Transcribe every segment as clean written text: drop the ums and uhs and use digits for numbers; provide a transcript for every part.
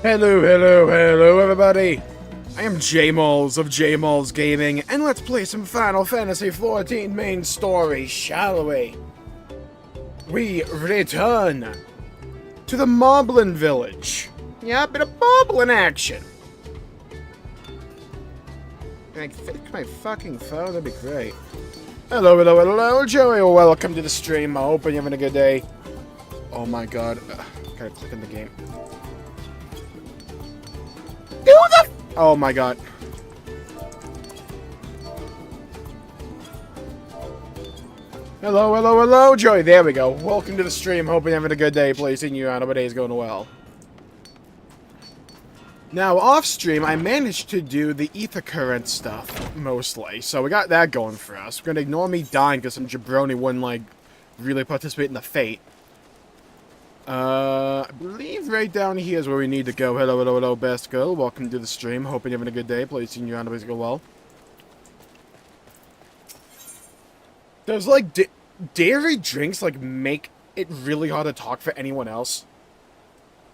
Hello, everybody! I am Jmulls of Jmulls Gaming, and let's play some Final Fantasy XIV main story, shall we? We return to the Moblin Village. Yeah, a bit of Moblin action. Can I fix my fucking phone? That'd be great. Hello, Joey. Welcome to the stream. I hope you're having a good day. Oh my god. Gotta click in the game. Oh my god. Hello, Joey. There we go. Welcome to the stream. Hoping you're having a good day. Placing you out. Hope day is going well. Now, off stream, I managed to do the ether current stuff, mostly. So we got that going for us. We're gonna ignore me dying because some jabroni wouldn't, like, really participate in the fate. I believe right down here is where we need to go. Hello, best girl. Welcome to the stream. Hoping you're having a good day. Placing you out. Hope go well. Does, like, dairy drinks, like, make it really hard to talk for anyone else?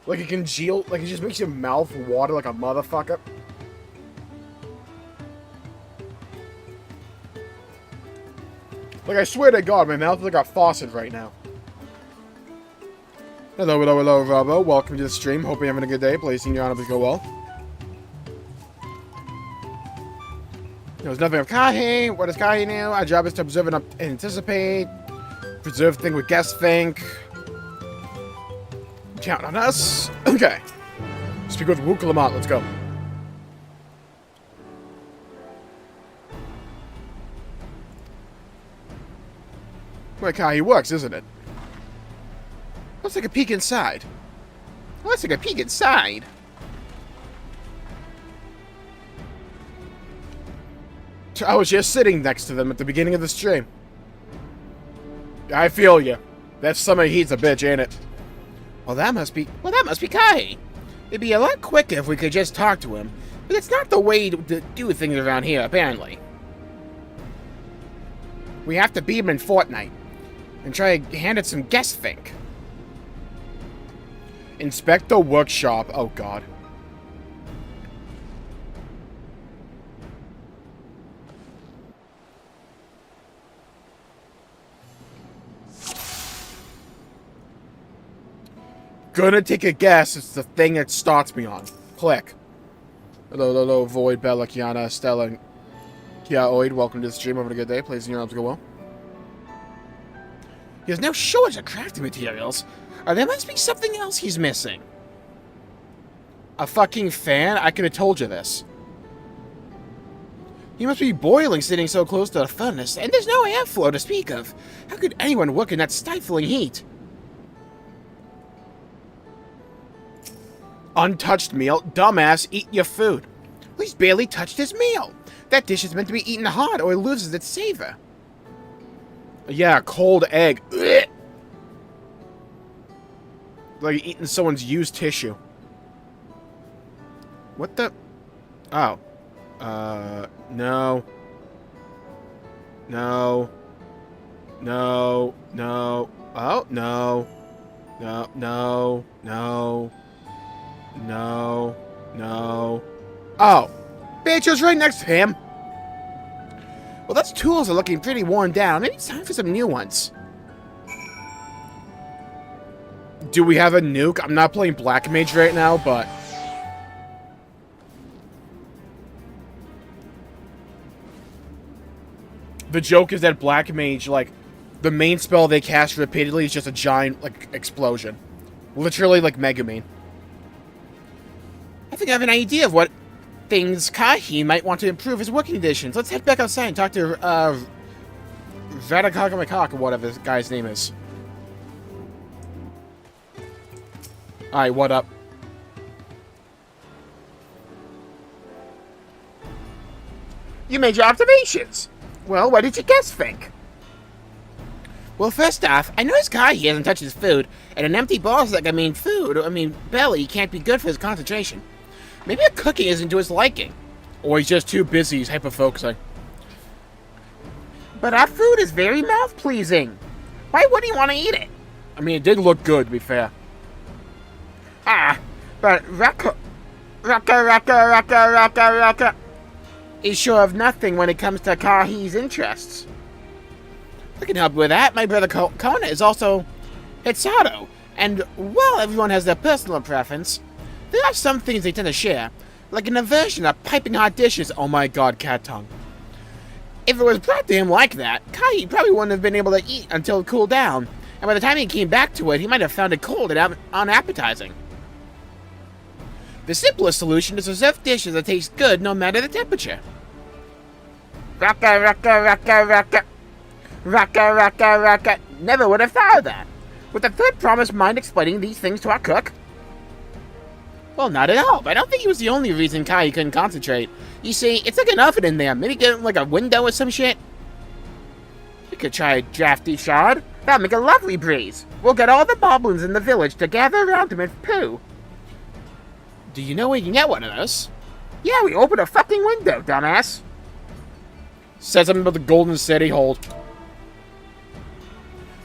Like, it congeal, like, it just makes your mouth water like a motherfucker. Like, I swear to God, my mouth is like a faucet right now. Hello, Robo. Welcome to the stream. Hope you're having a good day. Placing you on, go well. There's nothing of Kahi. What does Kahi know? Our job is to observe and anticipate. Preserve thing with guests think. Count on us. Okay. Speak with Wook Lamont. Let's go. Well, Kahi works, isn't it? Let's take a peek inside. Let's take a peek inside. I was just sitting next to them at the beginning of the stream. I feel you. That summer heat's a bitch, ain't it? Well, that must be Kai. It'd be a lot quicker if we could just talk to him. But it's not the way to do things around here, apparently. We have to beat him in Fortnite. And try to hand it some guest think. Inspect the workshop. Oh, God. Gonna take a guess. It's the thing that starts me on. Click. Hello, Void, Bella, Kiana, Stella, and Kia-oid. Welcome to the stream. Having a good day. Placing your arms go well. He has no shortage of crafting materials. There must be something else he's missing. A fucking fan? I could have told you this. He must be boiling sitting so close to the furnace, and there's no airflow to speak of. How could anyone work in that stifling heat? Untouched meal? Dumbass, eat your food. Well, he's barely touched his meal. That dish is meant to be eaten hot or it loses its savor. Yeah, cold egg. Ugh. Like eating someone's used tissue. What the? Oh. No. No. No. No. Oh, no. No. No. No. No. No. Oh. Bitch, I was right next to him. Well, those tools are looking pretty worn down. Maybe it's time for some new ones. Do we have a nuke? I'm not playing Black Mage right now, but... The joke is that Black Mage, like, the main spell they cast repeatedly is just a giant, like, explosion. Literally, like, Megumin. I think I have an idea of what things Kahi might want to improve his working conditions. Let's head back outside and talk to, Vadakakamikak, or whatever this guy's name is. Alright, what up? You made your observations. Well, what did you guess think? Well, first off, I noticed Kahi hasn't touched his food, and an empty belly can't be good for his concentration. Maybe a cooking isn't to his liking. Or he's just too busy, he's hyper-focusing. But our food is very mouth-pleasing. Why wouldn't he want to eat it? I mean, it did look good, to be fair. But But Raka is sure of nothing when it comes to Kahi's interests. I can help with that. My brother Kona is also Hitsato, and while everyone has their personal preference, there are some things they tend to share, like an aversion of piping hot dishes. Oh my god, cat tongue. If it was brought to him like that, Kahi probably wouldn't have been able to eat until it cooled down, and by the time he came back to it, he might have found it cold and unappetizing. The simplest solution is to serve dishes that taste good no matter the temperature. Raka. Never would have thought of that. Would the third promise mind explaining these things to our cook? Well, not at all, but I don't think he was the only reason Kai couldn't concentrate. You see, it's like an oven in there. Maybe get like a window or some shit? We could try a drafty shard. That'll make a lovely breeze. We'll get all the moblins in the village to gather around him and poo. Do you know where you can get one of those? Yeah, we opened a fucking window, dumbass. Said something about the Golden City Hold.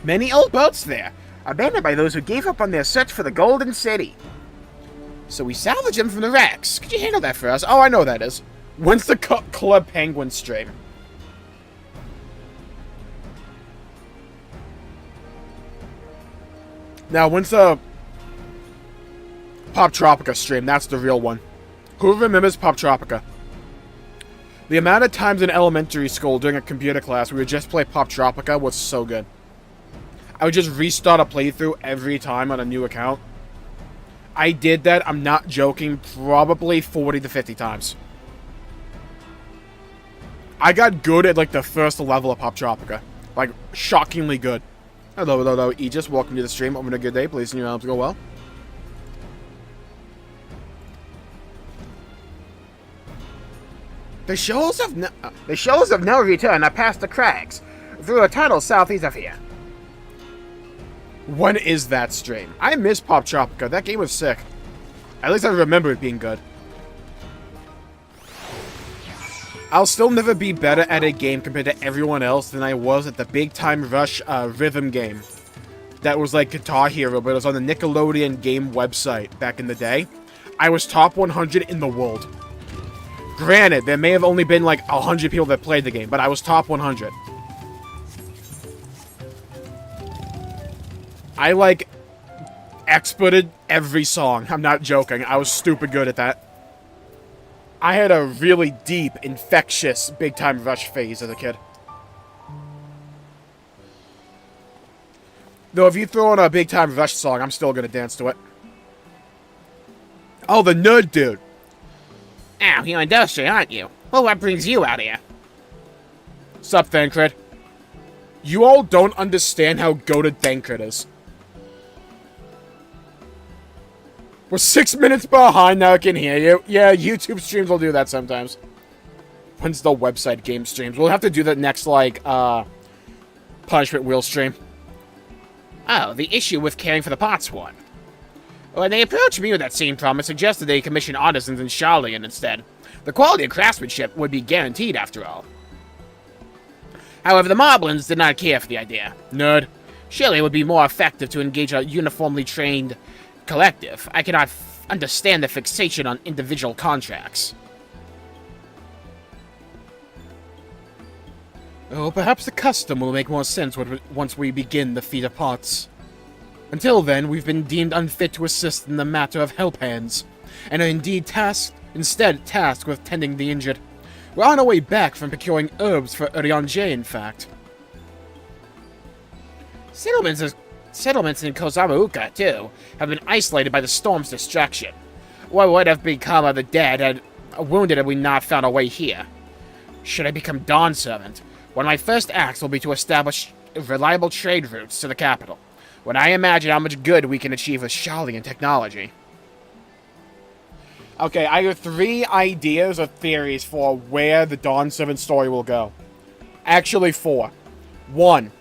Many old boats there, abandoned by those who gave up on their search for the Golden City. So we salvage them from the wrecks. Could you handle that for us? Oh, I know that is. When's the Club Penguin stream? Now, when's the Pop Tropica stream? That's the real one. Who remembers Pop Tropica? The amount of times in elementary school during a computer class we would just play Pop Tropica was so good. I would just restart a playthrough every time on a new account. I did that, I'm not joking, probably 40 to 50 times. I got good at, like, the first level of Pop Tropica. Like, shockingly good. Hello, Aegis, welcome to the stream. Having a good day, please, and your helps go well. The shoals of no return are past the crags, through a tunnel southeast of here. When is that stream? I miss Pop Tropica. That game was sick. At least I remember it being good. I'll still never be better at a game compared to everyone else than I was at the Big Time Rush rhythm game. That was like Guitar Hero, but it was on the Nickelodeon game website back in the day. I was top 100 in the world. Granted, there may have only been like 100 people that played the game, but I was top 100. I, like, experted every song. I'm not joking. I was stupid good at that. I had a really deep, infectious Big Time Rush phase as a kid. Though if you throw on a Big Time Rush song, I'm still gonna dance to it. Oh, the nerd dude. Ow, you're industrial, aren't you? Well, what brings you out here? Sup, Thancred? You all don't understand how goated Thancred is. We're 6 minutes behind, now I can hear you. Yeah, YouTube streams will do that sometimes. When's the website game streams? We'll have to do that next, like, Punishment Wheel stream. Oh, the issue with caring for the pots one. When they approached me with that same promise, suggested they commission artisans in Charlian instead. The quality of craftsmanship would be guaranteed, after all. However, the Moblins did not care for the idea. Nerd. Surely it would be more effective to engage a uniformly trained collective. I cannot understand the fixation on individual contracts. Oh, perhaps the custom will make more sense once we begin the feat of pots. Until then, we've been deemed unfit to assist in the matter of help hands, and are indeed tasked with tending the injured. We're on our way back from procuring herbs for Uriange, in fact. Settlements in Kozamauka, too, have been isolated by the storm's destruction. What would have become of the dead and wounded had we not found our way here? Should I become Dawn Servant, one of my first acts will be to establish reliable trade routes to the capital, when I imagine how much good we can achieve with Charlian technology. Okay, I have 3 ideas or theories for where the Dawn Servant story will go. Actually, 4. 1.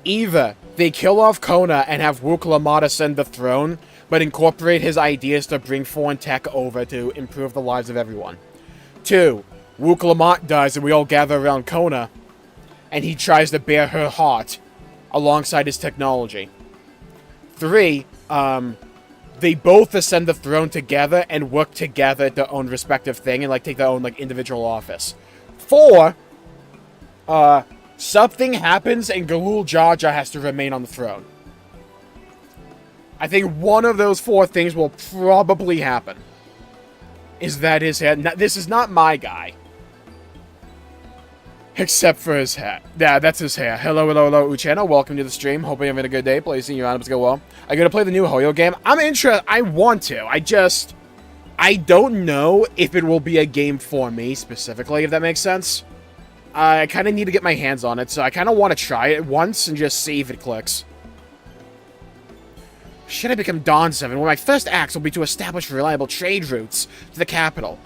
Either they kill off Kona and have Wuklamata ascend the throne, but incorporate his ideas to bring foreign tech over to improve the lives of everyone. 2. Wuklamata dies and we all gather around Kona, and he tries to bear her heart alongside his technology. 3. they both ascend the throne together and work together at their own respective thing and, like, take their own, like, individual office. 4, something happens and Galul Jar Jar has to remain on the throne. I think one of those 4 things will probably happen. Is that his hair? This is not my guy. Except for his hat. Yeah, that's his hair. Hello, Uchena. Welcome to the stream. Hoping you're having a good day. Placing your items go well. I'm gonna play the new Hoyo game. I'm interested. I want to. I don't know if it will be a game for me specifically, if that makes sense. I kind of need to get my hands on it, so I kind of want to try it once and just see if it clicks. Should I become Dawn7? Well, my first acts will be to establish reliable trade routes to the capital.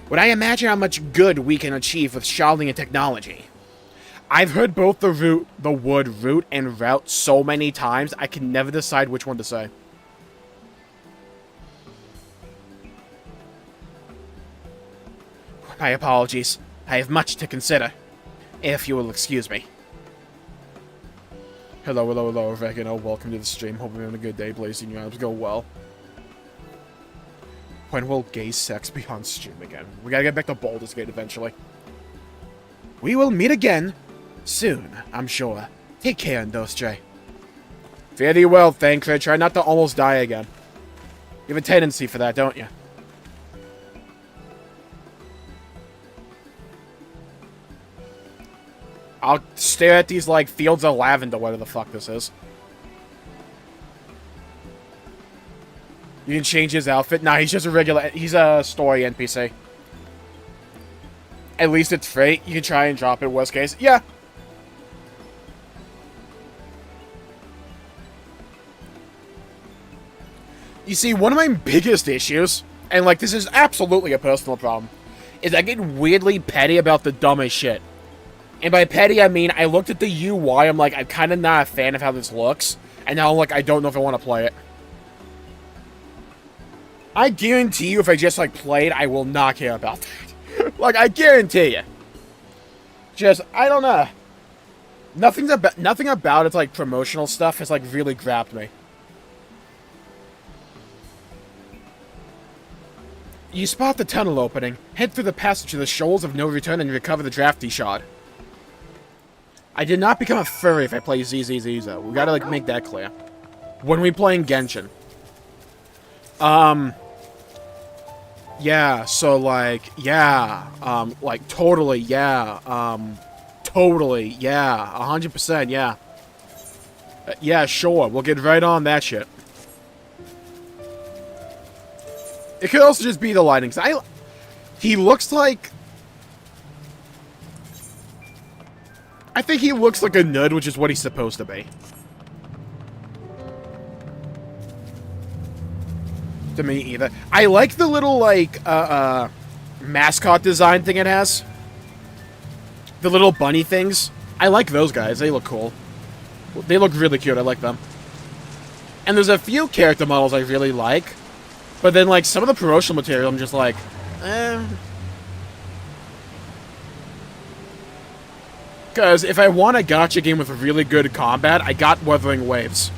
Would I imagine how much good we can achieve with sharding and technology? I've heard both the word route and route so many times, I can never decide which one to say. My apologies. I have much to consider. If you will excuse me. Hello, Regino. Welcome to the stream. Hope you're having a good day. Blazing your items go well. When will gay sex be on stream again? We gotta get back to Baldur's Gate eventually. We will meet again soon, I'm sure. Take care, Dawntrail. Fare thee well, Thancred. Try not to almost die again. You have a tendency for that, don't you? I'll stare at these, like, fields of lavender, whatever the fuck this is. You can change his outfit? Nah, he's just a regular... He's a story NPC. At least it's free. You can try and drop it, worst case. Yeah. You see, one of my biggest issues, and, like, this is absolutely a personal problem, is I get weirdly petty about the dumbest shit. And by petty, I mean, I looked at the UI, I'm like, I'm kind of not a fan of how this looks, and now I'm like, I don't know if I want to play it. I guarantee you, if I just, like, played, I will not care about that. Like, I guarantee you. Just, I don't know. Nothing about its, like, promotional stuff has, like, really grabbed me. You spot the tunnel opening, head through the passage to the Shoals of No Return and recover the drafty shard. I did not become a furry if I play ZZZ, though. We gotta, like, make that clear. When we play in Genshin. Yeah, so, like, yeah, like, totally, yeah, totally, yeah, 100%, yeah. Yeah, sure, we'll get right on that shit. It could also just be the lighting, 'cause he looks like... I think he looks like a nerd, which is what he's supposed to be. To me, either. I like the little, like, mascot design thing it has. The little bunny things. I like those guys. They look cool. They look really cute. I like them. And there's a few character models I really like. But then, like, some of the promotional material, I'm just like, eh. Because if I want a gacha game with a really good combat, I got Wuthering Waves.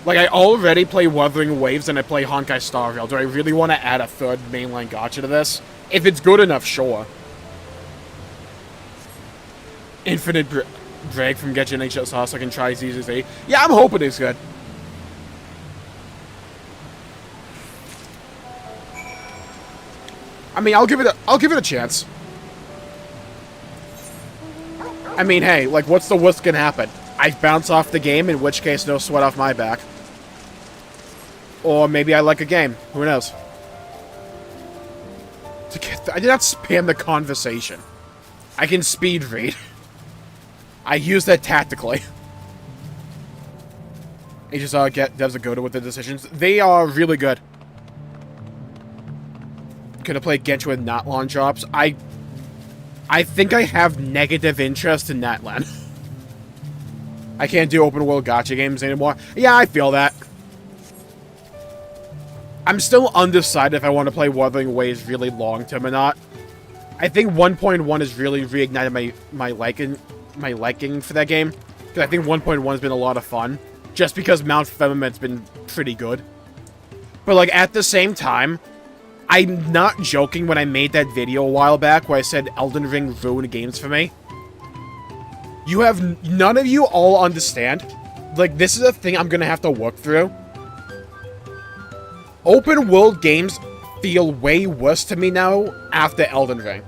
Like, I already play Wuthering Waves and I play Honkai Star Rail. Do I really want to add a third mainline gacha to this? If it's good enough, sure. Infinite Drag from Genshin HSR so I can try ZZZ. Yeah, I'm hoping it's good. I mean, I'll give it a chance. I mean, hey, like, what's the worst that can happen? I bounce off the game, in which case, no sweat off my back. Or maybe I like a game. Who knows? I did not spam the conversation. I can speed read. I use that tactically. You just get devs a go-to with the decisions. They are really good. Gonna play Genshin with Natlan drops. I think I have negative interest in Natlan. I can't do open world gacha games anymore. Yeah, I feel that. I'm still undecided if I want to play Wuthering Waves really long term or not. I think 1.1 has really reignited my liking for that game. Because I think 1.1 has been a lot of fun. just because Mount Firmament's been pretty good. But, like, at the same time, I'm not joking when I made that video a while back where I said Elden Ring ruined games for me. None of you all understand. Like, this is a thing I'm gonna have to work through. Open world games feel way worse to me now after Elden Ring.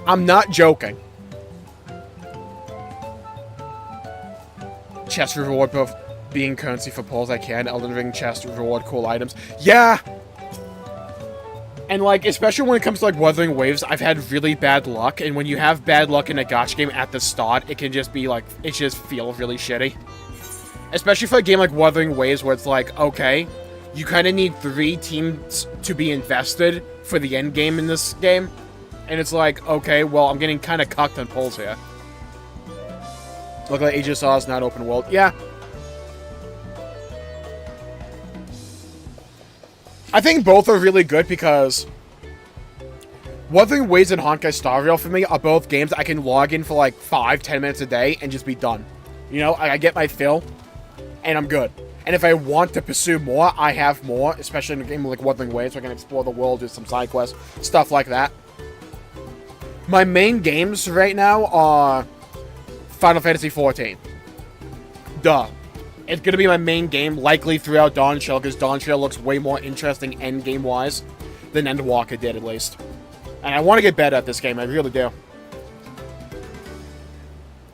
I'm not joking. Chest reward both being currency for pulls I can. Elden Ring chest reward cool items. Yeah! And, like, especially when it comes to, like, Wuthering Waves, I've had really bad luck. And when you have bad luck in a gacha game at the start, it can just be, like, it just feels really shitty. Especially for a game like Wuthering Waves, where it's like, okay, you kind of need 3 teams to be invested for the end game in this game. And it's like, okay, well, I'm getting kind of cucked on pulls here. Look like Age of Saw is not open world. Yeah. I think both are really good because Wuthering Waves and Honkai Star Rail for me are both games I can log in for like 5-10 minutes a day and just be done. You know, I get my fill and I'm good. And if I want to pursue more, I have more, especially in a game like Wuthering Waves, so I can explore the world, do some side quests, stuff like that. My main games right now are Final Fantasy XIV. Duh. It's going to be my main game, likely throughout Dawntrail, because Dawntrail looks way more interesting endgame-wise than Endwalker did, at least. And I want to get better at this game, I really do.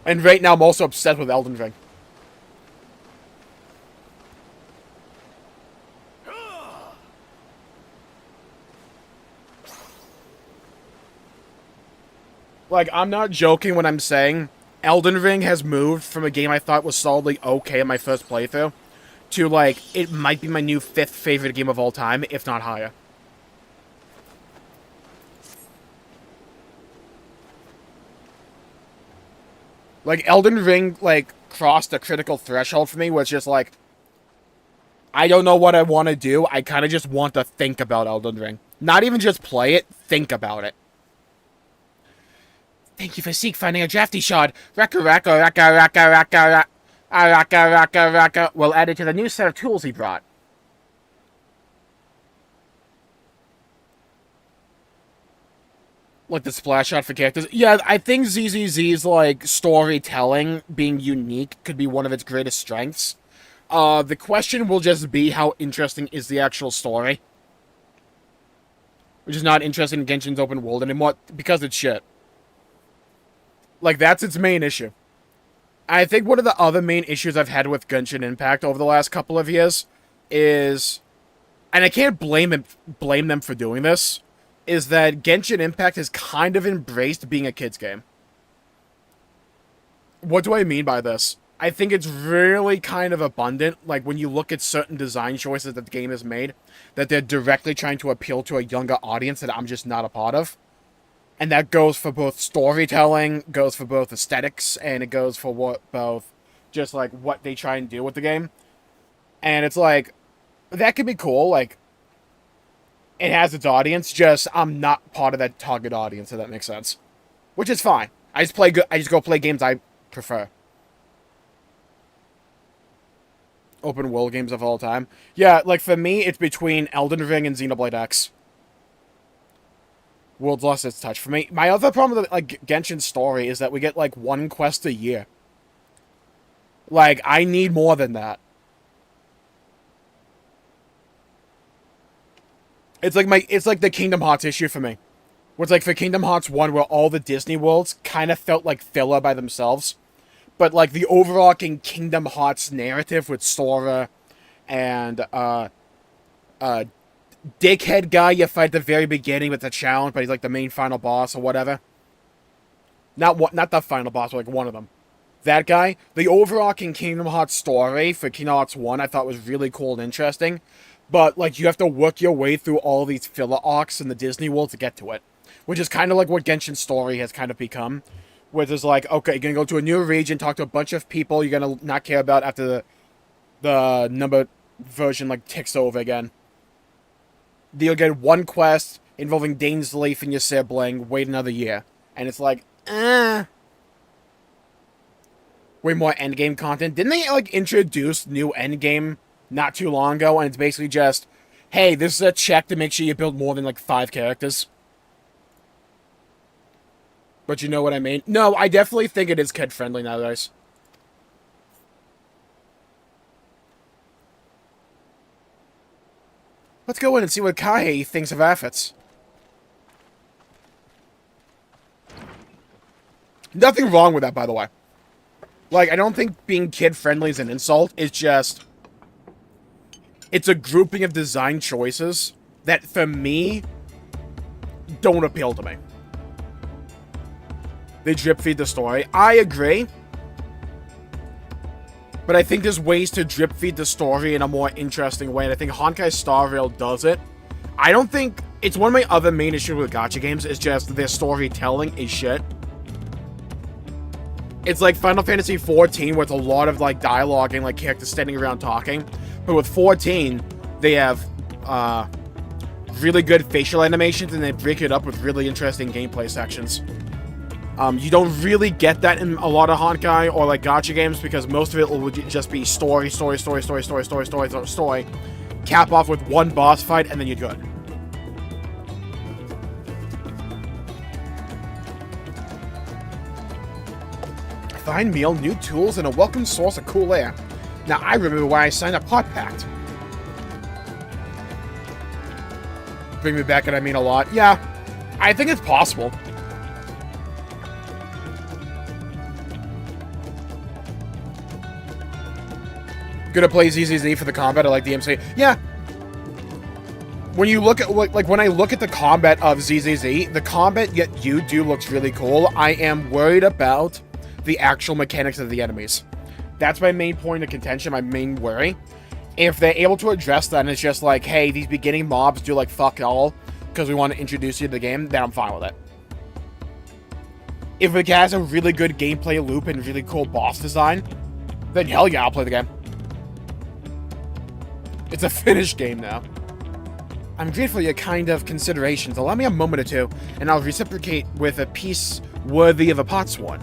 And right now, I'm also obsessed with Elden Ring. Like, I'm not joking when I'm saying Elden Ring has moved from a game I thought was solidly okay in my first playthrough to, like, it might be my new 5th favorite game of all time, if not higher. Like, Elden Ring, like, crossed a critical threshold for me, where it's just like, I don't know what I want to do, I kind of just want to think about Elden Ring. Not even just play it, think about it. Thank you for finding a drafty shard. Raka. We'll add it to the new set of tools he brought. Like the splash shot for characters. Yeah, I think ZZZ's, like, storytelling being unique could be one of its greatest strengths. The question will just be how interesting is the actual story. Which is not interesting in Genshin's open world anymore, because it's shit. Like, that's its main issue. I think one of the other main issues I've had with Genshin Impact over the last couple of years is, and I can't blame them for doing this, is that Genshin Impact has kind of embraced being a kid's game. What do I mean by this? I think it's really kind of abundant, like, when you look at certain design choices that the game has made, that they're directly trying to appeal to a younger audience that I'm just not a part of. And that goes for both storytelling, goes for both aesthetics, and it goes for both just, like, what they try and do with the game. And it's like, that could be cool, like, it has its audience, just I'm not part of that target audience, if that makes sense. Which is fine. I just go play games I prefer. Open world games of all time. Yeah, like, for me, it's between Elden Ring and Xenoblade X. World's lost its touch for me. My other problem with, like, Genshin's story is that we get, like, 1 quest a year. Like, I need more than that. It's like the Kingdom Hearts issue for me. Where it's like for Kingdom Hearts 1, where all the Disney worlds kind of felt like filler by themselves. But, like, the overarching Kingdom Hearts narrative with Sora and, dickhead guy you fight at the very beginning with the challenge, but he's like the main final boss or whatever. Not the final boss, but like one of them. That guy. The overarching Kingdom Hearts story for Kingdom Hearts 1 I thought was really cool and interesting. But, like, you have to work your way through all these filler arcs in the Disney world to get to it. Which is kind of like what Genshin's story has kind of become. Where there's like, okay, you're going to go to a new region, talk to a bunch of people you're going to not care about after the number version, like, ticks over again. You'll get 1 quest involving Dane's Leaf and your sibling, wait another year. And it's like, Whereas way more endgame content. Didn't they, like, introduce new endgame not too long ago? And it's basically just, hey, this is a check to make sure you build more than, like, 5 characters. But you know what I mean? No, I definitely think it is kid-friendly nowadays. Let's go in and see what Kahe thinks of our efforts. Nothing wrong with that, by the way. Like, I don't think being kid-friendly is an insult. It's just... it's a grouping of design choices that, for me, don't appeal to me. They drip-feed the story. I agree. But I think there's ways to drip-feed the story in a more interesting way, and I think Honkai Star Rail does it. I don't think... it's one of my other main issues with gacha games, is just their storytelling is shit. It's like Final Fantasy XIV with a lot of, like, dialogue and, like, characters standing around talking. But with 14, they have, really good facial animations, and they break it up with really interesting gameplay sections. You don't really get that in a lot of Honkai or, like, gacha games, because most of it will just be story, cap off with one boss fight, and then you're good. Fine meal, new tools, and a welcome source of cool air. Now, I remember why I signed up Hot Pact. Bring me back, and I mean a lot. Yeah, I think it's possible. Gonna play ZZZ for the combat, I like the MC. Yeah. When you look at, like, when I look at the combat of ZZZ, the combat yet you do looks really cool. I am worried about the actual mechanics of the enemies. That's my main point of contention, my main worry. If they're able to address that and it's just like, hey, these beginning mobs do like fuck all because we want to introduce you to the game, then I'm fine with it. If it has a really good gameplay loop and really cool boss design, then hell yeah, I'll play the game. It's a finished game now. I'm grateful for your kind of considerations. Allow me a moment or two, and I'll reciprocate with a piece worthy of a potsworn.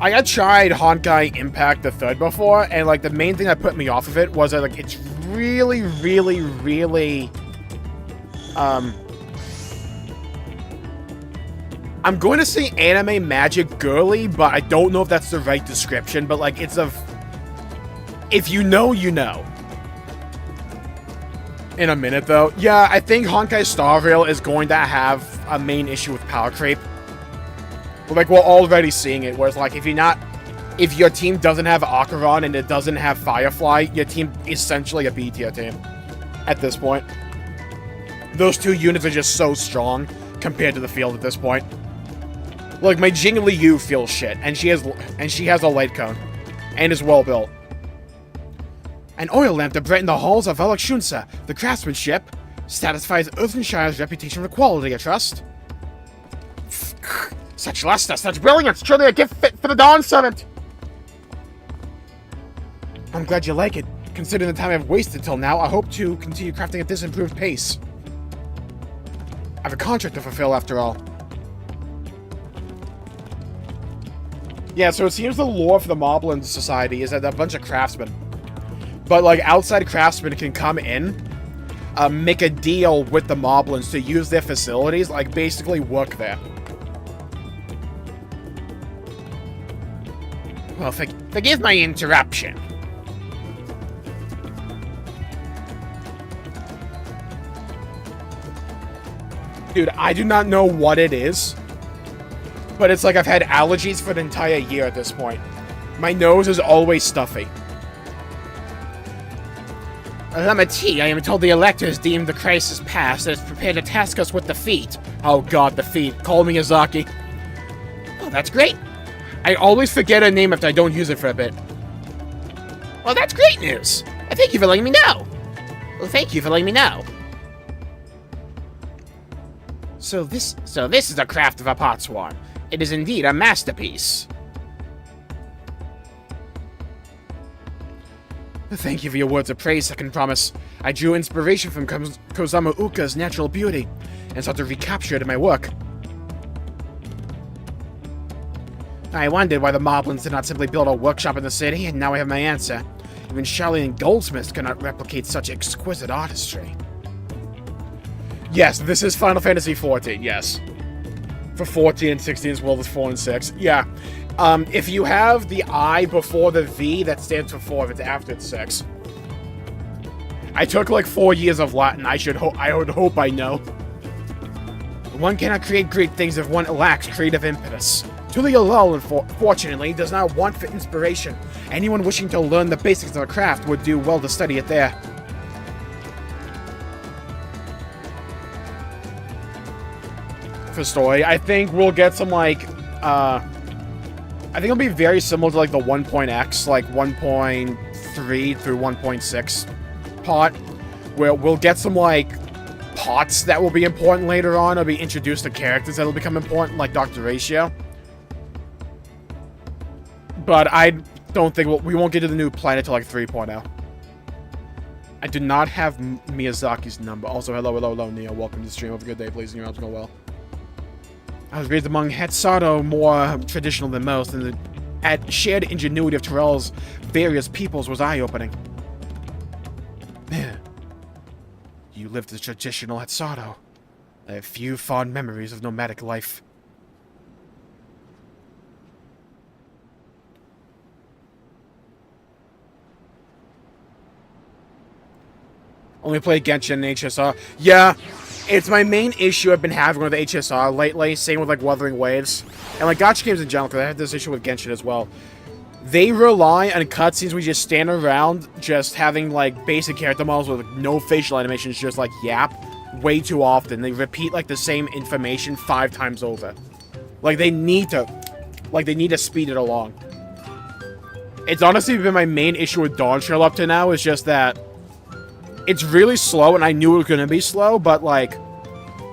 I had tried Honkai Impact the 3rd before, and, like, the main thing that put me off of it was that, like, it's really, really, really, I'm going to say anime magic girly, but I don't know if that's the right description, but, like, it's a... if you know, you know. In a minute, though. Yeah, I think Honkai Star Rail is going to have a main issue with power creep. Like, we're already seeing it, where it's like, if your team doesn't have Acheron and it doesn't have Firefly, your team is essentially a B-tier team at this point. Those two units are just so strong compared to the field at this point. Like, my Jing Liu feels shit, and she has a light cone, and is well built. An oil lamp to brighten the halls of Alakshunsa. The craftsmanship satisfies Earthenshire's reputation for quality, I trust. Such luster, such brilliance, truly a gift fit for the Dawn Servant! I'm glad you like it. Considering the time I've wasted till now, I hope to continue crafting at this improved pace. I have a contract to fulfill, after all. Yeah, so it seems the lore for the Moblin Society is that a bunch of craftsmen. But, like, outside craftsmen can come in, make a deal with the Moblins to use their facilities, like, basically work there. Well, forgive my interruption. Dude, I do not know what it is, but it's like I've had allergies for an entire year at this point. My nose is always stuffy. Lamati, I am told the electors deemed the crisis past and is prepared to task us with defeat. Oh god, defeat. Call me Yazaki. Oh, that's great. I always forget her name after I don't use it for a bit. Well, that's great news. Thank you for letting me know. Well, thank you for letting me know. So this is the craft of a potsworn. It is indeed a masterpiece. Thank you for your words of praise, Second Promise. I drew inspiration from Kozama Uka's natural beauty, and sought to recapture it in my work. I wondered why the Moblins did not simply build a workshop in the city, and now I have my answer. Even Charlene Goldsmiths cannot replicate such exquisite artistry. Yes, this is Final Fantasy XIV, yes. For 14 and 16 as well as 4 and 6. Yeah. If you have the I before the V, that stands for 4. If it's after, it's 6. I took like 4 years of Latin. I would hope I know. One cannot create great things if one lacks creative impetus. Tulia Lull, unfortunately, does not want for inspiration. Anyone wishing to learn the basics of a craft would do well to study it there. For story, I think we'll get some, like, I think it'll be very similar to, like, the 1.x, like, 1.3 through 1.6 part, where we'll get some, like, pots that will be important later on, or be introduced to characters that will become important, like Dr. Ratio. But I don't think we won't get to the new planet till, like, 3.0. I do not have Miyazaki's number. Also, hello, Neo. Welcome to the stream. Have a good day, please, and your house go well. I was raised among Hetsato, more traditional than most, and the shared ingenuity of Terrell's various peoples was eye-opening. You lived a traditional Hetsato. I have few fond memories of nomadic life. Only play Genshin and HSR. Yeah. It's my main issue I've been having with HSR lately, same with, like, Wuthering Waves. And, like, gacha games in general, because I had this issue with Genshin as well. They rely on cutscenes where you just stand around, just having, like, basic character models with no facial animations, just, like, yap, way too often. They repeat, like, the same information 5 times over. Like, they need to speed it along. It's honestly been my main issue with Dawntrail up to now, is just that it's really slow, and I knew it was going to be slow, but, like,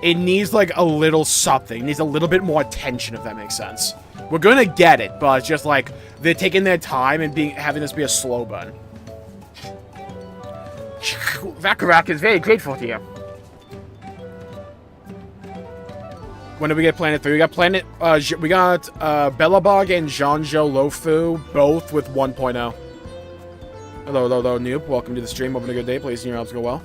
it needs, like, a little something. It needs a little bit more attention, if that makes sense. We're going to get it, but it's just, like, they're taking their time and having this be a slow burn. Vakarak is very grateful to you. When did we get Planet 3? We got Bellabog and Jeanjo Lofu, both with 1.0. Hello, noob. Welcome to the stream. Hoping a good day. Please, and your helps go well.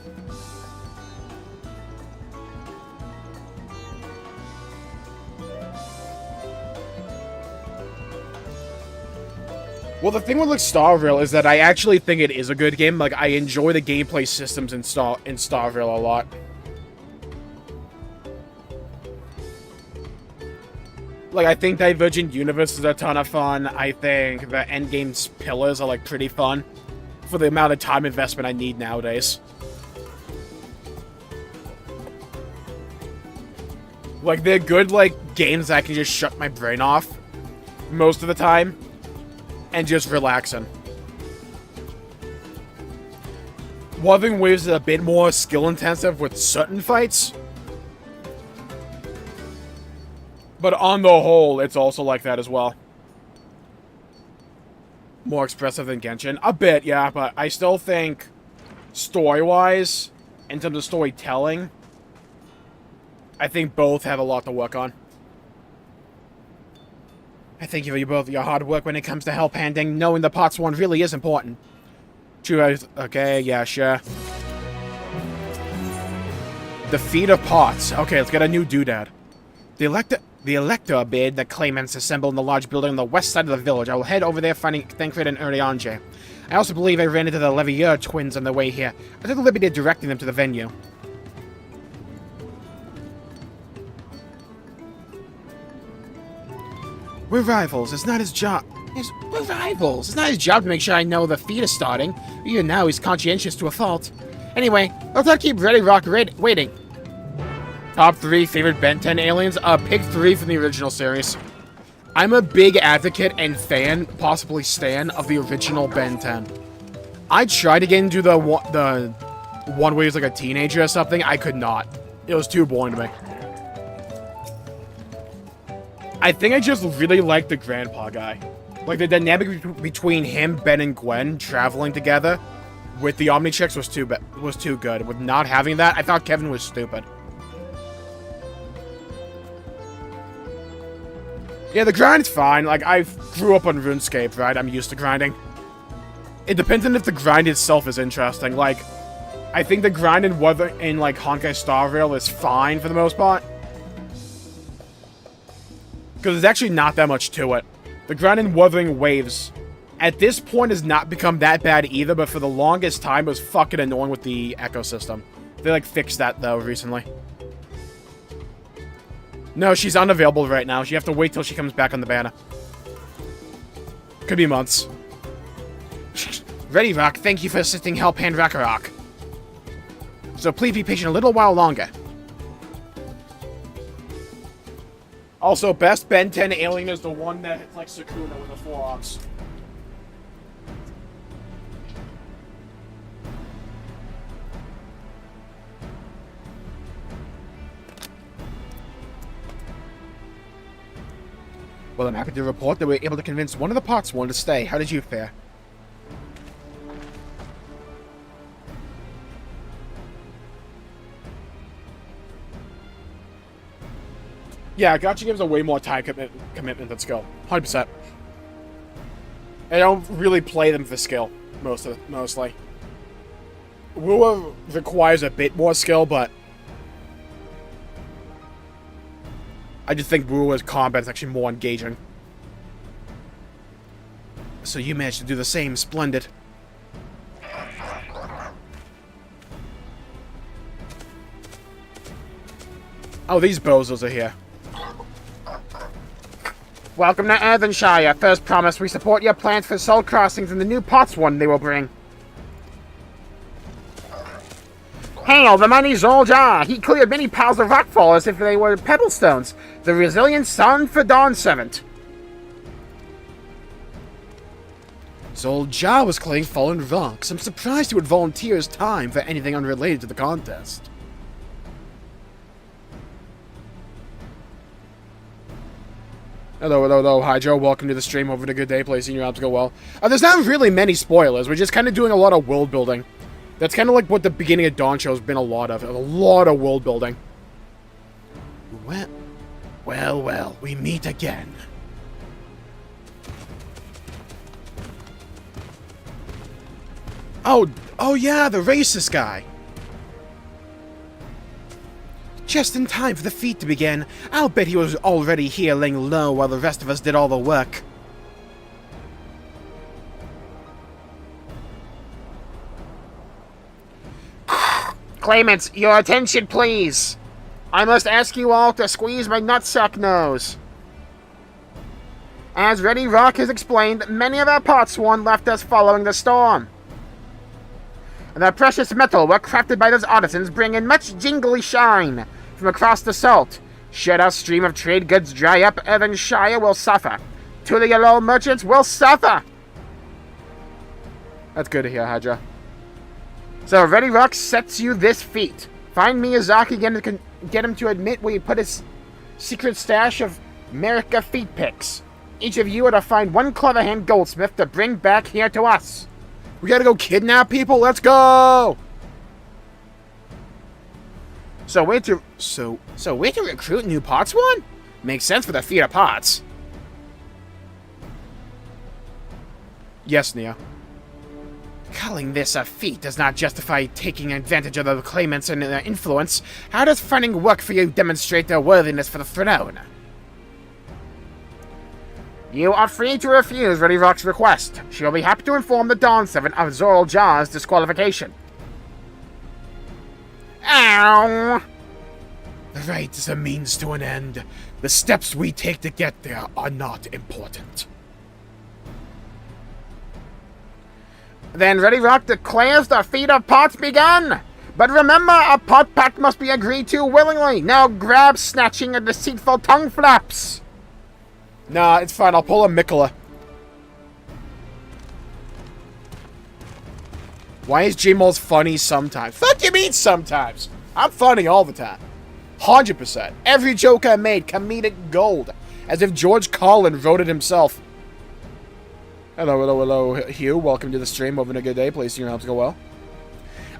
Well, the thing with, like, Starville is that I actually think it is a good game. Like, I enjoy the gameplay systems in Starville a lot. Like, I think Divergent Universe is a ton of fun. I think the endgame's pillars are, like, pretty fun for the amount of time investment I need nowadays. Like, they're good, like, games that I can just shut my brain off most of the time and just relax in. Wuthering Waves is a bit more skill-intensive with certain fights, but on the whole, it's also like that as well. More expressive than Genshin. A bit, yeah, but I still think story-wise, in terms of storytelling, I think both have a lot to work on. I thank you for both your hard work when it comes to help handing. Knowing the pots one really is important. True, okay, yeah, sure. Defeat of pots. Okay, let's get a new doodad. The elector bid the claimants assembled in the large building on the west side of the village. I will head over there finding Thancred and Urianger. I also believe I ran into the Levier twins on their way here. I took the liberty of directing them to the venue. We're rivals. It's not his job. We're rivals. It's not his job to make sure I know the feed is starting. Even now, he's conscientious to a fault. Anyway, let's not keep Ready Rock waiting. Top 3 favorite Ben 10 aliens? Pick 3 from the original series. I'm a big advocate and fan, possibly stan, of the original Ben 10. I tried to get into the one where he's like a teenager or something. I could not. It was too boring to me. I think I just really like the grandpa guy. Like, the dynamic between him, Ben, and Gwen traveling together with the Omnitrix was too good. With not having that, I thought Kevin was stupid. Yeah, the grind's fine. Like, I grew up on RuneScape, right? I'm used to grinding. It depends on if the grind itself is interesting. Like, I think the grind in like, Honkai Star Rail is fine for the most part. Because there's actually not that much to it. The grind in Wuthering Waves, at this point, has not become that bad either, but for the longest time, it was fucking annoying with the ecosystem. They, like, fixed that, though, recently. No, she's unavailable right now. You have to wait till she comes back on the banner. Could be months. Ready, Rock. Thank you for assisting Hellpan Ragnarok. So please be patient a little while longer. Also, best Ben 10 alien is the one that hits like Sukuna with the forearms. Well, I'm happy to report that we were able to convince one of the pots wanted to stay. How did you fare? Yeah, Gacha gives a way more time commitment than skill. 100%. I don't really play them for skill, mostly. Wua requires a bit more skill, but I just think Wua's combat is actually more engaging. So you managed to do the same. Splendid. Oh, these bozos are here. Welcome to Earthenshire. First promise, we support your plans for soul crossings and the new pots one they will bring. Hail the mighty Zoljar! He cleared many piles of rockfall as if they were pebblestones. The resilient son for Dawn Servant. Zoljar was clearing fallen rocks. I'm surprised he would volunteer his time for anything unrelated to the contest. Hello, Hydro. Welcome to the stream. Over to Good Day. Placing your jobs go well. There's not really many spoilers. We're just kind of doing a lot of world building. That's kind of like what the beginning of Dawntrail has been a lot of. A lot of world building. Well, we meet again. Oh yeah, the racist guy. Just in time for the feat to begin. I'll bet he was already here laying low while the rest of us did all the work. Claimants, your attention, please. I must ask you all to squeeze my nutsack nose. As Ready Rock has explained, many of our potsworn left us following the storm. The precious metal work crafted by those artisans bring in much jingly shine from across the salt. Should our stream of trade goods dry up, Earthenshire will suffer. To the yellow merchants will suffer. That's good to hear, Hydra. So Ready Rock sets you this feat. Find Miyazaki again to get him to admit where he put his secret stash of America feet picks. Each of you are to find one clever hand goldsmith to bring back here to us. We gotta go kidnap people? Let's go! So we're to recruit new potsworn? Makes sense for the feat of pots. Yes, Nia. Calling this a feat does not justify taking advantage of the claimants and their influence. How does finding work for you demonstrate their worthiness for the throne? You are free to refuse Ready Rock's request. She will be happy to inform the Dawn Servant of Zoljar's disqualification. Ow! The right is a means to an end. The steps we take to get there are not important. Then Ready Rock declares the feat of pots begun! But remember, a pot pact must be agreed to willingly. No grab, snatching, or deceitful tongue flaps. Nah, it's fine. I'll pull a Mikola. Why is Jmulls funny sometimes? Fuck you mean sometimes? I'm funny all the time. 100%. Every joke I made, comedic gold. As if George Carlin wrote it himself. Hello, Hugh. Welcome to the stream. Hoping a good day. Please, your helps go well.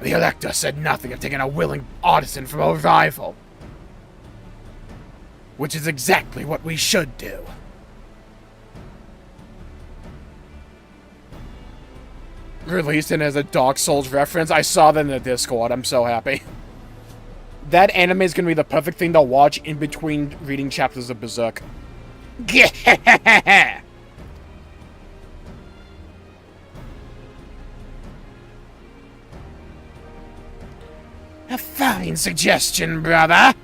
The Elector said nothing of taking a willing artisan from a rival. Which is exactly what we should do. released it as a Dark Souls reference. I saw that in the Discord. I'm so happy. That anime is going to be the perfect thing to watch in between reading chapters of Berserk. A fine suggestion, brother.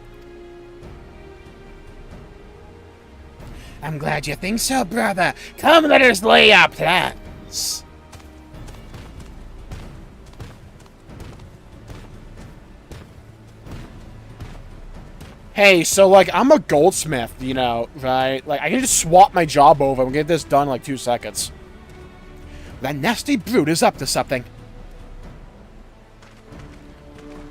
I'm glad you think so, brother. Come, let us lay our plans. Hey, so, like, I'm a goldsmith, you know, right? Like, I can just swap my job over and get this done in, like, 2 seconds. That nasty brute is up to something.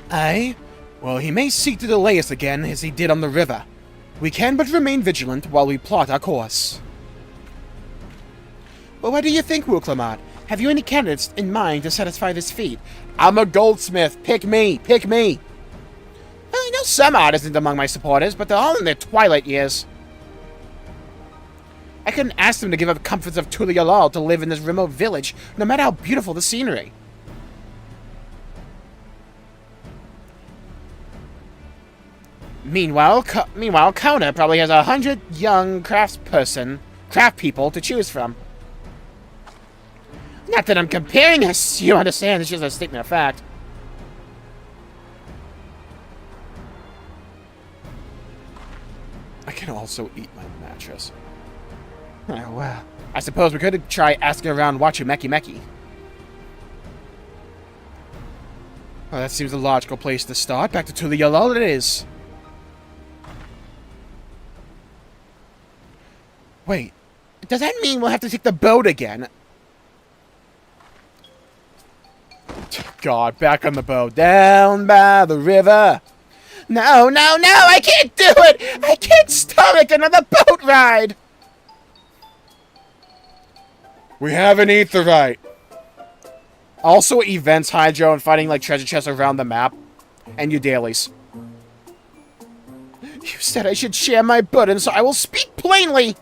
Aye? Well, he may seek to delay us again, as he did on the river. We can but remain vigilant while we plot our course. Well, what do you think, Wuklamot? Have you any candidates in mind to satisfy this feat? I'm a goldsmith. Pick me. Pick me. Well, I know some artisans among my supporters, but they're all in their twilight years. I couldn't ask them to give up comforts of Tulialal to live in this remote village, no matter how beautiful the scenery. Meanwhile, Kona probably has 100 young craft people to choose from. Not that I'm comparing us, you understand, it's just a statement of fact. I can also eat my mattress. Oh, well. I suppose we could try asking around Wachumeki Meki. Well, that seems a logical place to start. Back to Tulialal it is. Wait, does that mean we'll have to take the boat again? God, back on the boat. Down by the river. No, no, no, I can't do it! I can't stomach another boat ride! We have an aetheryte. Also events, Hydro, and fighting like treasure chests around the map. And your dailies. You said I should share my burden, so I will speak plainly!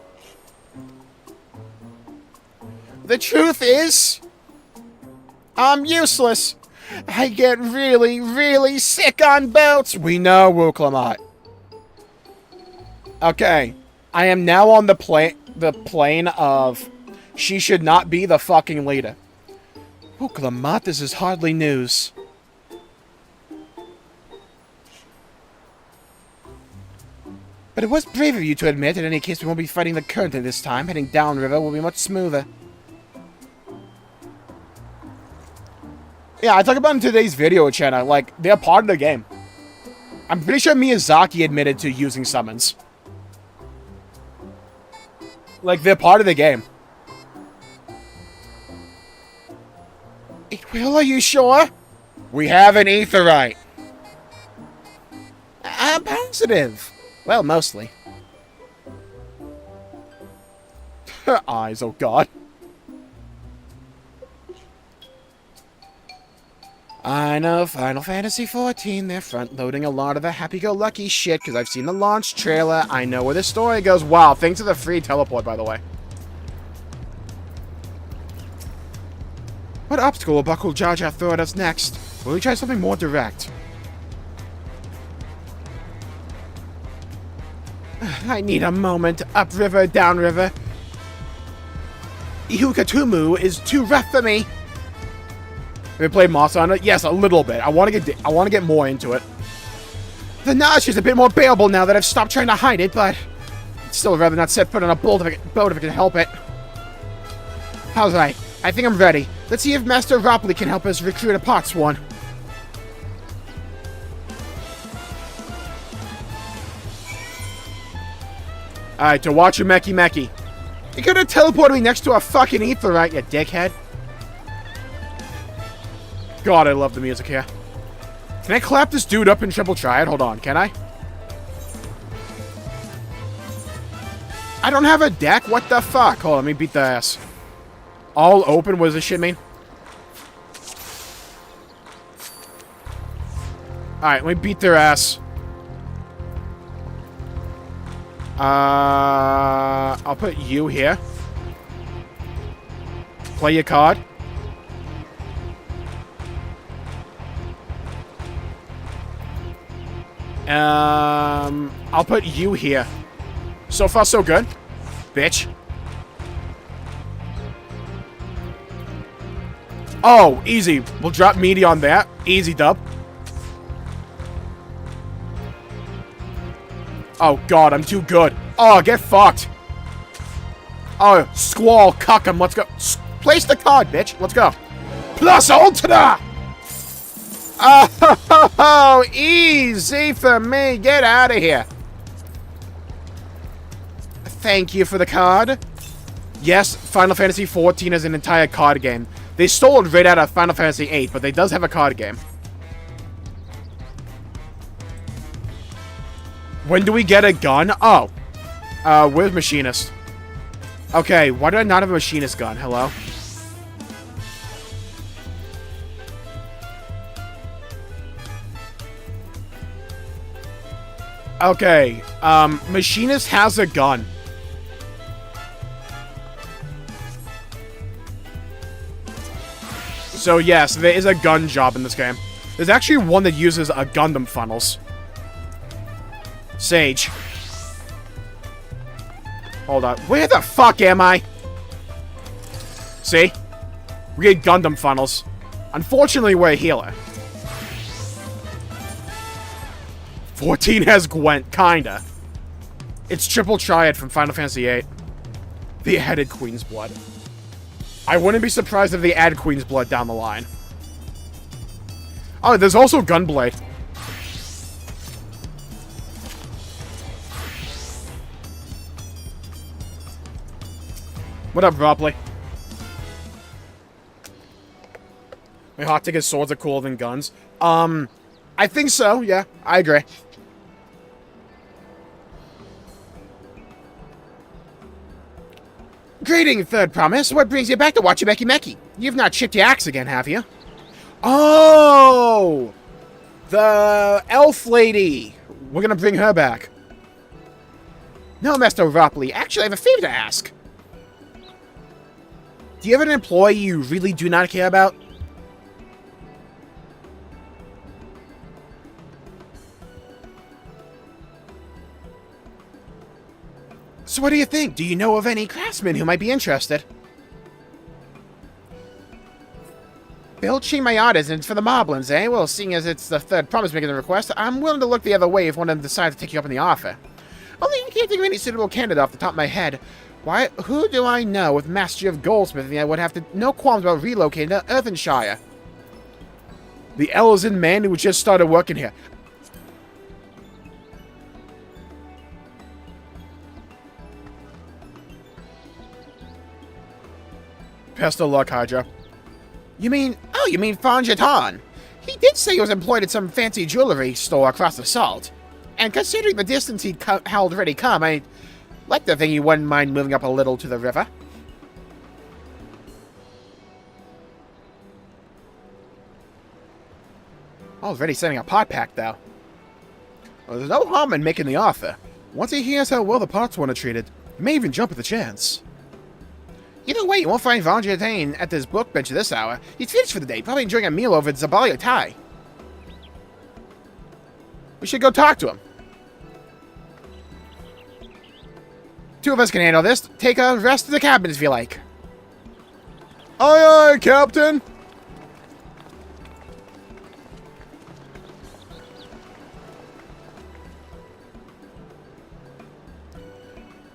The truth is, I'm useless. I get really, really sick on boats. We know, Wuklamot. Okay, I am now on the plane of she should not be the fucking leader. Wuklamot, this is hardly news. But it was brave of you to admit. In any case, we won't be fighting the current at this time. Heading downriver will be much smoother. Yeah, I talked about in today's video channel, like, they're part of the game. I'm pretty sure Miyazaki admitted to using summons. Like, they're part of the game. It will, are you sure? We have an aetheryte. I'm positive. Well, mostly. Her eyes, oh god. I know Final Fantasy XIV, they're front-loading a lot of the happy-go-lucky shit, because I've seen the launch trailer, I know where the story goes. Wow, thanks to the free teleport, by the way. What obstacle will Buckle Jar Jar throw at us next? Will we try something more direct? I need a moment. Upriver, downriver. Ihukatumu is too rough for me. Have you played Monster Hunter? Yes, a little bit. I want to get more into it. The nausea's a bit more bearable now that I've stopped trying to hide it, but I'd still rather not set foot on a boat if I can help it. How's I think I'm ready. Let's see if Master Ropley can help us recruit a pot swan. Alright, to watch your Meki Meki. You could have teleported me next to a fucking aetheryte, you dickhead. God, I love the music here. Can I clap this dude up in triple triad? Hold on, can I? I don't have a deck? What the fuck? Hold on, let me beat the ass. All open? What does this shit mean? Alright, let me beat their ass. I'll put you here. Play your card. I'll put you here. So far, so good. Bitch. Oh, easy. We'll drop meaty on that. Easy dub. Oh, God, I'm too good. Oh, get fucked. Oh, squall, cuck him. Let's go. Place the card, bitch. Let's go. Plus ultra! Oh, easy for me. Get out of here. Thank you for the card. Yes, Final Fantasy XIV is an entire card game. They stole it right out of Final Fantasy VIII, but they does have a card game. When do we get a gun? Oh. Where's Machinist? Okay, why do I not have a Machinist gun? Hello? Okay, Machinist has a gun. So yes, there is a gun job in this game. There's actually one that uses a Gundam funnels. Sage. Hold on. Where the fuck am I? See? We get Gundam funnels. Unfortunately, we're a healer. 14 has Gwent, kinda. It's triple triad from Final Fantasy VIII. They added Queen's Blood. I wouldn't be surprised if they add Queen's Blood down the line. Oh, there's also Gunblade. What up, Ropley? My hot ticket swords are cooler than guns. I think so, yeah. I agree. Greeting, Third Promise. What brings you back to Wachimeki Meki? You've not chipped your axe again, have you? Oh! The elf lady. We're gonna bring her back. No, Master Ropley. Actually, I have a favor to ask. Do you have an employee you really do not care about? So what do you think? Do you know of any craftsmen who might be interested? Belching my artisans for the Moblins, eh? Well, seeing as it's the Third Promise making the request, I'm willing to look the other way if one of them decides to take you up on the offer. Only I can't think of any suitable candidate off the top of my head. Why, who do I know with mastery of goldsmithing that would have no qualms about relocating to Earthenshire? The Elzen man who just started working here. Best of luck, Hydra. You mean Fanjatan? He did say he was employed at some fancy jewelry store across the salt. And considering the distance he'd already come, I'd like to think he wouldn't mind moving up a little to the river. Already setting a pot pack, though. Well, there's no harm in making the offer. Once he hears how well the pots want to treat it, he may even jump at the chance. Either way, you won't find Vanjatane at this book bench at this hour. He's finished for the day, probably enjoying a meal over at Zabalia Thai. We should go talk to him. Two of us can handle this. Take a rest in the cabins if you like. Aye, aye, Captain.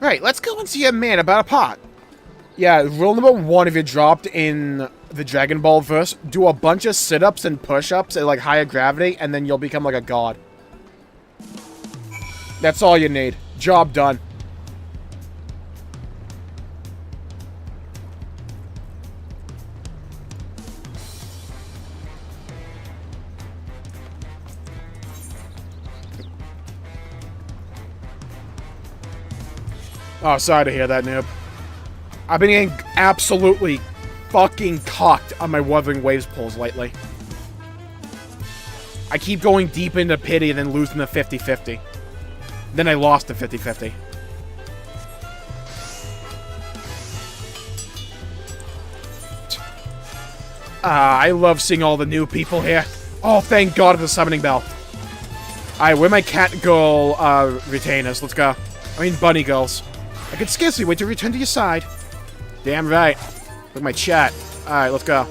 Right, let's go and see a man about a pot. Yeah, rule number 1 if you're dropped in the Dragon Ball verse, do a bunch of sit-ups and push-ups at like higher gravity, and then you'll become like a god. That's all you need. Job done. Oh, sorry to hear that, noob. I've been getting absolutely fucking cocked on my Wuthering Waves pulls lately. I keep going deep into pity and then losing the 50-50. Then I lost the 50-50. I love seeing all the new people here. Oh, thank God for the summoning bell. Alright, where are my cat girl retainers? Let's go. I mean, bunny girls. I can scarcely wait to return to your side. Damn right. Look at my chat. Alright, let's go.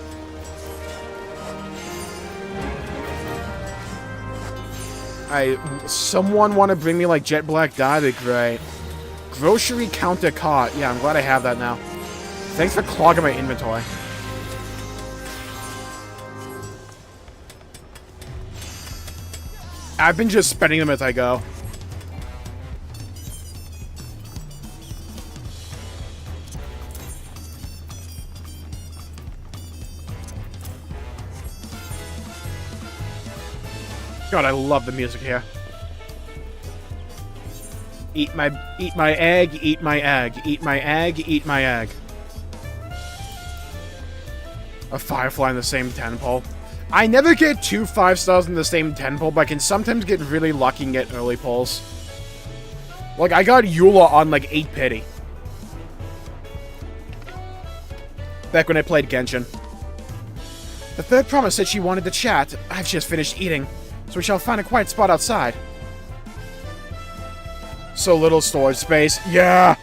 Alright, someone want to bring me, like, jet black dye? That'd be great. Grocery counter cart. Yeah, I'm glad I have that now. Thanks for clogging my inventory. I've been just spending them as I go. God, I love the music here. Eat my egg, eat my egg, eat my egg, eat my egg. A firefly in the same 10 pole. I never get 2 5-stars in the same 10 pole, but I can sometimes get really lucky and get early pulls. Like, I got Eula on, like, 8 pity. Back when I played Genshin. The third promise said she wanted to chat. I've just finished eating, so we shall find a quiet spot outside. So little storage space. Yeah!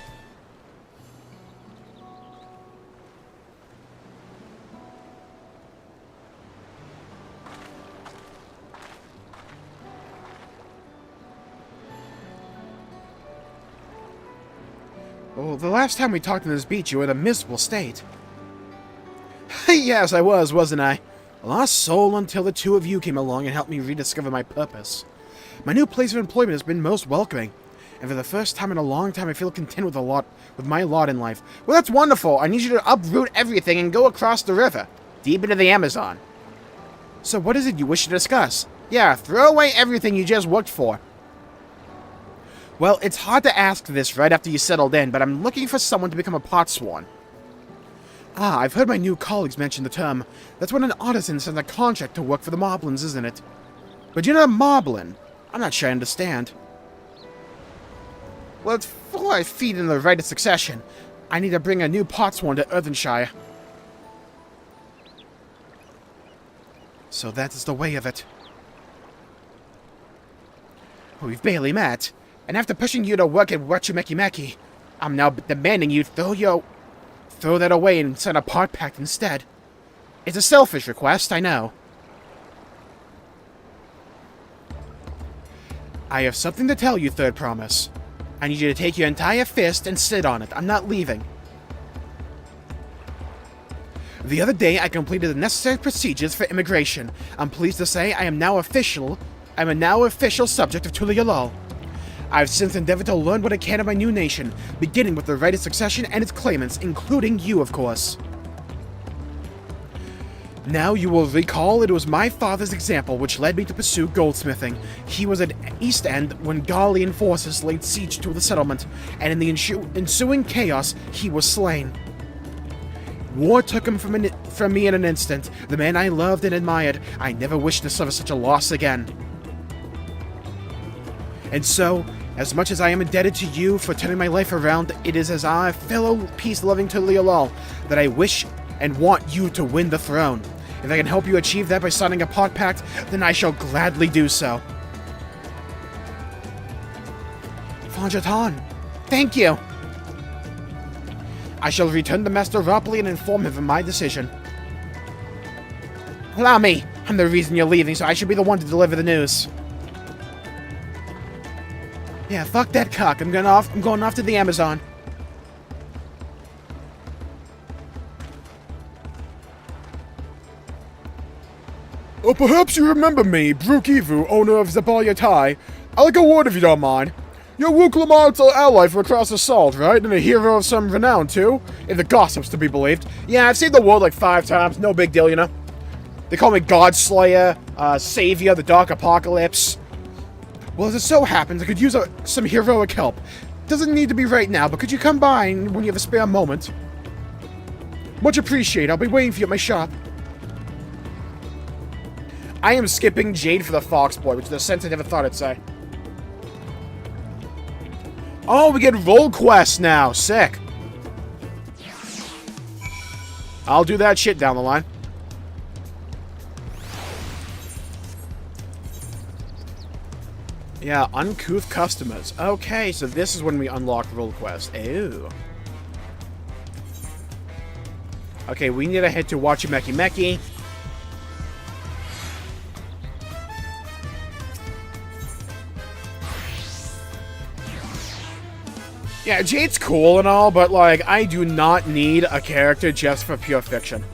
Well, the last time we talked on this beach, you were in a miserable state. Yes, I was, wasn't I? A lost soul until the two of you came along and helped me rediscover my purpose. My new place of employment has been most welcoming, and for the first time in a long time I feel content with my lot in life. Well, that's wonderful. I need you to uproot everything and go across the river, deep into the Amazon. So what is it you wish to discuss? Yeah, throw away everything you just worked for. Well, it's hard to ask this right after you settled in, but I'm looking for someone to become a potsworn. Ah, I've heard my new colleagues mention the term. That's when an artisan signs a contract to work for the Moblins, isn't it? But you're not a Moblin. I'm not sure I understand. Well, before I feed in the right of succession, I need to bring a new potsworn to Earthenshire. So that is the way of it. We've barely met. And after pushing you to work at Wachumeki, I'm now demanding you throw that away and sign a part pact instead. It's a selfish request, I know. I have something to tell you, Third Promise. I need you to take your entire fist and sit on it. I'm not leaving. The other day, I completed the necessary procedures for immigration. I'm pleased to say I'm a now official subject of Tulialol. I've since endeavored to learn what I can of my new nation, beginning with the right of succession and its claimants, including you, of course. Now you will recall it was my father's example which led me to pursue goldsmithing. He was at East End when Garlean forces laid siege to the settlement, and in the ensuing chaos, he was slain. War took him from me in an instant, the man I loved and admired. I never wished to suffer such a loss again. And so, as much as I am indebted to you for turning my life around, it is as our fellow peace-loving Tulialol that I wish and want you to win the throne. If I can help you achieve that by signing a pot pact, then I shall gladly do so. Fanjatan, thank you! I shall return to Master Ropley and inform him of my decision. Allow me! I'm the reason you're leaving, so I should be the one to deliver the news. Yeah, fuck that cock. I'm going off to the Amazon. Oh, perhaps you remember me, Brookivu, owner of Zabalyatai. I'd like a word if you don't mind. You're Wuklamar's ally from across the salt, right? And a hero of some renown, too? If the gossip's to be believed. Yeah, I've saved the world like 5 times. No big deal, you know? They call me Godslayer, Savior, the Dark Apocalypse. Well, as it so happens, I could use some heroic help. Doesn't need to be right now, but could you come by when you have a spare moment? Much appreciated. I'll be waiting for you at my shop. I am skipping Jade for the Fox Boy, which is a sense I never thought I'd say. Oh, we get role quests now. Sick. I'll do that shit down the line. Yeah, uncouth customers. Okay, so this is when we unlock Role Quest. Ew. Okay, we need to head to Wachimeki Meki. Yeah, Jade's cool and all, but, like, I do not need a character just for pure fiction.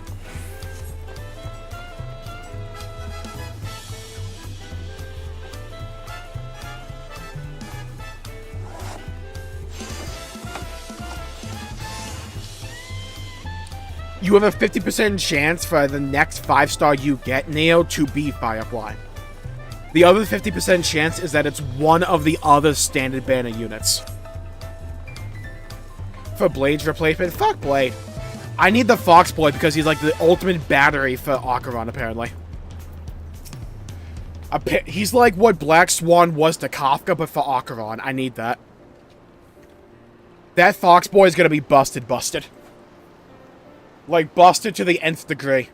You have a 50% chance for the next 5-star you get, Neo, to be Firefly. The other 50% chance is that it's one of the other standard banner units. For Blade's replacement, fuck Blade. I need the Fox Boy because he's like the ultimate battery for Acheron, apparently. He's like what Black Swan was to Kafka, but for Acheron. I need that. That Fox Boy is gonna be busted. Like, busted to the nth degree.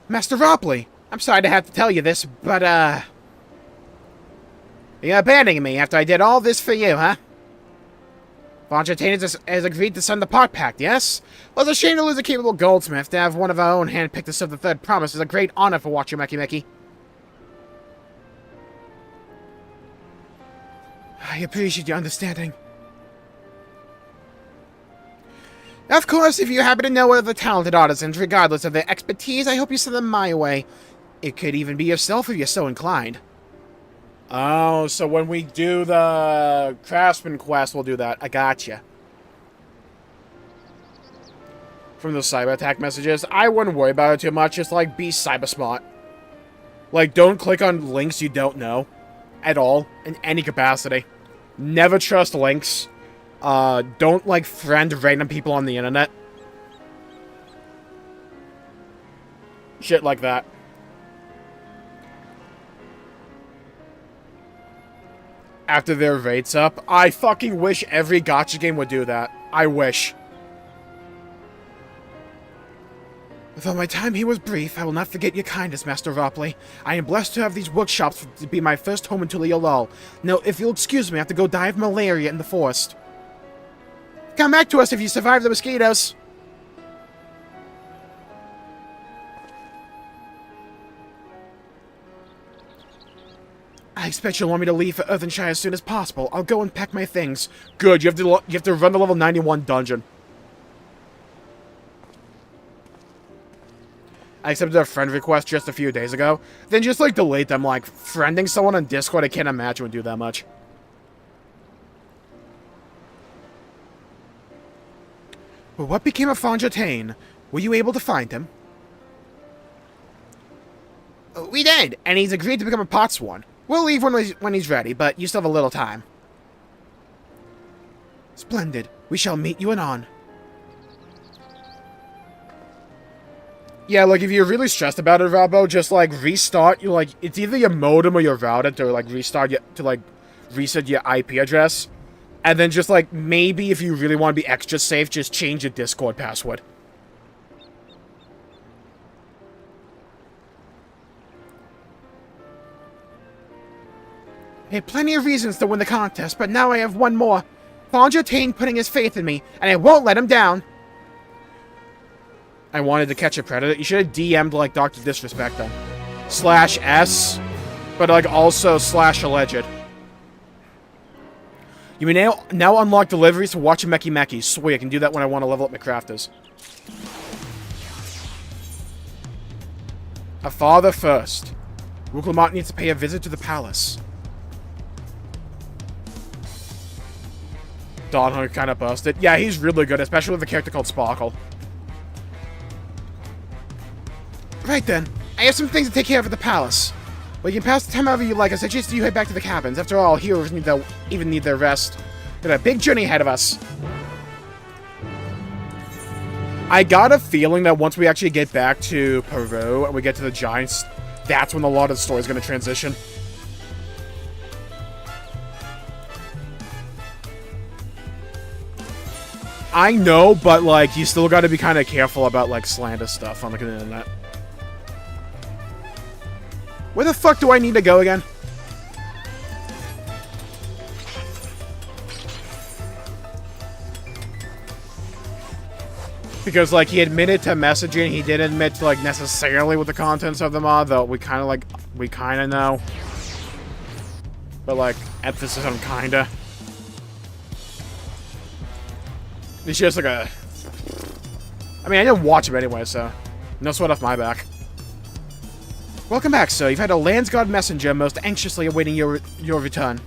Master Ropley, I'm sorry to have to tell you this, but, you're abandoning me after I did all this for you, huh? Fontaine has agreed to send the Part Pact, yes? Well, it's a shame to lose a capable goldsmith. To have one of our own handpick to serve the Third Promise is a great honor for Wachimeki Meki. I appreciate your understanding. Of course, if you happen to know other talented artisans, regardless of their expertise, I hope you send them my way. It could even be yourself if you're so inclined. Oh, so when we do the Craftsman quest, we'll do that. I gotcha. From the cyber attack messages, I wouldn't worry about it too much. Just, like, be cyber smart. Like, don't click on links you don't know. At all. In any capacity. Never trust links. Don't, like, friend random people on the internet. Shit like that. After their rates up, I fucking wish every gacha game would do that. I wish. Though my time here was brief, I will not forget your kindness, Master Ropley. I am blessed to have these workshops to be my first home until Yolol. Now, if you'll excuse me, I have to go die of malaria in the forest. Come back to us if you survive the mosquitoes. I expect you'll want me to leave for Earthenshire as soon as possible. I'll go and pack my things. Good, you have to run the level 91 dungeon. I accepted a friend request just a few days ago. Then just, like, delete them. Like, friending someone on Discord, I can't imagine would do that much. But what became of Fontaine? Were you able to find him? We did, and he's agreed to become a Potswan. We'll leave when he's ready, but you still have a little time. Splendid. We shall meet you anon. Yeah, like, if you're really stressed about it, Robbo, just, like, restart. You like, it's either your modem or your router to, like, restart to, like, reset your IP address. And then just, like, maybe if you really want to be extra safe, just change your Discord password. I had plenty of reasons to win the contest, but now I have one more. Fontaine putting his faith in me, and I won't let him down. I wanted to catch a predator. You should have DM'd, like, Dr. Disrespect then. /S, but, like, also /alleged. You may now unlock deliveries to Wachimeki Meki. Sweet, I can do that when I want to level up my crafters. A father first. Rouclamont needs to pay a visit to the palace. Dawntrail kind of busted. Yeah, he's really good, especially with a character called Sparkle. Right then, I have some things to take care of at the palace. Well, you can pass the time however you like. I suggest you head back to the cabins. After all, heroes even need their rest. Got a big journey ahead of us. I got a feeling that once we actually get back to Peru and we get to the Giants, that's when a lot of the story is going to transition. I know, but, like, you still got to be kind of careful about, like, slander stuff on the internet. Where the fuck do I need to go again? Because, like, he admitted to messaging, he didn't admit to, like, necessarily what the contents of them are, though we kind of know. But, like, emphasis on kinda. It's just like a... I mean, I didn't watch him anyway, so... No sweat off my back. Welcome back, sir. You've had a Landsguard messenger most anxiously awaiting your return.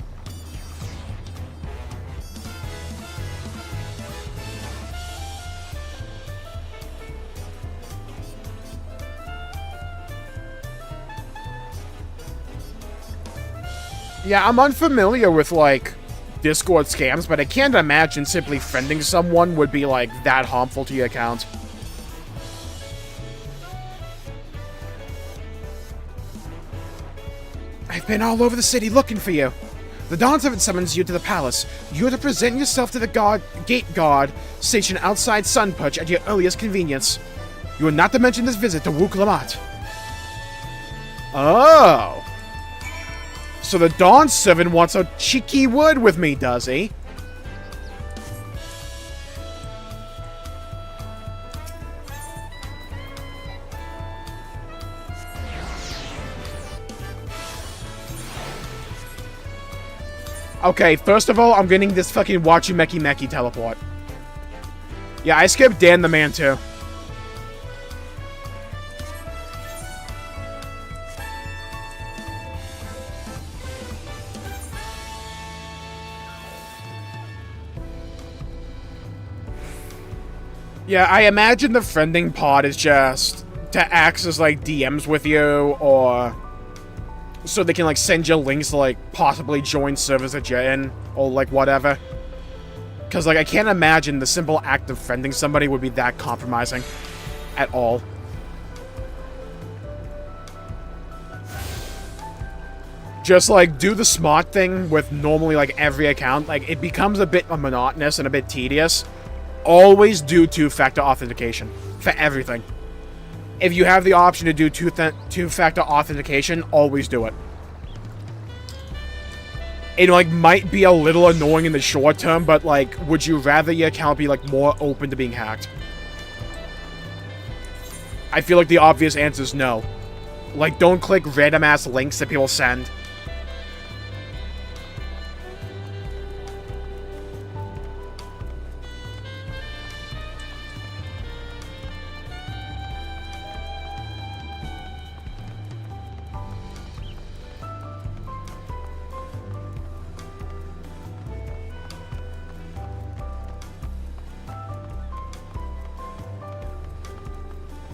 Yeah, I'm unfamiliar with, like, Discord scams, but I can't imagine simply friending someone would be, like, that harmful to your account. I've been all over the city looking for you. The Dawn Seven summons you to the palace. You are to present yourself to the gate guard stationed outside Sunpuch at your earliest convenience. You are not to mention this visit to Wook Lamat. Oh. So the Dawn Seven wants a cheeky word with me, does he? Okay, first of all, I'm getting this fucking Wachumeki Meki teleport. Yeah, I skipped Dan the Man too. Yeah, I imagine the friending pod is just to access, like, DMs with you, or so they can, like, send you links to, like, possibly join servers that you're in, or, like, whatever. Because, like, I can't imagine the simple act of friending somebody would be that compromising at all. Just, like, do the smart thing with normally, like, every account. Like, it becomes a bit monotonous and a bit tedious. Always do two-factor authentication for everything. If you have the option to do two-factor authentication, always do it. It, like, might be a little annoying in the short term, but, like, would you rather your account be, like, more open to being hacked? I feel like the obvious answer is no. Like, don't click random-ass links that people send.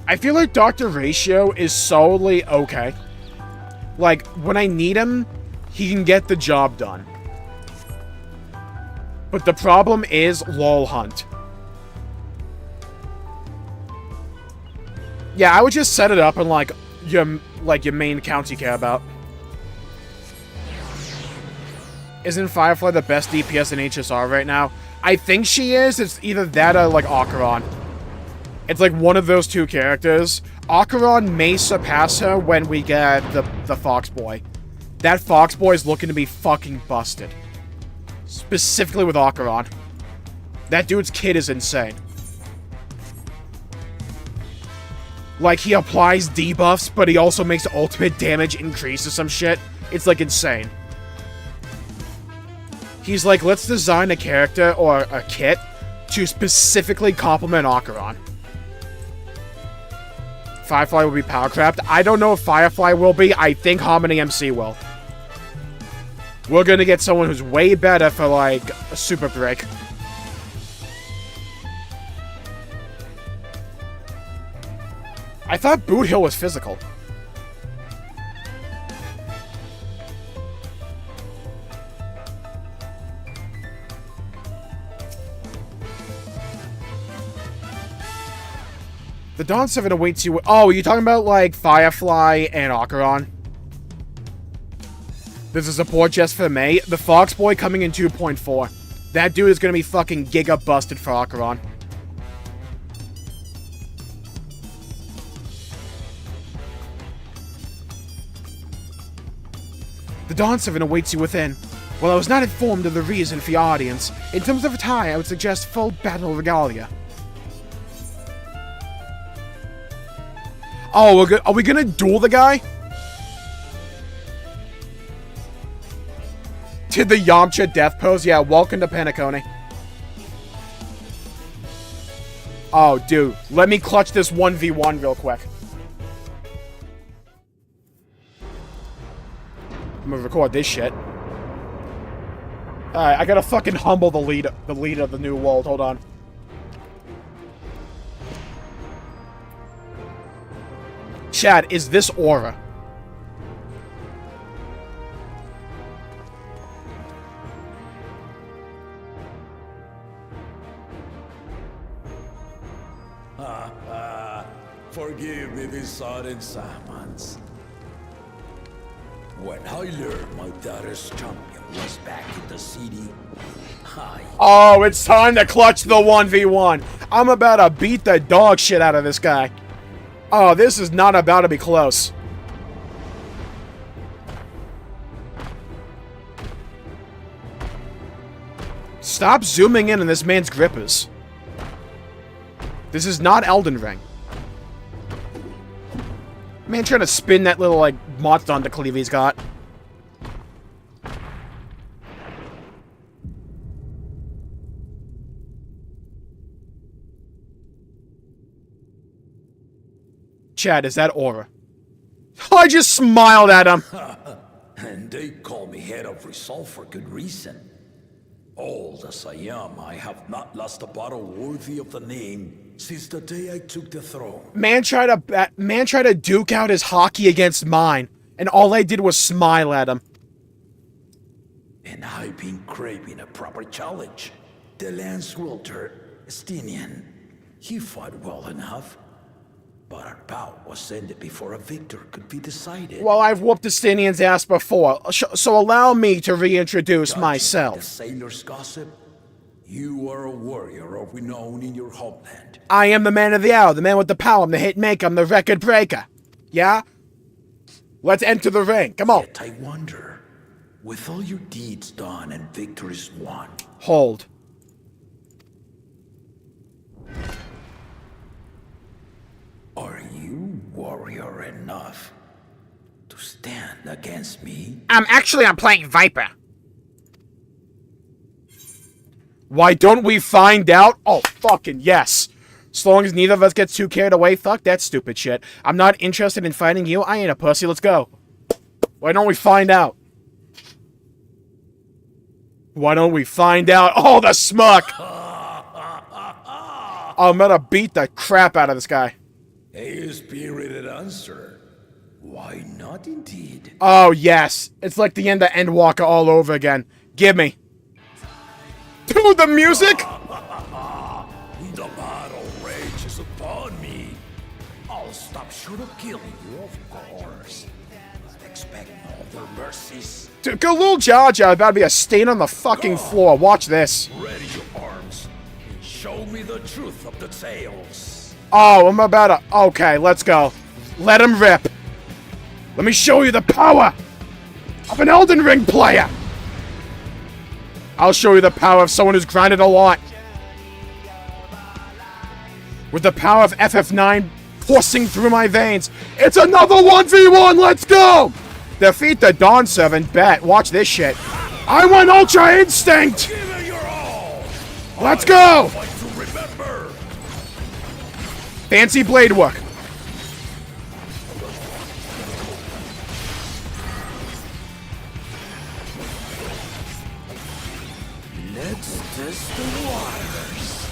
I feel like Dr. Ratio is solely okay. Like, when I need him, he can get the job done. But the problem is LOL Hunt. Yeah, I would just set it up in, like your main accounts you care about. Isn't Firefly the best DPS in HSR right now? I think she is. It's either that or, like, Acheron. It's like one of those two characters. Acheron may surpass her when we get the Fox Boy. That Fox Boy is looking to be fucking busted. Specifically with Acheron. That dude's kit is insane. Like, he applies debuffs, but he also makes ultimate damage increase or some shit. It's, like, insane. He's like, let's design a character or a kit to specifically complement Acheron. Firefly will be power-crapped. I don't know if Firefly will be. I think Harmony MC will. We're gonna get someone who's way better for, like, a super break. I thought Boot Hill was physical. The Dawn 7 awaits you. Oh, are you talking about, like, Firefly and Acheron? There's a support chest for May. The Fox Boy coming in 2.4. That dude is gonna be fucking giga busted for Acheron. The Dawn 7 awaits you within. While I was not informed of the reason for your audience, in terms of attire, I would suggest full battle regalia. Oh, are we gonna duel the guy? Did the Yamcha death pose? Yeah, welcome to Penacony. Oh, dude. Let me clutch this 1v1 real quick. I'm gonna record this shit. Alright, I gotta fucking humble the leader of the new world. Hold on. Chad, is this aura? Forgive me this sudden summons. When I learned my daughter's champion was back in the city, oh, it's time to clutch the 1v1. I'm about to beat the dog shit out of this guy. Oh, this is not about to be close. Stop zooming in on this man's grippers. This is not Elden Ring. Man trying to spin that little, like, monster onto cleave he's got. Chad, is that aura? I just smiled at him. and they call me head of resolve for good reason. Old as I am, I have not lost a battle worthy of the name since the day I took the throne. Man tried to duke out his hockey against mine, and all I did was smile at him. And I've been craving a proper challenge. The Lance Wielder, Estinian, he fought well enough, but our bout was ended before a victor could be decided. Well, I've whooped Estinian's ass before, so allow me to reintroduce myself. The sailor's gossip, you are a warrior of renown in your homeland. I am the man of the hour, the man with the power, I'm the hit maker, I'm the record breaker. Yeah? Let's enter the ring, come on. Yet I wonder, with all your deeds done and victories won. Hold. Are you warrior enough to stand against me? Actually, I'm playing Viper. Why don't we find out? Oh, fucking yes. As long as neither of us gets too carried away, fuck that stupid shit. I'm not interested in fighting you. I ain't a pussy. Let's go. Why don't we find out? Why don't we find out? Oh, the smuck! I'm gonna beat the crap out of this guy. A spirited answer. Why not indeed? Oh, yes. It's like the end of Endwalker all over again. Give me. Dude, the music? The battle rages upon me. I'll stop short of killing you, of course. But expect no other mercies. Dude, a little Jar Jar about to be a stain on the fucking floor. Watch this. Ready your arms and show me the truth of the tales. Oh, I'm about to... Okay, let's go. Let him rip. Let me show you the power of an Elden Ring player. I'll show you the power of someone who's grinded a lot. With the power of FF9 coursing through my veins. It's another 1v1, let's go! Defeat the Dawn Servant, bet. Watch this shit. I want Ultra Instinct! Give it your all. Let's go! Fight to remember. Fancy blade work. Let's test the waters.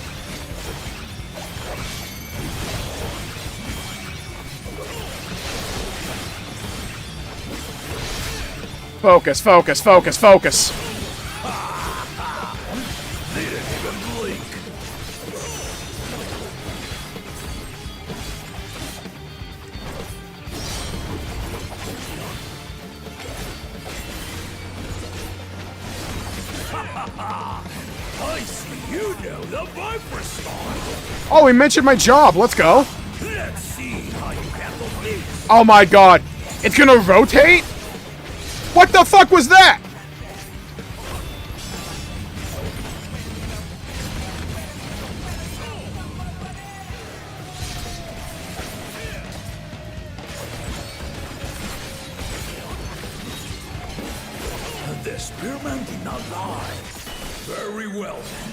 Focus, focus, focus, focus. Didn't even blink. I see you know the Viper style. Oh, he mentioned my job. Let's go. Let's see how you handle this. Oh my god. It's gonna rotate? What the fuck was that? The spearman did not lie. Very well then.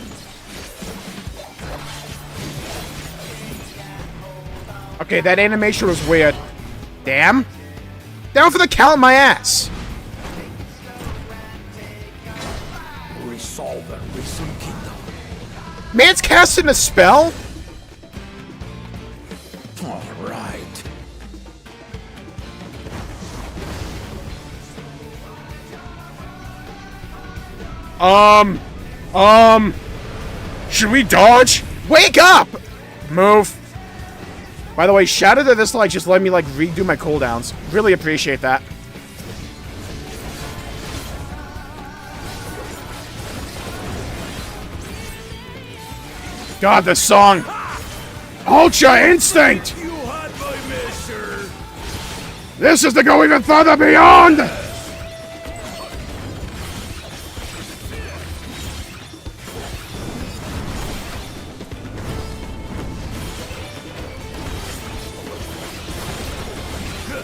Okay, that animation was weird. Damn. Down for the count, my ass. Resolve and resume kingdom. Man's casting a spell? All right. Should we dodge? Wake up! Move. By the way, shout out to this like just let me like redo my cooldowns. Really appreciate that. God, this song. Ultra Instinct! You had my measure. This is to go even further beyond!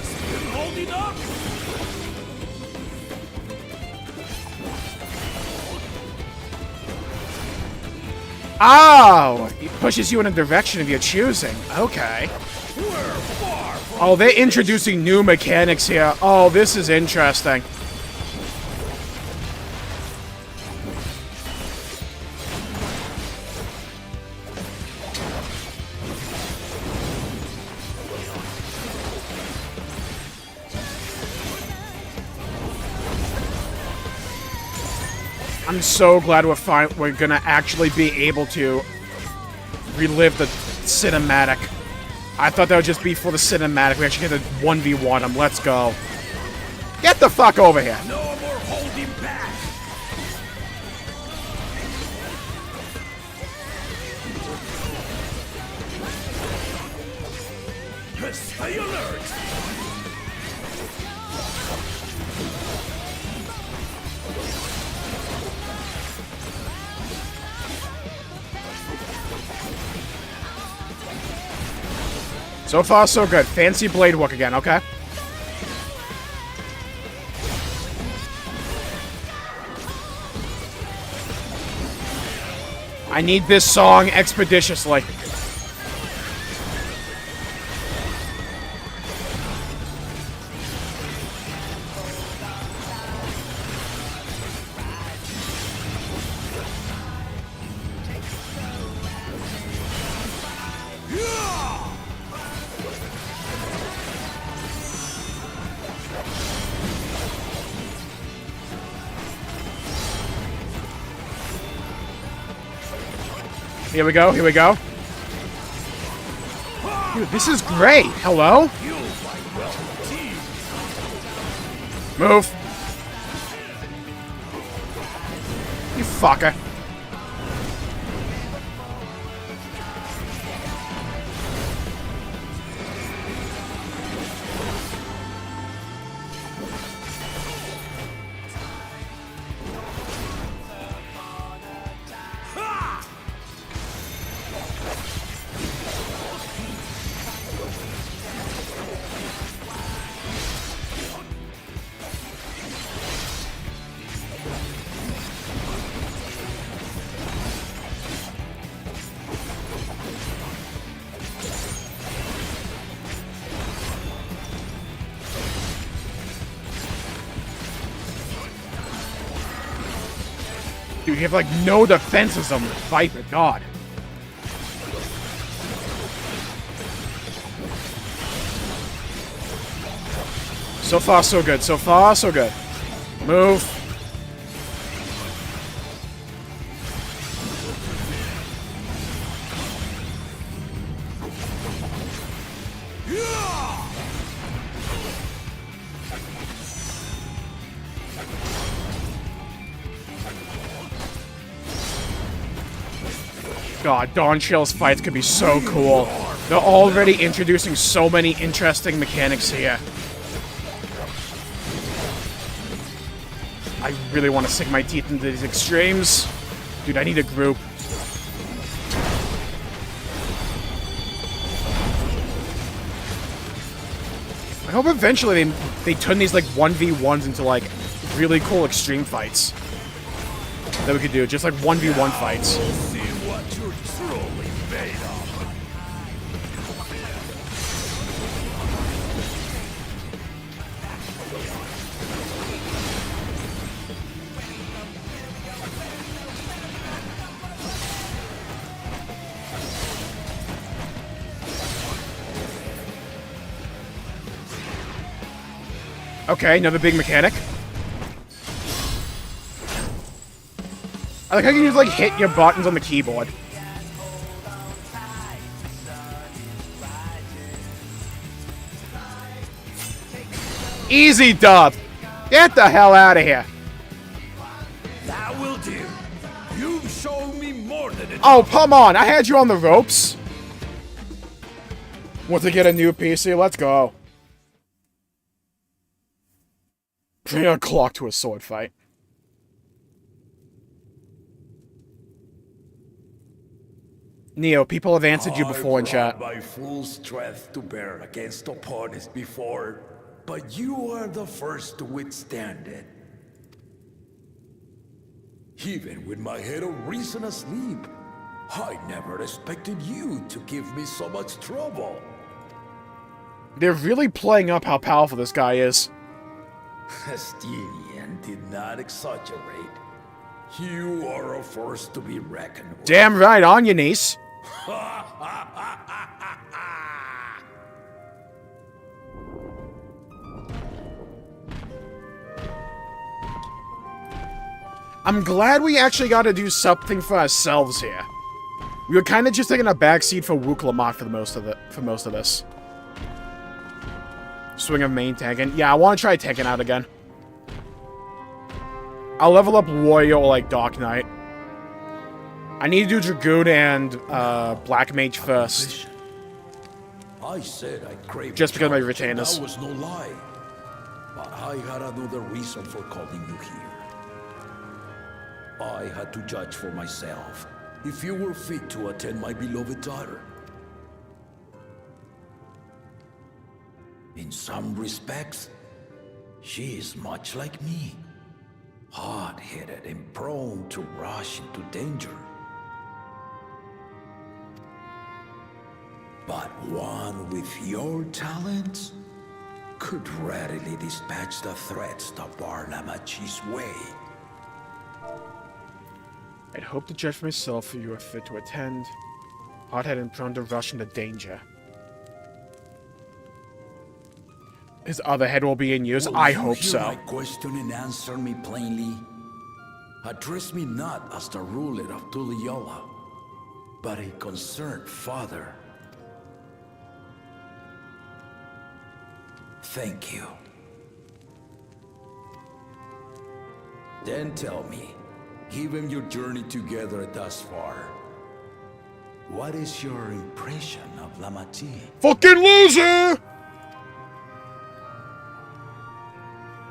Still holding up. Oh! It pushes you in a direction of your choosing. Okay. Oh, they're introducing new mechanics here. Oh, this is interesting. I'm so glad we're gonna actually be able to relive the cinematic. I thought that would just be for the cinematic. We actually get to 1v1 them. Let's go. Get the fuck over here. No more holding back. Stay alert. So far, so good. Fancy blade work again, okay? I need this song expeditiously. Here we go, here we go. Dude, this is great. Hello? Move. You fucker. Dude, you have like no defenses on the fight, but God. So far, so good. So far, so good. Move. God, Dawntrail's fights could be so cool. They're already introducing so many interesting mechanics here. I really want to sink my teeth into these extremes. Dude, I need a group. I hope eventually they turn these like 1v1s into like really cool extreme fights that we could do. Just like 1v1 fights. We'll see what you're truly made of. Okay, another big mechanic. I like how you just like hit your buttons on the keyboard. Easy dub. Get the hell out of here. That will do. You've shown me more than enough. Oh, come on. I had you on the ropes. Want to get a new PC? Let's go. Bring a clock to a sword fight. Neo, people have answered you before in chat. I brought my full strength to bear against opponents before, but you are the first to withstand it. Even with my head of reason asleep, I never expected you to give me so much trouble. They're really playing up how powerful this guy is. Estinian did not exaggerate. You are a force to be reckoned with. Damn right, on your niece. I'm glad we actually got to do something for ourselves here. We were kind of just taking a backseat for Wook Lamont for most of this. Swing of main Tekken. Yeah, I want to try Tekken out again. I'll level up Warrior or like Dark Knight. I need to do Dragoon and Black Mage first. I said I craved Just because of my challenge, and retainers. that was no lie. But I had another reason for calling you here. I had to judge for myself if you were fit to attend my beloved daughter. In some respects, she is much like me. Hard-headed and prone to rush into danger. But one with your talents could readily dispatch the threats that bar Lamachi's way. I'd hope to judge for myself if you are fit to attend. Hard-headed and prone to rush into danger. His other head will be in use? I hope so. Will you hear my question and answer me plainly? Address me not as the ruler of Tuliola, but a concerned father. Thank you. Then tell me, given your journey together thus far, what is your impression of Lamachi? Fucking loser!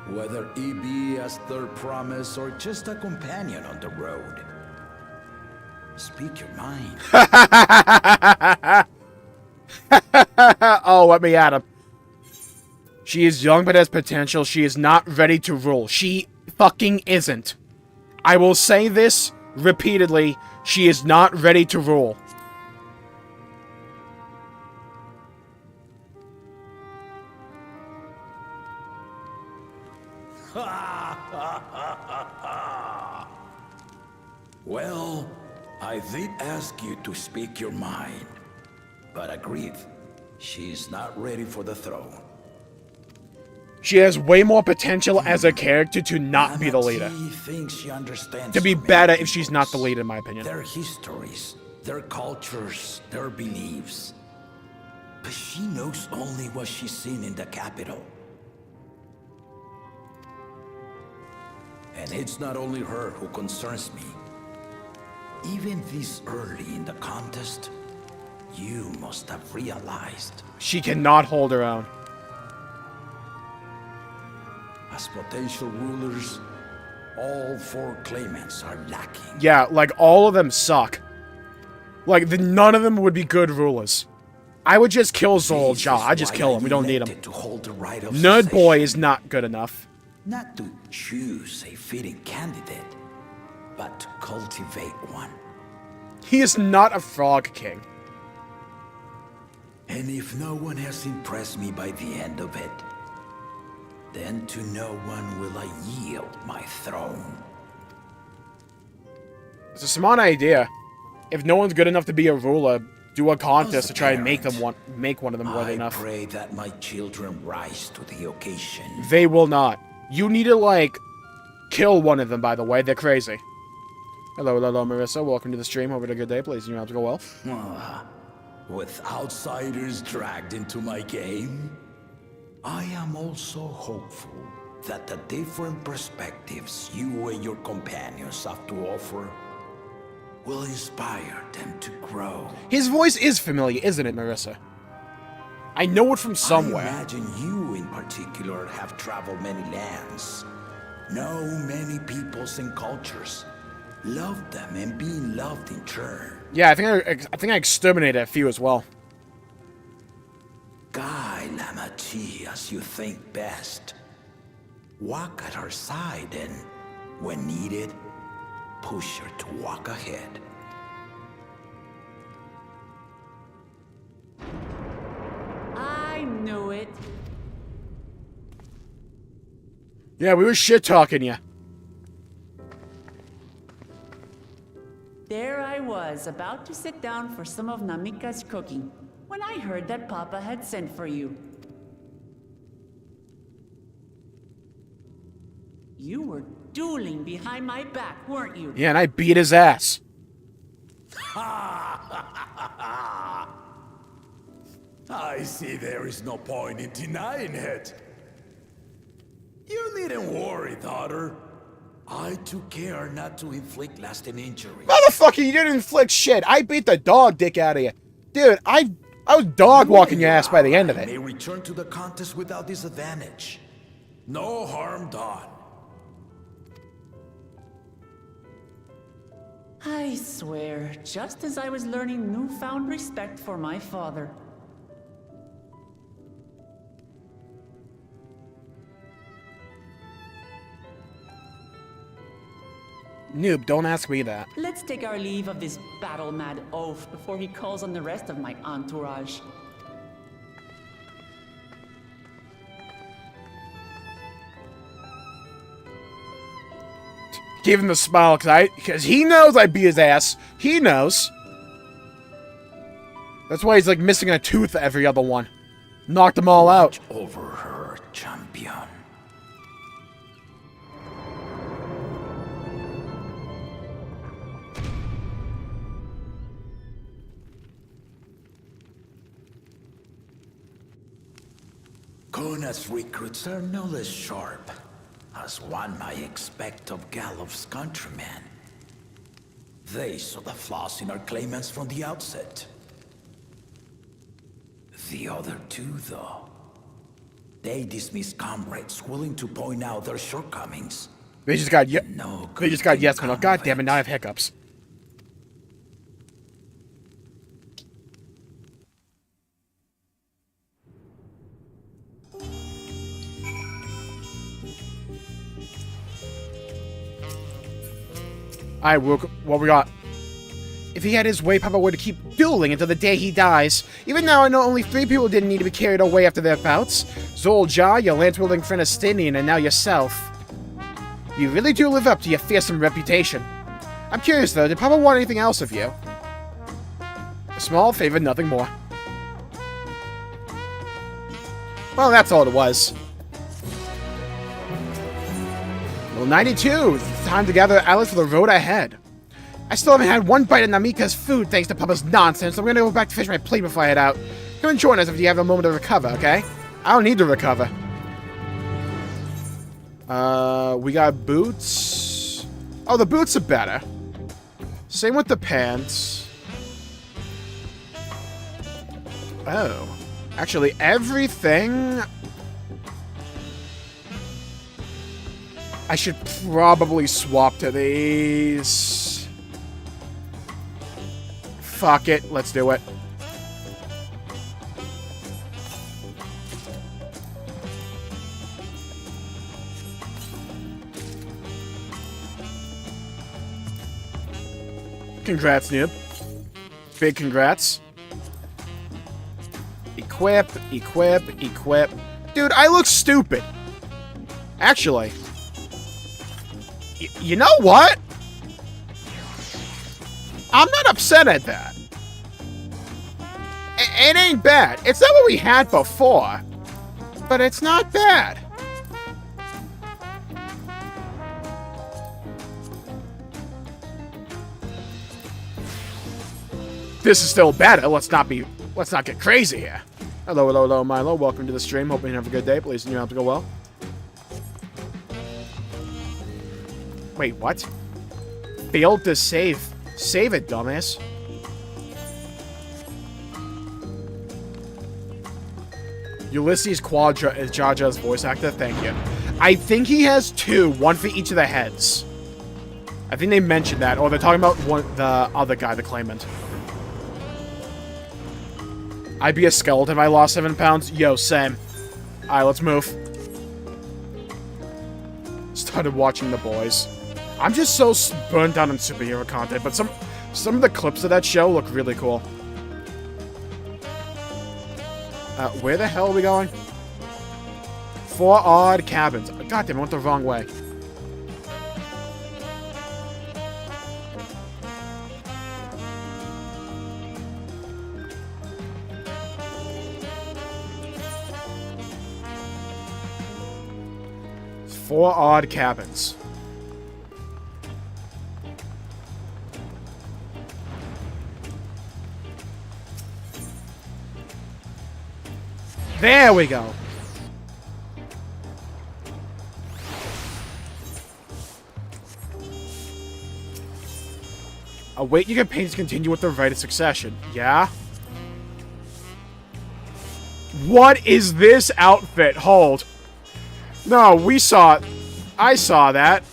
Whether he be as their promise or just a companion on the road. Speak your mind. Oh, let me at him. She is young but has potential. She is not ready to rule. She fucking isn't. I will say this repeatedly. She is not ready to rule. Well, I did ask you to speak your mind, but agreed, she is not ready for the throne. She has way more potential as a character to not be the leader. Lamachi thinks she understands To be so many better if she's not the peoples, leader, in my opinion. their histories, their cultures, their beliefs. But she knows only what she's seen in the capital. And it's not only her who concerns me. Even this early in the contest, you must have realized. She cannot hold her own. As potential rulers, all four claimants are lacking. Yeah, like, all of them suck. Like, none of them would be good rulers. I would just kill Zol Jah. I just kill him. We don't need him. To hold the right of Nerd Boy succession. is not good enough. Not to choose a fitting candidate, but to cultivate one. He is not a frog king. And if no one has impressed me by the end of it, then to no one will I yield my throne. It's a smart idea. If no one's good enough to be a ruler, do a contest to try and make one of them worthy enough. I pray that my children rise to the occasion. They will not. You need to, like, kill one of them, by the way. They're crazy. Hello, Marissa. Welcome to the stream. Hope you had a good day. Please, you have to go well. With outsiders dragged into my game, I am also hopeful that the different perspectives you and your companions have to offer will inspire them to grow. His voice is familiar, isn't it, Marissa? I know it from somewhere. I imagine you in particular have traveled many lands, know many peoples and cultures, loved them and being loved in turn. Yeah, I think I exterminated a few as well. Guide Lamati as you think best. Walk at her side and, when needed, push her to walk ahead. I knew it. Yeah, we were shit-talking you. There I was, about to sit down for some of Namika's cooking, when I heard that Papa had sent for you. You were dueling behind my back, weren't you? Yeah, and I beat his ass. I see there is no point in denying it. You needn't worry, daughter. I took care not to inflict lasting injury. Motherfucker, you didn't inflict shit. I beat the dog dick out of you. Dude, I was dog walking your ass by the end of I may it. return to the contest without disadvantage. No harm done. I swear, just as I was learning newfound respect for my father. Noob, don't ask me that. Let's take our leave of this battle-mad oaf before he calls on the rest of my entourage. Give him the smile, because he knows I beat his ass. He knows. That's why he's like missing a tooth every other one. Knocked them all out. Over her, champion. Kona's recruits are no less sharp, as one might expect of Galloff's countrymen. They saw the flaws in our claimants from the outset. The other two, though, they dismissed comrades willing to point out their shortcomings. They just got No They just got yes, man. God damn it! Now I have hiccups. Alright, what we got? If he had his way, Papa would keep dueling until the day he dies. Even now, I know only 3 people didn't need to be carried away after their bouts. Zolja, your lance-wielding friend Estinian, and now yourself. You really do live up to your fearsome reputation. I'm curious, though, did Papa want anything else of you? A small favor, nothing more. Well, that's all it was. Well, 92. Time to gather Alice for the road ahead. I still haven't had one bite of Namika's food thanks to Papa's nonsense, so I'm gonna go back to finish my plate before I head out. Come and join us if you have a moment to recover, okay? I don't need to recover. We got boots. Oh, the boots are better. Same with the pants. Oh. Actually, everything... I should probably swap to these. Fuck it, let's do it. Congrats, noob. Big congrats. Equip, equip, equip. Dude, I look stupid. Actually. You know what? I'm not upset at that. It ain't bad. It's not what we had before. But it's not bad. This is still better. Let's not get crazy here. Hello, hello, hello, Milo. Welcome to the stream. Hoping you have a good day. Please, and you have to go well. Wait, what? Failed to save. Save it, dumbass. Ulysses Quadra is Jaja's voice actor. Thank you. I think he has two. One for each of the heads. I think they mentioned that. Or they're talking about the other guy, the claimant. I'd be a skeleton if I lost 7 pounds. Yo, same. Alright, let's move. Started watching The Boys. I'm just so burnt out on superhero content, but some of the clips of that show look really cool. Where the hell are we going? 4 odd cabins. God damn, I went the wrong way. Four odd cabins. There we go. Await your campaign to continue with the rite of succession. Yeah? What is this outfit? Hold. No, we saw it. I saw that.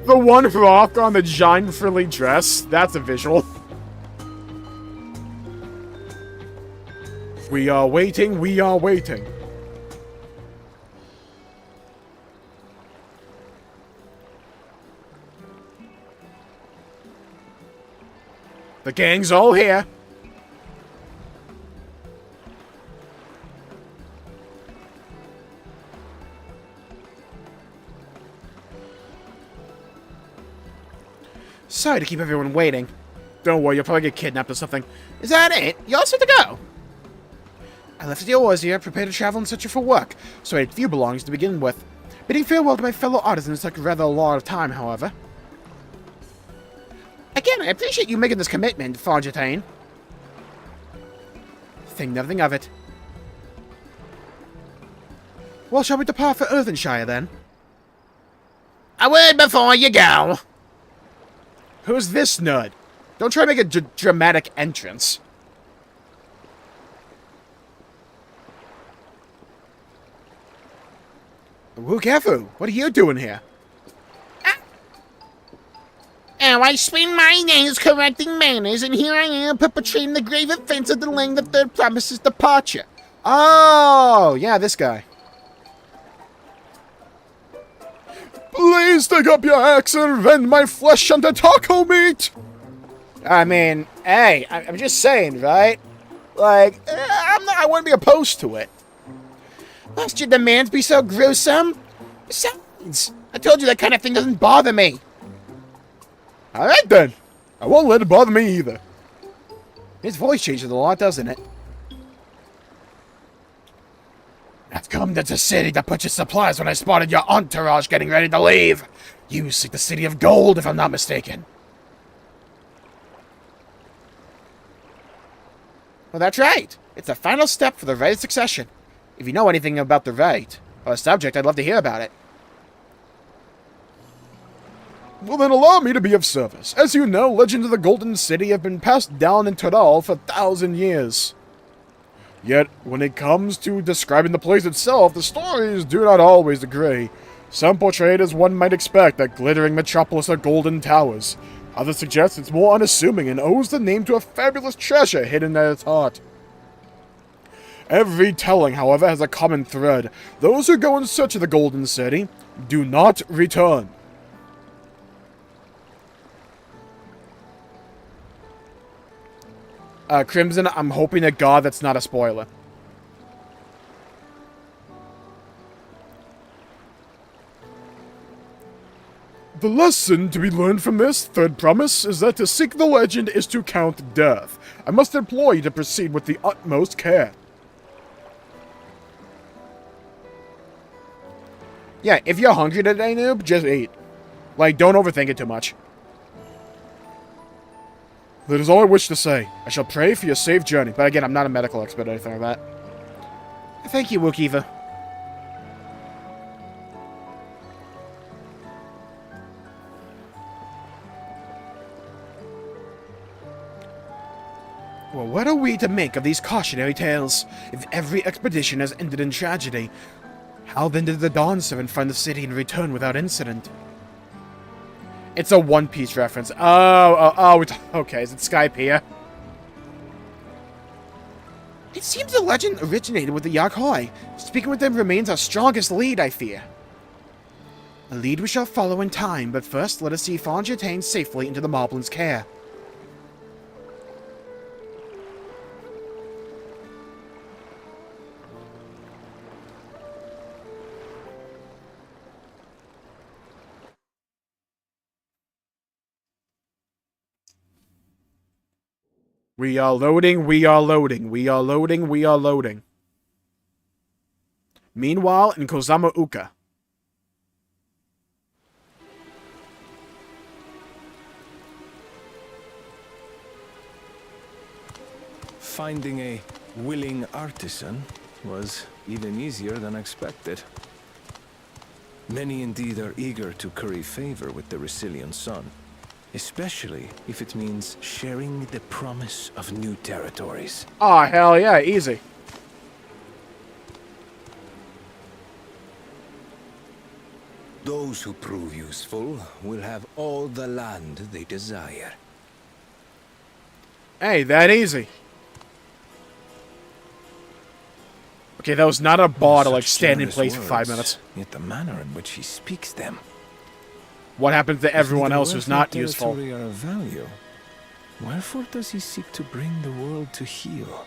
The one rock on the giant frilly dress. That's a visual. We are waiting, we are waiting. The gang's all here. Sorry to keep everyone waiting. Don't worry, you'll probably get kidnapped or something. Is that it? You all set to go? I left the oars here, prepared to travel and search for work, so I had few belongings to begin with. Bidding farewell to my fellow artisans took rather a lot of time, however. Again, I appreciate you making this commitment, Fontaine. Think nothing of it. Well, shall we depart for Earthenshire, then? A word before you go. Who's this nerd? Don't try to make a dramatic entrance. Wukefu, what are you doing here? Oh, I spend my days correcting manners, and here I am perpetrating the grave offense of delaying the third promise's departure. Oh, yeah, this guy. Please take up your axe and rend my flesh into taco meat! I mean, hey, I'm just saying, right? Like, I wouldn't be opposed to it. Must your demands be so gruesome? Besides, I told you that kind of thing doesn't bother me. Alright then. I won't let it bother me either. His voice changes a lot, doesn't it? I've come to the city to purchase supplies when I spotted your entourage getting ready to leave. You seek the City of Gold, if I'm not mistaken. Well, that's right. It's the final step for the rite of succession. If you know anything about the rite, or the subject, I'd love to hear about it. Well then allow me to be of service. As you know, legends of the Golden City have been passed down in Tadal for 1,000 years. Yet, when it comes to describing the place itself, the stories do not always agree. Some portray it as one might expect, a glittering metropolis of golden towers. Others suggest it's more unassuming and owes the name to a fabulous treasure hidden at its heart. Every telling, however, has a common thread. Those who go in search of the Golden City Do not return. Crimson, I'm hoping to God that's not a spoiler. The lesson to be learned from this third promise is that to seek the legend is to count death. I must implore you to proceed with the utmost care. Yeah, if you're hungry today, noob, just eat. Like, don't overthink it too much. That is all I wish to say. I shall pray for your safe journey. But again, I'm not a medical expert or anything like that. Thank you, Wookiever. Well, what are we to make of these cautionary tales? If every expedition has ended in tragedy, how then did the Dawn Servant find the city and return without incident? It's a One Piece reference. Okay, is it Skype here? It seems the legend originated with the Yaghoi. Speaking with them remains our strongest lead, I fear. A lead we shall follow in time, but first let us see Fonge attained safely into the Moblin's care. We are loading, we are loading, we are loading, we are loading. Meanwhile, in Kozama Uka. Finding a willing artisan was even easier than expected. Many indeed are eager to curry favor with the Resilient Sun. Especially if it means sharing the promise of new territories. Aw, hell yeah, easy. Those who prove useful will have all the land they desire. Hey, that easy. Okay, that was not a bar to, like, stand in place for 5 minutes. Yet the manner in which he speaks them. What happens to everyone else who's not useful? Are of value. Wherefore does he seek to bring the world to heel?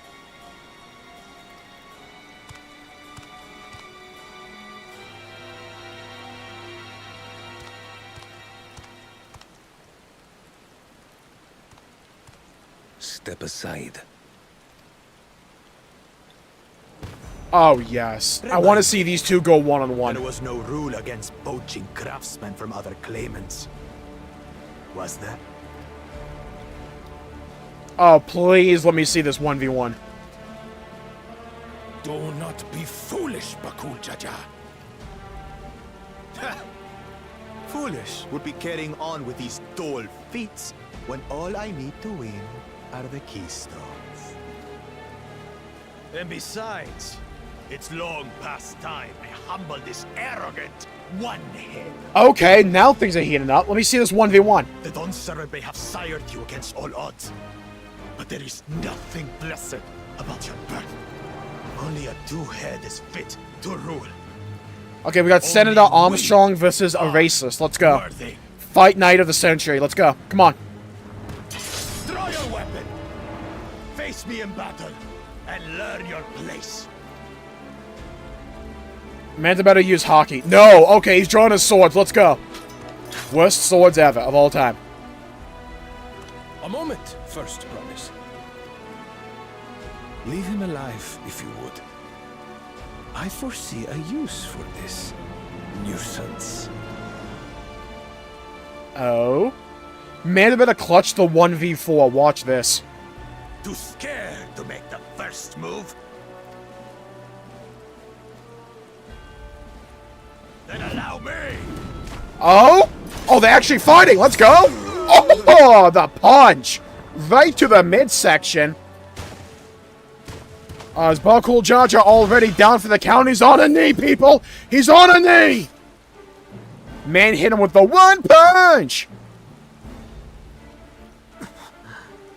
Step aside. Oh, yes. I want to see these two go one-on-one. There was no rule against poaching craftsmen from other claimants. Was there? Oh, please let me see this 1v1. Do not be foolish, Bakul Jaja. Foolish would be carrying on with these dull feats when all I need to win are the keystones. And besides, it's long past time I humble this arrogant one-head. Okay, now things are heating up. Let me see this 1v1. The Dawn Servant may have sired you against all odds, but there is nothing blessed about your birth. Only a two-head is fit to rule. Okay, we got Senator Armstrong versus a racist. Let's go. Worthy. Fight Night of the Century. Let's go. Come on. Draw your weapon. Face me in battle and learn your place. Man's about to use hockey. No! Okay, he's drawing his swords. Let's go. Worst swords ever of all time. A moment, first promise. Leave him alive, if you would. I foresee a use for this nuisance. Oh? Man, better clutch the 1v4. Watch this. Too scared to make the first move? Then allow me! Oh? Oh, they're actually fighting. Let's go. Oh, the punch. Right to the midsection. Is Bakul Jaja already down for the count? He's on a knee, people. He's on a knee. Man hit him with the one punch.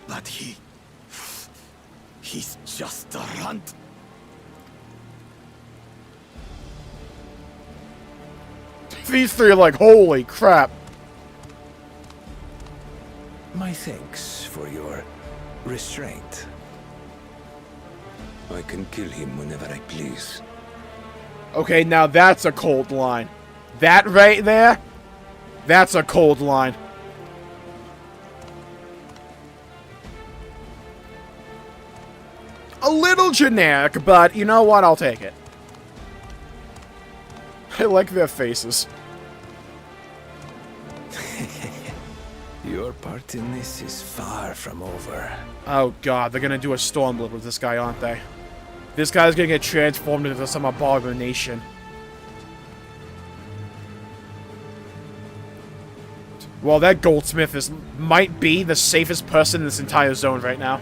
But he's just a runt. These three are like, holy crap. My thanks for your restraint. I can kill him whenever I please. Okay, now that's a cold line. That right there, that's a cold line. A little generic, but you know what? I'll take it. I like their faces. Your part in this is far from over. Oh god, they're gonna do a Stormblood with this guy, aren't they? This guy's gonna get transformed into some abomination. Well, that goldsmith might be the safest person in this entire zone right now.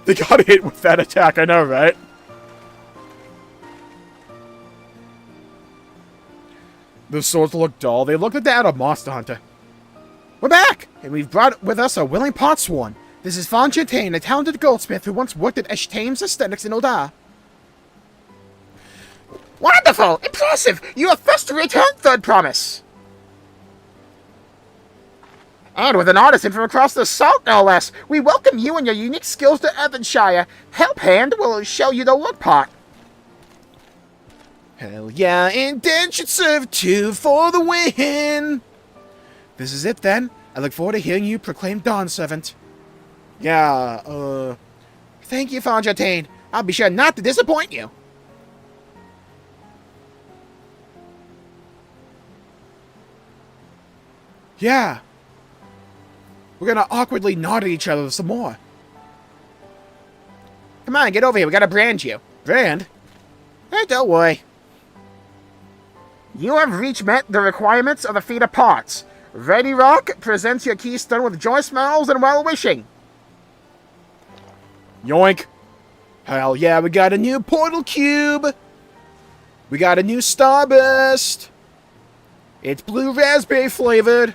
They got hit with that attack, I know, right? The swords look dull. They look like they're out of Monster Hunter. We're back! And we've brought with us a willing potsworn. This is Von Chatain, a talented goldsmith who once worked at Eshtaim's Aesthetics in Oda. Wonderful! Impressive! You have first to return third promise! And with an artisan from across the salt, no less, we welcome you and your unique skills to Earthenshire. Help Hand will show you the work part. Hell yeah, indentured servitude for the win! This is it then. I look forward to hearing you proclaim Dawn Servant. Yeah, Thank you, Von Chatain. I'll be sure not to disappoint you. Yeah. We're gonna awkwardly nod at each other some more. Come on, get over here. We gotta brand you. Brand? Hey, don't worry. You have met the requirements of the feeder parts. Ready Rock presents your keystone with joy smells and well-wishing. Yoink. Hell yeah, we got a new portal cube. We got a new starburst. It's blue raspberry flavored.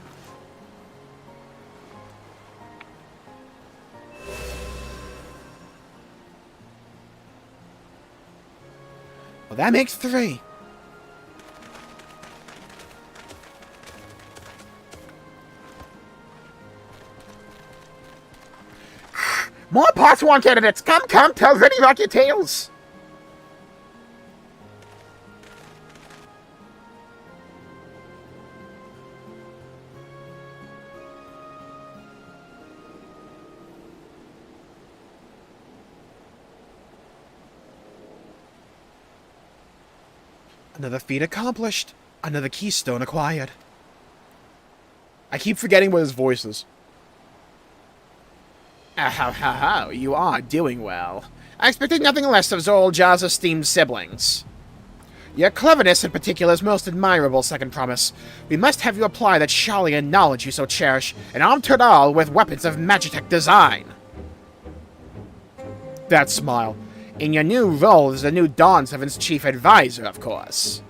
Well, that makes 3. More parts one candidates. Come, tell Ready Rock your tales. Another feat accomplished. Another keystone acquired. I keep forgetting what his voice is. You are doing well. I expected nothing less of Zorljar's esteemed siblings. Your cleverness in particular is most admirable, Second Promise. We must have you apply that Sharlayan knowledge you so cherish, and arm Turdal with weapons of Magitech design. That smile. In your new role as the new Dawn Servant's chief advisor, of course.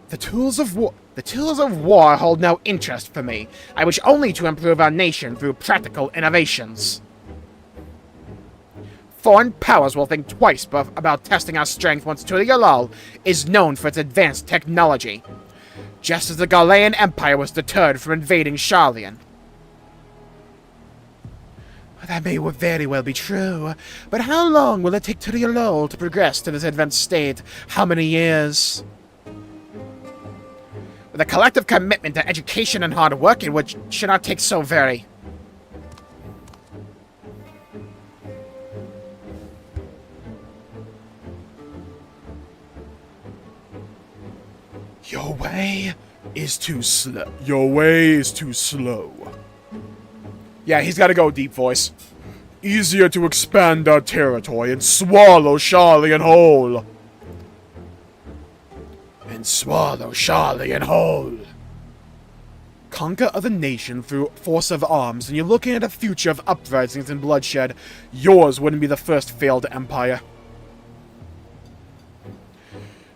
The tools of war hold no interest for me. I wish only to improve our nation through practical innovations. Foreign powers will think twice about testing our strength once Turialal is known for its advanced technology. Just as the Galean Empire was deterred from invading Sharlayan. That may very well be true, but how long will it take Turialal to progress to this advanced state? How many years? With a collective commitment to education and hard work, it should not take so very. Your way is too slow. Your way is too slow. Yeah, he's gotta go deep voice. Easier to expand our territory and swallow Sharlayan whole. And swallow Sharlayan whole. Conquer other nation through force of arms, and you're looking at a future of uprisings and bloodshed. Yours wouldn't be the first failed empire.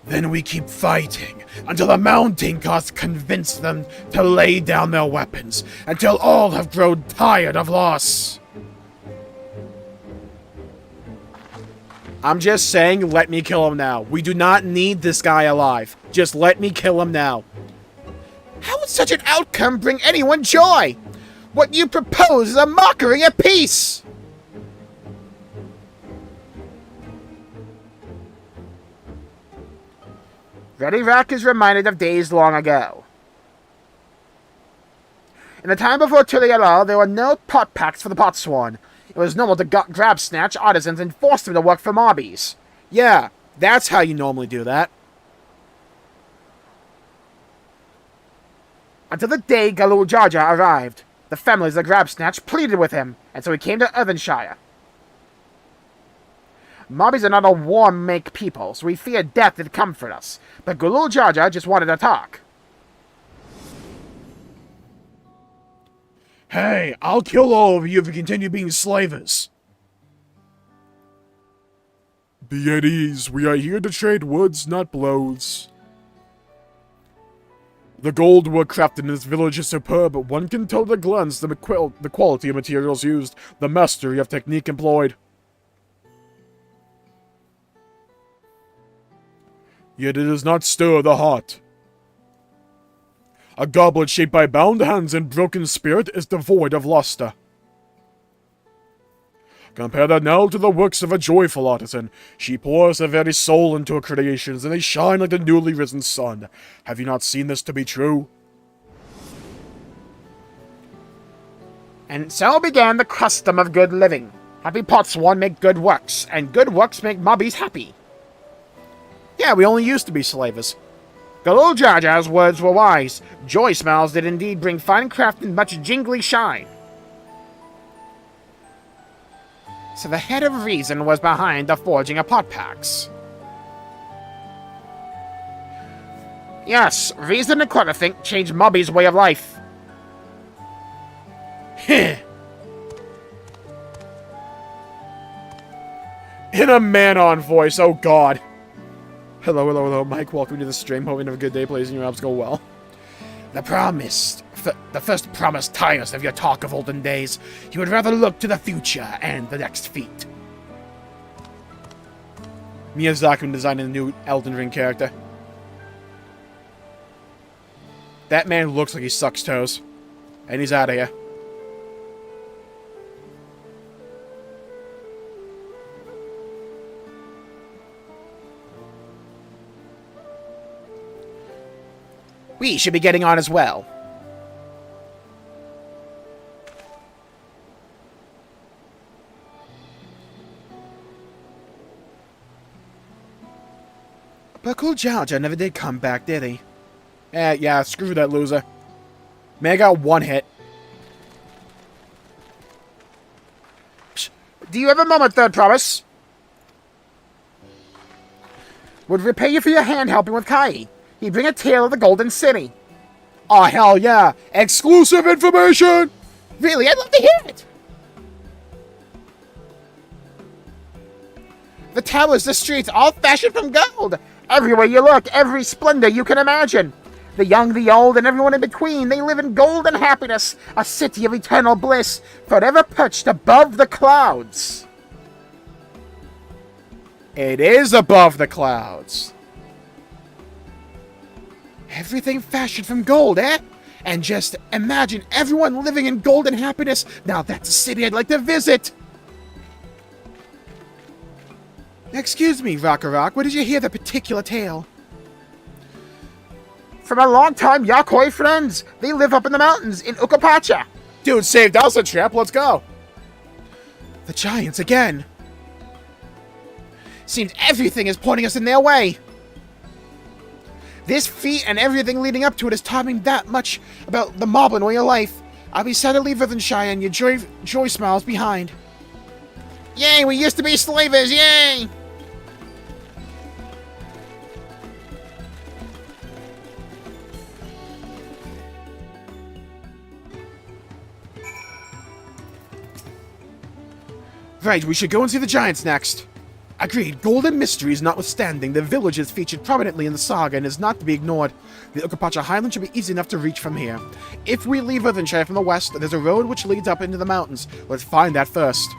Then we keep fighting, until the mounting gods convince them to lay down their weapons, until all have grown tired of loss. I'm just saying, let me kill him now. We do not need this guy alive. Just let me kill him now. How would such an outcome bring anyone joy? What you propose is a mockery of peace! Ready Rock is reminded of days long ago. In the time before Turiello, there were no pot packs for the potsworn. It was normal to grab snatch artisans and force them to work for mobbies. Yeah, that's how you normally do that. Until the day Galul Jar Jar arrived. The families of Grab Snatch pleaded with him, and so he came to Earthenshire. Mobbies are not a war-make people, so we feared death had come for us. But Galul Jar Jar just wanted to talk. Hey, I'll kill all of you if you continue being slavers. Be at ease. We are here to trade woods, not blows. The gold work crafted in this village is superb, but one can tell at a glance the quality of materials used, the mastery of technique employed. Yet it does not stir the heart. A goblet shaped by bound hands and broken spirit is devoid of luster. Compare that now to the works of a joyful artisan. She pours her very soul into her creations, and they shine like the newly risen sun. Have you not seen this to be true? And so began the custom of good living. Happy potsworn make good works, and good works make mobbies happy. Yeah, we only used to be slavers. Galul Jar Jar's words were wise. Joy smiles did indeed bring fine craft and much jingly shine. So the head of reason was behind the forging of pot packs. Yes, reason and clever think changed Mobby's way of life. In a man-on voice, oh god. Hello, hello, hello, Mike. Welcome to the stream. Hoping you have a good day. Please, and your jobs go well. The first promise tires of your talk of olden days. You would rather look to the future and the next feat. Miyazaki designing a new Elden Ring character. That man looks like he sucks toes. And he's out of here. We should be getting on as well. But Galul Jar Jar never did come back, did he? Yeah, screw that loser. Man, I got one hit. Psh, do you have a moment, Third Promise? Would repay you for your hand helping with Kai. He'd bring a tale of the Golden City. Oh, hell yeah! Exclusive information! Really, I'd love to hear it! The towers, the streets, all fashioned from gold! Everywhere you look, every splendor you can imagine! The young, the old, and everyone in between, they live in golden happiness, a city of eternal bliss, forever perched above the clouds. It is above the clouds. Everything fashioned from gold, eh? And just imagine everyone living in golden happiness. Now that's a city I'd like to visit. Excuse me, Rock, where did you hear the particular tale? From a long-time Yakoi friends. They live up in the mountains in Ukapacha. Dude saved us a trip, let's go. The giants again. Seems everything is pointing us in their way. This feat and everything leading up to it has taught me that much about the moblin way of life. I'll be sad to leave Earthenshire and your joy smiles behind. Yay, we used to be slavers, yay! Right, we should go and see the giants next. Agreed. Golden mysteries notwithstanding, the village is featured prominently in the saga and is not to be ignored. The Ukapacha Highland should be easy enough to reach from here. If we leave Earthenshire from the west, there's a road which leads up into the mountains. Let's find that first.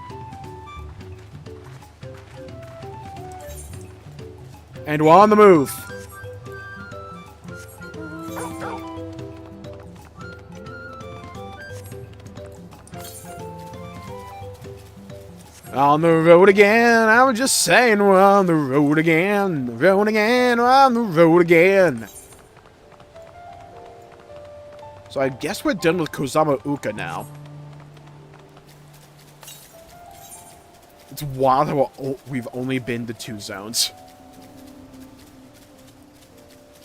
And we're on the move. On the road again, I was just saying we're on the road again, we're on the road again. So I guess we're done with Kozama Uka now. It's wild how we've only been to 2 zones.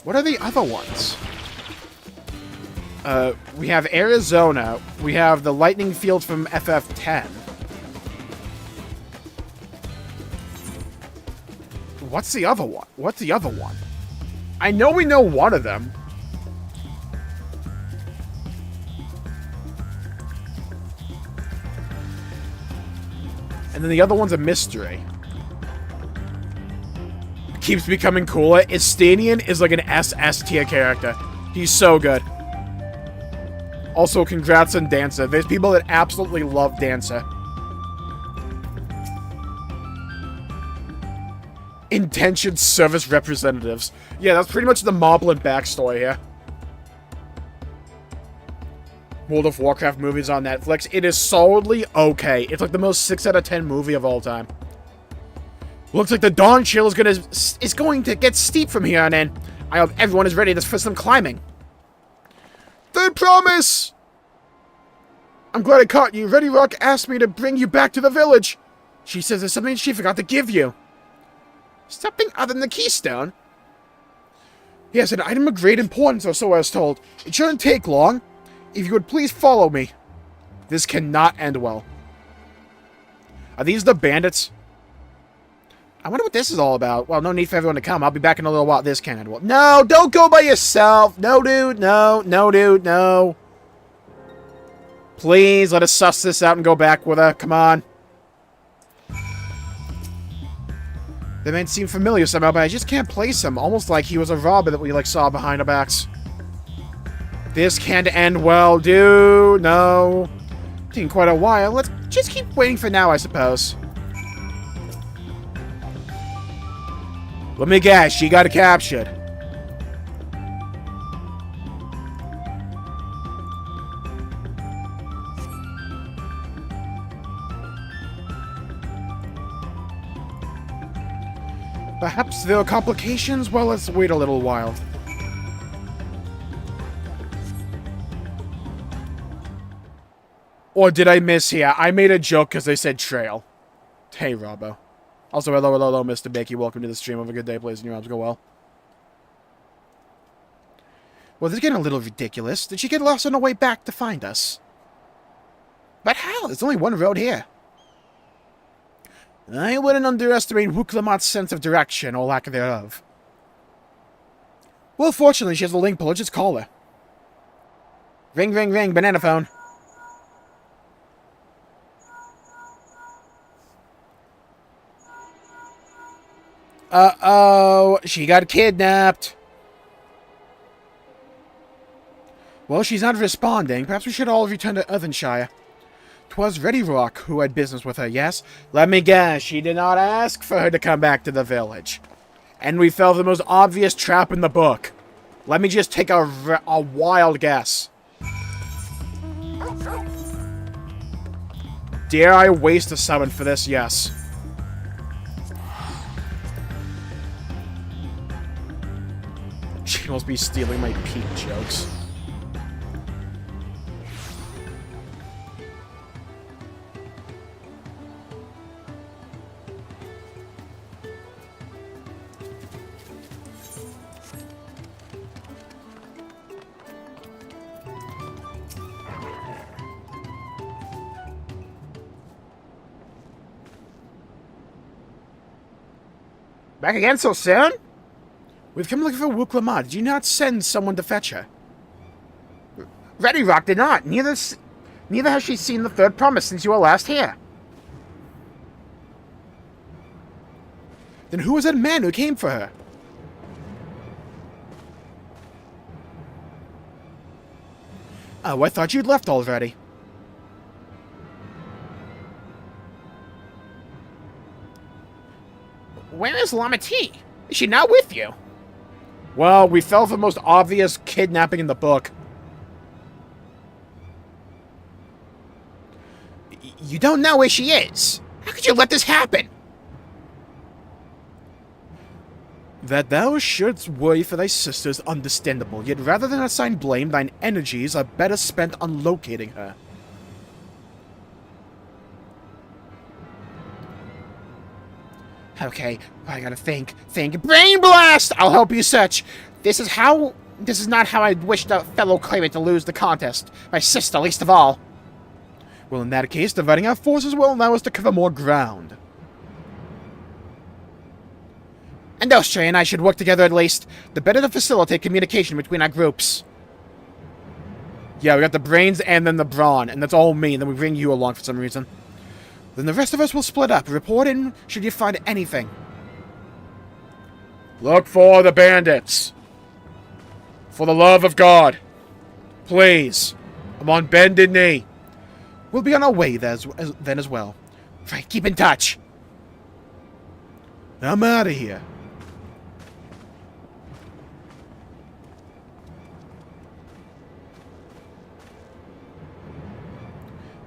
What are the other ones? We have Arizona, we have the lightning field from FF10. What's the other one? What's the other one? I know we know one of them. And then the other one's a mystery. Keeps becoming cooler. Estanian is like an SS tier character. He's so good. Also, congrats on Dancer. There's people that absolutely love Dancer. Intention service representatives. Yeah, that's pretty much the Moblin backstory here. World of Warcraft movies on Netflix. It is solidly okay. It's like the most 6 out of 10 movie of all time. Looks like the Dawntrail is going to get steep from here on in. I hope everyone is ready for some climbing. They promise! I'm glad I caught you. Ready Rock asked me to bring you back to the village. She says there's something she forgot to give you. Something other than the keystone? Yes, an item of great importance, or so I was told. It shouldn't take long. If you would please follow me. This cannot end well. Are these the bandits? I wonder what this is all about. Well, no need for everyone to come. I'll be back in a little while. This can't end well. No, don't go by yourself. No, dude. No, no, dude. No. Please, let us suss this out and go back with her. Come on. The man seemed familiar somehow, but I just can't place him. Almost like he was a robber that we, like, saw behind our backs. This can't end well, dude. No. Taking quite a while. Let's just keep waiting for now, I suppose. Let me guess, she got captured. Perhaps there are complications? Well, let's wait a little while. Or did I miss here? I made a joke because they said trail. Hey, Robbo. Also, hello, hello, hello, Mr. Bakey. Welcome to the stream. Have a good day, please, and your arms go well. Well, this is getting a little ridiculous. Did she get lost on her way back to find us? But how? There's only one road here. I wouldn't underestimate Wuklamat's sense of direction, or lack thereof. Well, fortunately, she has a link puller. Just call her. Ring, ring, ring. Banana phone. Uh-oh. She got kidnapped. Well, she's not responding. Perhaps we should all return to Earthenshire. 'Twas Ready Rock who had business with her, yes? Let me guess, she did not ask for her to come back to the village. And we fell for the most obvious trap in the book. Let me just take a wild guess. Dare I waste a summon for this? Yes. She must be stealing my peak jokes. Back again so soon? We've come looking for Wuklamat. Did you not send someone to fetch her? Ready Rock did not. Neither has she seen the third promise since you were last here. Then who was that man who came for her? Oh, I thought you'd left already. Where is Lamati? Is she not with you? Well, we fell for the most obvious kidnapping in the book. You don't know where she is. How could you let this happen? That thou shouldst worry for thy sister is understandable, yet rather than assign blame, thine energies are better spent on locating her. Okay, I gotta think. Brain blast! I'll help you search. This is not how I wished a fellow claimant to lose the contest. My sister, least of all. Well, in that case, dividing our forces will allow us to cover more ground. And Dawntrail and I should work together at least. The better to facilitate communication between our groups. Yeah, we got the brains and then the brawn, and that's all me, and then we bring you along for some reason. Then the rest of us will split up. Report in should you find anything. Look for the bandits. For the love of God. Please. I'm on bended knee. We'll be on our way then as well. Right, keep in touch. I'm out of here.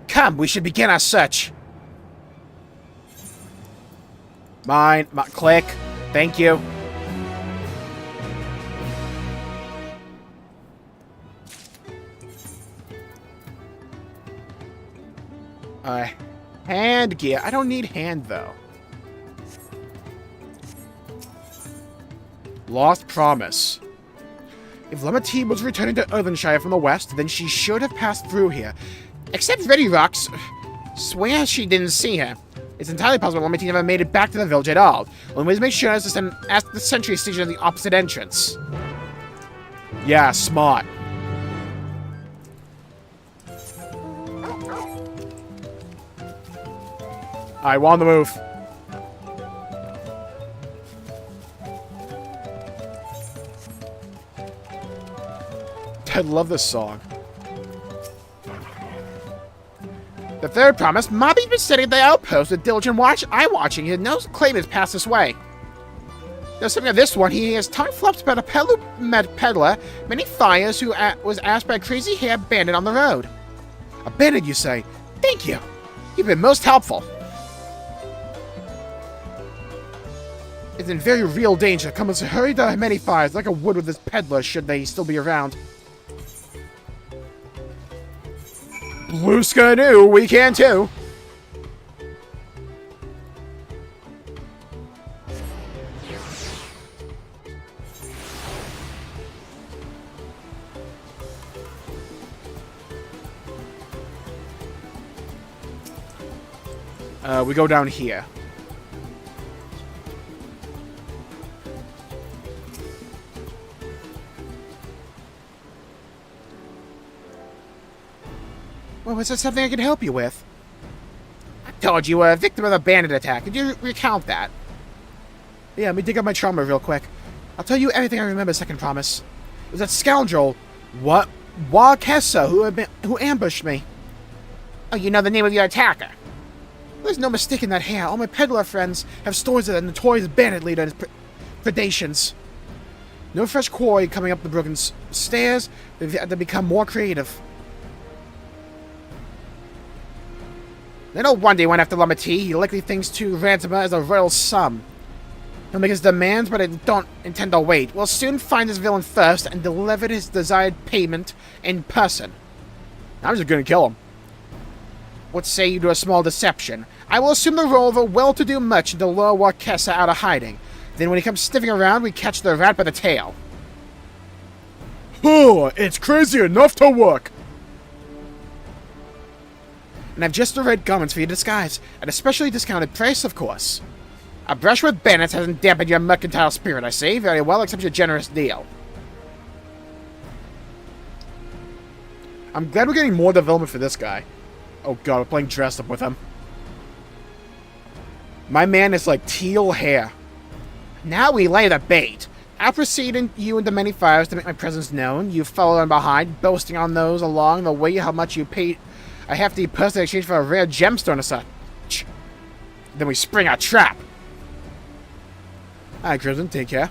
Come, we should begin our search. Mine. Click. Thank you. Hand gear. I don't need hand, though. Lost Promise. If Lemati was returning to Earthenshire from the west, then she should have passed through here. Except Reddy Rocks swears she didn't see her. It's entirely possible Lemati never made it back to the village at all. One way to make sure is to ask the sentry station at the opposite entrance. Yeah, smart. Alright, we're on the move. I love this song. The third promise, Mobby's been sitting at the outpost with diligent eye-watching. He knows claimants pass this way. There's something of this one. He has tongue flops about a peddler met peddler, many fires, who was asked by a crazy hair bandit on the road. A bandit, you say? Thank you. You've been most helpful. It's in very real danger. Come and hurry to many fires, like a wood with this peddler, should they still be around. Blue Sky knew, we can too. We go down here. Well, is there something I can help you with? I told you were a victim of a bandit attack. Could you recount that? Yeah, let me dig up my trauma real quick. I'll tell you everything I remember, second promise. It was that scoundrel, Walkthroughs, who ambushed me. Oh, you know the name of your attacker? There's no mistaking that hair. All my peddler friends have stories of the notorious bandit leader and his predations. No fresh quarry coming up the broken stairs. They've had to become more creative. No wonder he went after Lemati. He likely thinks to ransom her as a royal sum. He'll make his demands, but I don't intend to wait. We'll soon find this villain first and deliver his desired payment in person. I'm just gonna kill him. What say you to a small deception? I will assume the role of a well-to-do merchant to lure Wakesa out of hiding. Then when he comes sniffing around, we catch the rat by the tail. Oh, it's crazy enough to work. And I've just the right garments for your disguise. At a specially discounted price, of course. A brush with bandits hasn't dampened your mercantile spirit, I see. Very well, accept your generous deal. I'm glad we're getting more development for this guy. Oh god, we're playing dressed up with him. My man is like teal hair. Now we lay the bait. I'll proceed you into many fires to make my presence known. You follow on behind, boasting on those along the way how much you paid a hefty person in exchange for a rare gemstone or such. Then we spring our trap. Alright, Crimson, take care.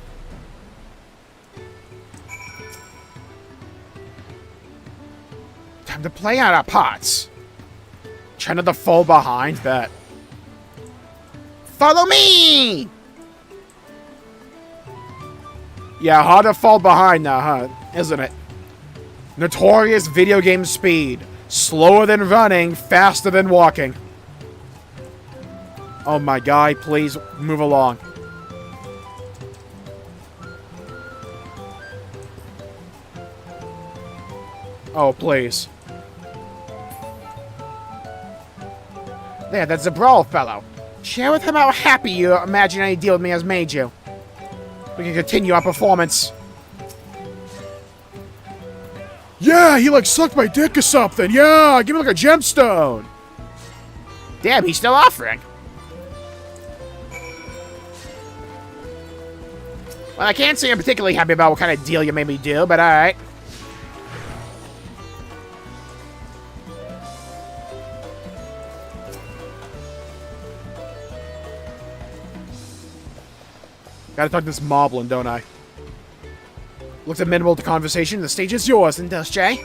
Time to play out our parts. Try not to fall behind that. Follow me! Yeah, hard to fall behind now, huh? Isn't it? Notorious video game speed. Slower than running, faster than walking. Oh my god, please move along. Oh, please. There, that's the Brawl fellow. Share with him how happy your imaginary deal with me has made you. We can continue our performance. Yeah, he like sucked my dick or something. Yeah, give me like a gemstone. Damn, he's still offering. Well, I can't say I'm particularly happy about what kind of deal you made me do, but alright. Gotta talk to this moblin, don't I? Looks amenable to conversation. The stage is yours, Industry.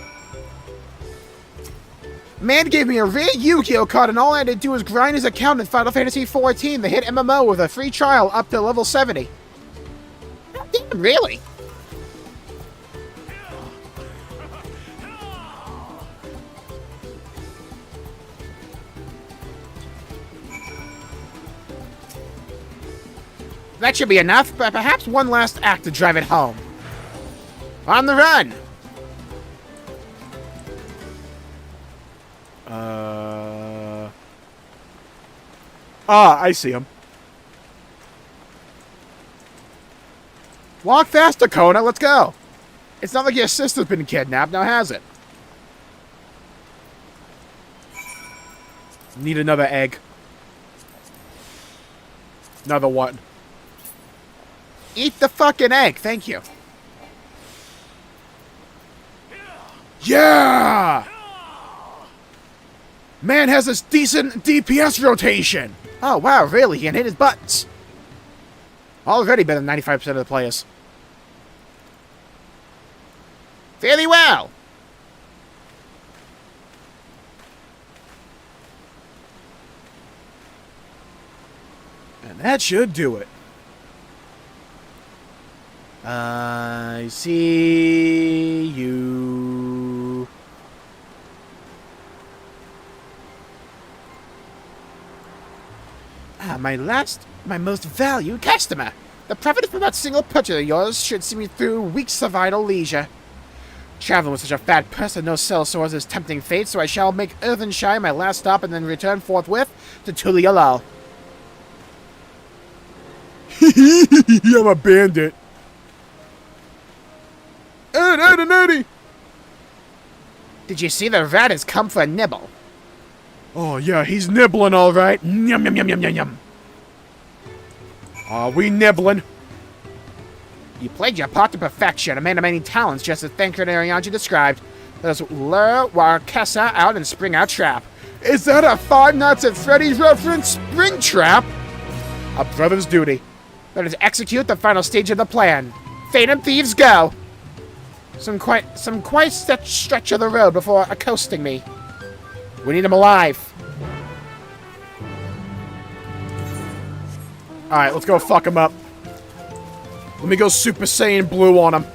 Man gave me a rare Yu-Gi-Oh card, and all I had to do was grind his account in Final Fantasy XIV, the hit MMO, with a free trial up to level 70. Damn, really? That should be enough, but perhaps one last act to drive it home. On the run! Ah, I see him. Walk faster, Kona. Let's go. It's not like your sister's been kidnapped, now has it? Need another egg. Another one. Eat the fucking egg, thank you. Yeah! Man has this decent DPS rotation. Oh, wow, really? He can hit his buttons. Already better than 95% of the players. Fairly well. And that should do it. I see you. Ah, my most valued customer. The profit from that single purchase of yours should see me through weeks of idle leisure. Traveling with such a fat person, no cell sores is tempting fate, so I shall make Earthenshire my last stop and then return forthwith to Tulialal. I'm a bandit. Eddie! Did you see the rat has come for a nibble? Oh, yeah, he's nibbling all right. Yum, yum, yum, yum, yum, yum. Are we nibbling? You played your part to perfection, a man of many talents, just as Thancred Arianji described. Let us lure Warkessa out and spring our trap. Is that a Five Nights at Freddy's reference? Spring trap? A brother's duty. Let us execute the final stage of the plan. Fate and thieves go! Some quite stretch of the road before accosting me. We need him alive. Alright, let's go fuck him up. Let me go Super Saiyan Blue on him.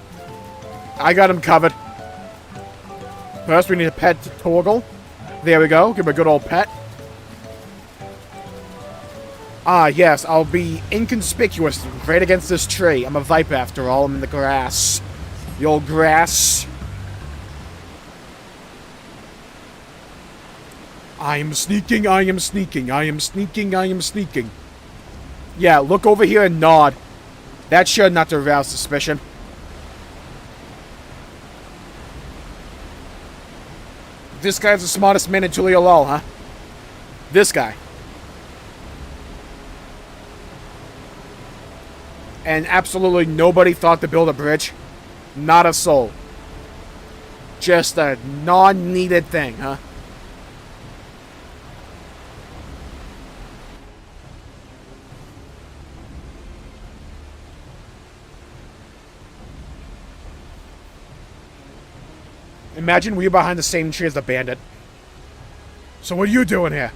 I got him covered. First, we need a pet to Torgal. There we go. Give him a good old pet. Ah, yes. I'll be inconspicuous right against this tree. I'm a Viper after all. I'm in the grass. The old grass. I am sneaking. I am sneaking. I am sneaking. I am sneaking. Yeah, look over here and nod. That should not arouse suspicion. This guy's the smartest man in Tulialal, huh? This guy. And absolutely nobody thought to build a bridge. Not a soul. Just a non-needed thing, huh? Imagine we were behind the same tree as the bandit. So what are you doing here?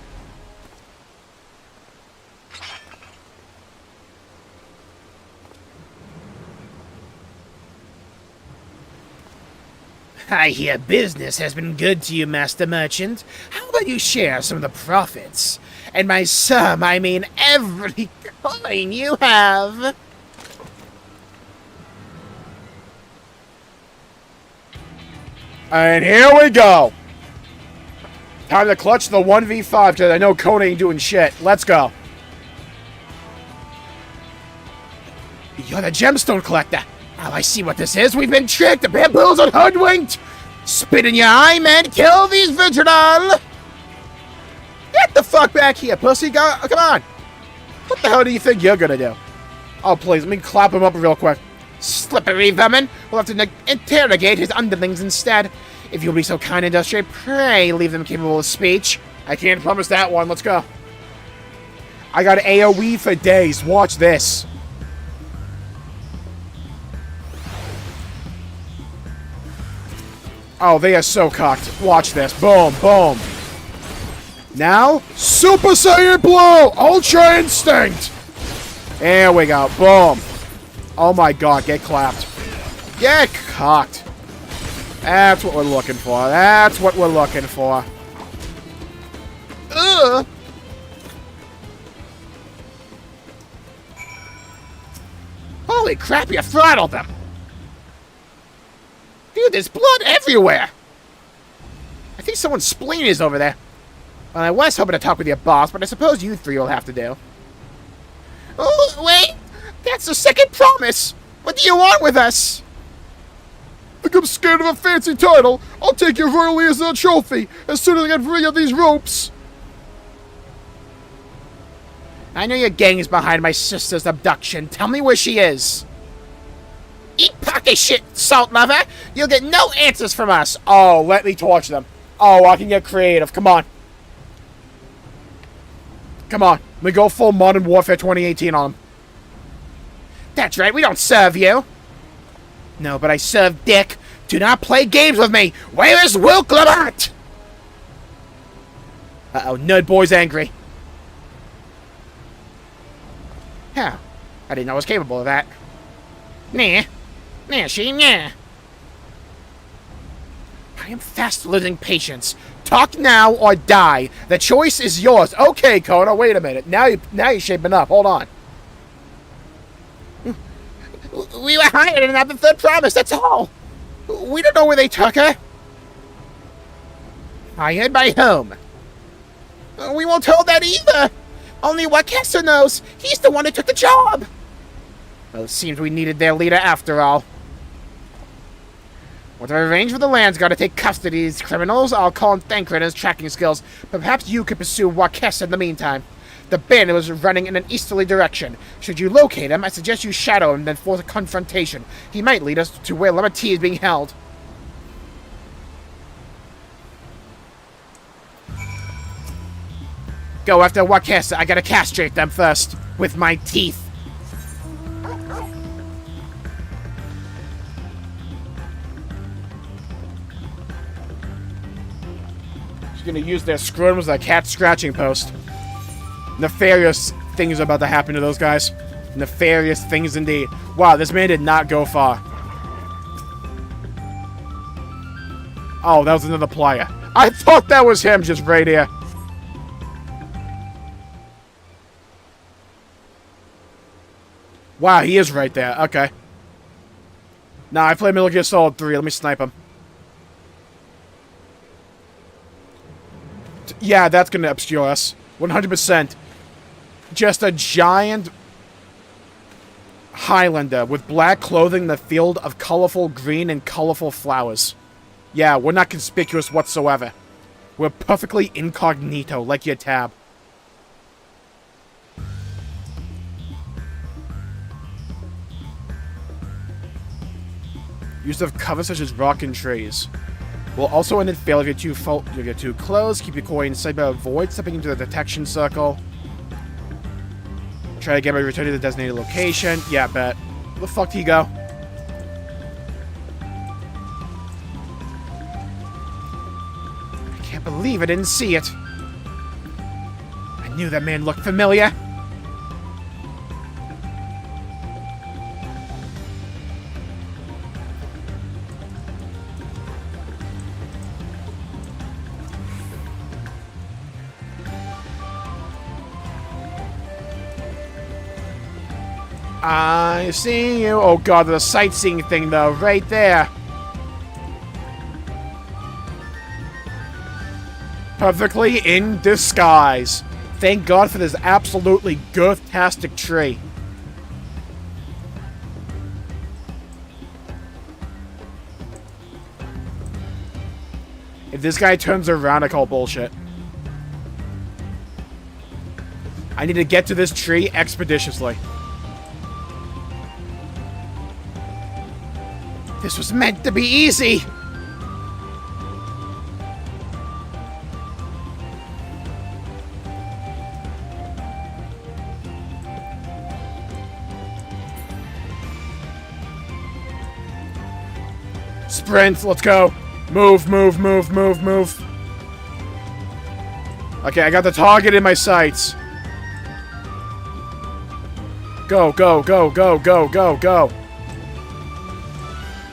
I hear business has been good to you, Master Merchant. How about you share some of the profits? And by some, I mean every coin you have. And here we go. Time to clutch the 1v5 because I know Kona ain't doing shit. Let's go. You're the gemstone collector. Oh, I see what this is. We've been tricked. The bamboozled, hoodwinked. Spit in your eye, man. Kill these virginal. Get the fuck back here, pussy. Go, come on. What the hell do you think you're gonna do? Oh, please. Let me clap him up real quick. Slippery vermin. We'll have to interrogate his underlings instead. If you'll be so kind, Industry, pray leave them capable of speech. I can't promise that one. Let's go. I got AoE for days. Watch this. Oh, they are so cocked. Watch this. Boom, boom. Now, Super Saiyan Blue! Ultra Instinct! There we go. Boom. Oh my god, get clapped. Get cocked. That's what we're looking for. That's what we're looking for. Ugh! Holy crap, you throttled them! Dude, there's blood everywhere! I think someone's spleen is over there. Well, I was hoping to talk with your boss, but I suppose you three will have to do. Oh, wait! That's the second promise! What do you want with us? I think I'm scared of a fancy title. I'll take your royally as a trophy as soon as I get free of these ropes. I know your gang is behind my sister's abduction. Tell me where she is. Eat pocket shit, salt lover! You'll get no answers from us! Oh, let me torch them. Oh, I can get creative. Come on. Come on. Let me go full Modern Warfare 2018 on them. That's right, we don't serve you. No, but I serve Dick. Do not play games with me! Where is Will Clement? Uh-oh, Nerd Boy's angry. Huh. I didn't know I was capable of that. Nah. Nah, she, nah. I am fast losing patience. Talk now or die. The choice is yours. Okay, Kona, wait a minute. Now you're shaping up. Hold on. We were hired and have the third promise, that's all. We don't know where they took her. Hired by whom? We won't tell that either. Only Wakessa knows. He's the one who took the job. Well, it seems we needed their leader after all. Once I arrange for the land's got to take custody of these criminals, I'll call in Thancred and his tracking skills, but perhaps you could pursue Wakessa in the meantime. The bandit was running in an easterly direction. Should you locate him, I suggest you shadow him, then force a confrontation. He might lead us to where Lemati is being held. Go after Wakessa. I gotta castrate them first. With my teeth. She's gonna use their scrotums as a cat scratching post. Nefarious things are about to happen to those guys. Nefarious things indeed. Wow, this man did not go far. Oh, that was another playa. I thought that was him just right here. Wow, he is right there. Okay. Nah, I played Metal Gear Solid 3. Let me snipe him. Yeah, that's gonna obscure us. 100%. Just a giant Highlander with black clothing in the field of colorful green and colorful flowers. Yeah, we're not conspicuous whatsoever. We're perfectly incognito, like your tab. Use of cover such as rock and trees. Will also end in fail if you get too close. Keep your coin inside, but avoid stepping into the detection circle. Try to get by returning to the designated location. Yeah, bet. Where the fuck did he go? believe I didn't see it. I knew that man looked familiar. I see you. Oh god, there's a sightseeing thing though, right there. Perfectly in disguise. Thank God for this absolutely girth-tastic tree. If this guy turns around, I call bullshit. I need to get to this tree expeditiously. This was meant to be easy! Sprint, let's go! Move, move, move, move, move. Okay, I got the target in my sights. Go, go, go, go, go, go, go.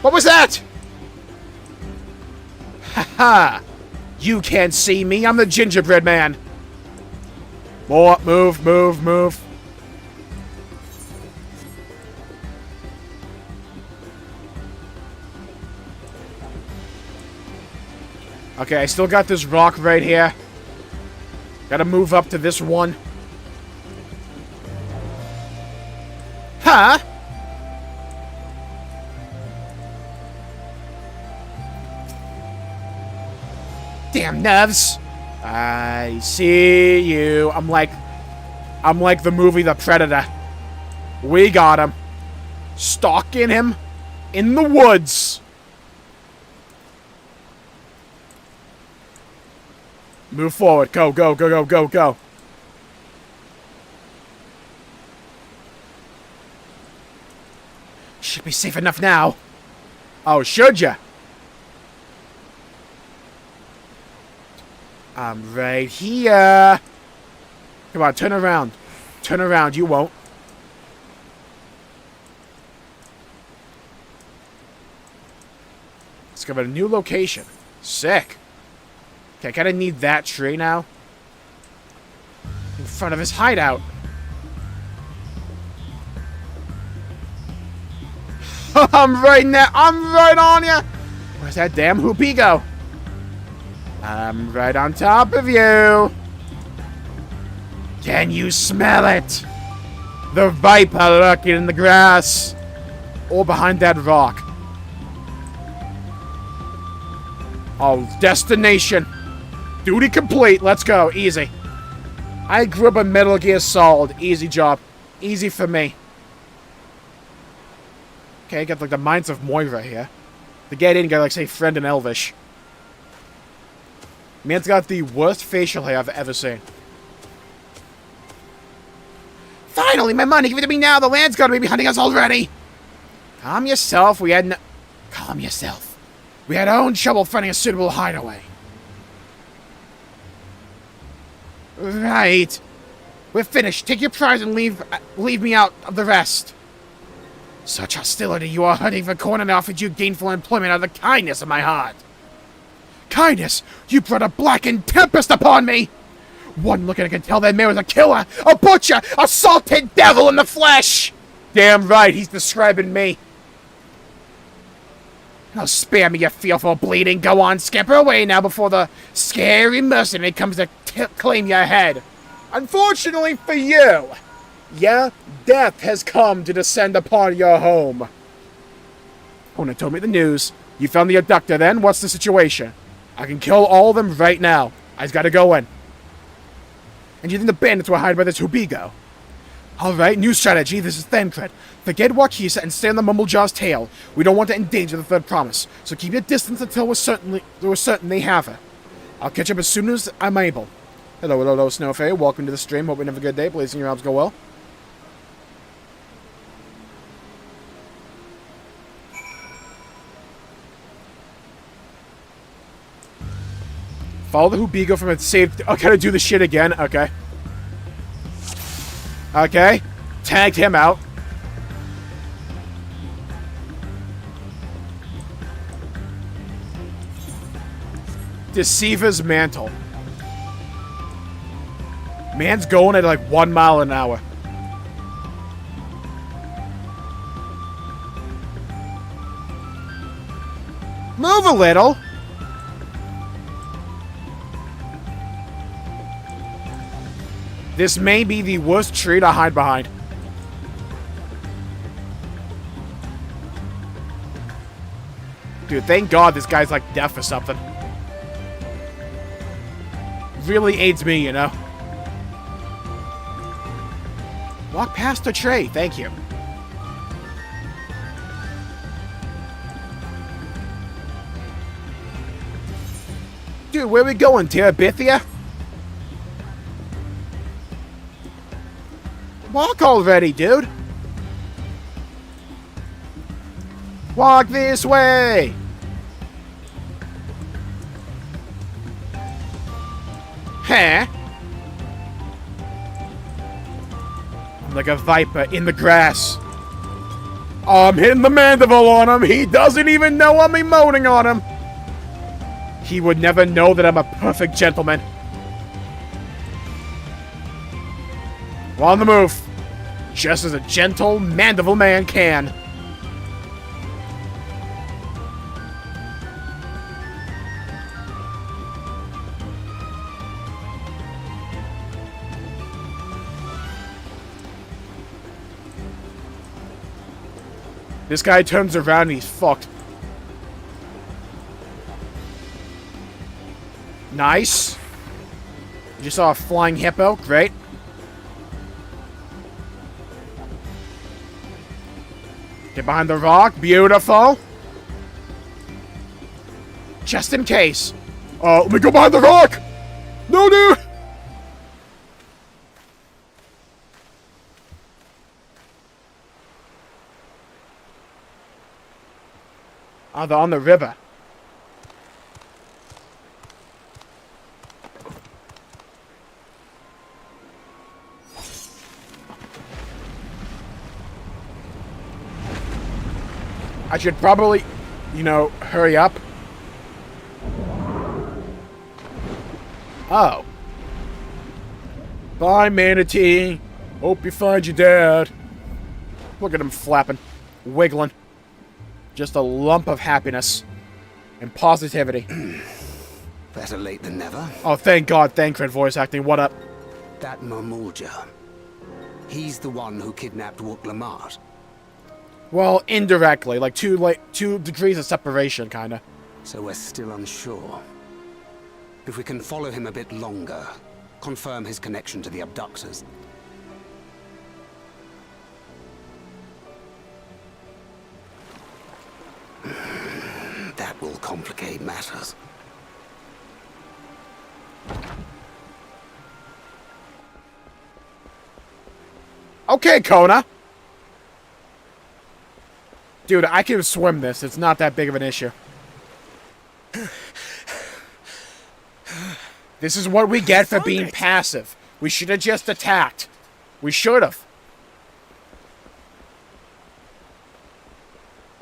What was that? Haha! You can't see me, I'm the gingerbread man. More, move, move, move. Okay, I still got this rock right here. Gotta move up to this one. Huh? Damn nerves. I see you. I'm like the movie The Predator. We got him. Stalking him in the woods. Move forward. Go, go, go, go, go, go. Should be safe enough now. Oh, should ya? I'm right here. Come on, turn around. Turn around, you won't. Let's go to a new location. Sick. Okay, I kind of need that tree now. In front of his hideout. I'm right now. I'm right on ya. Where's that damn hoopy go? I'm right on top of you. Can you smell it? The viper lurking in the grass. Or behind that rock. Oh, destination. Duty complete. Let's go. Easy. I grew up in Metal Gear Solid. Easy job. Easy for me. Okay, got like the Mines of Moira here. To get in, you gotta like say friend in Elvish. Man's got the worst facial hair I've ever seen. Finally, my money! Give it to me now! The land's gonna be hunting us already! Calm yourself. We had no... Calm yourself. We had our own trouble finding a suitable hideaway. Right. We're finished. Take your prize and leave me out of the rest. Such hostility. You are hunting for corn and offered you gainful employment out of the kindness of my heart. Kindness? You brought a blackened tempest upon me! One look and I can tell that man was a killer, a butcher, a salted devil in the flesh! Damn right, he's describing me. Now spare me, you fearful bleeding. Go on, scamper away now before the scary mercenary comes to claim your head. Unfortunately for you, yeah, death has come to descend upon your home. Ona told me the news. You found the abductor then? What's the situation? I can kill all of them right now. I just gotta go in. And you think the bandits were hired by this Hubigo? Alright, new strategy. This is Thancred. Forget Wakisa and stay on the Mumblejaw's tail. We don't want to endanger the third promise, so keep your distance until we're certain they have her. I'll catch up as soon as I'm able. Hello, hello, hello, Snowfay. Welcome to the stream. Hope you have a good day. Please, your jobs go well. Follow the Hubigo from its safe... Oh, can I do the shit again? Okay. Okay. Tagged him out. Deceiver's Mantle. Man's going at like 1 mile an hour. Move a little. This may be the worst tree to hide behind. Dude, thank God this guy's like deaf or something. Really aids me, you know? Walk past the tray, thank you. Dude, where we going, Terabithia? Walk already, dude. Walk this way. Huh? I'm like a viper in the grass. I'm hitting the mandible on him. He doesn't even know I'm emoting on him. He would never know that I'm a perfect gentleman. We're on the move. Just as a gentle mandible man can. This guy turns around and he's fucked. Nice. You just saw a flying hippo. Great. Get behind the rock. Beautiful. Just in case. Let me go behind the rock. No, dude. Oh, they're on the river. I should probably, you know, hurry up. Oh. Bye, manatee. Hope you find your dad. Look at him flapping, wiggling. Just a lump of happiness and positivity. Better late than never. Oh, thank God. Thancred voice acting. What up? That Mamulja. He's the one who kidnapped Wook Lamart. Well, indirectly. Like two degrees of separation, kind of. So we're still unsure. If we can follow him a bit longer, confirm his connection to the abductors. That will complicate matters. Okay, Kona. Dude, I can swim this. It's not that big of an issue. This is what we get for being passive. We should have just attacked. We should have.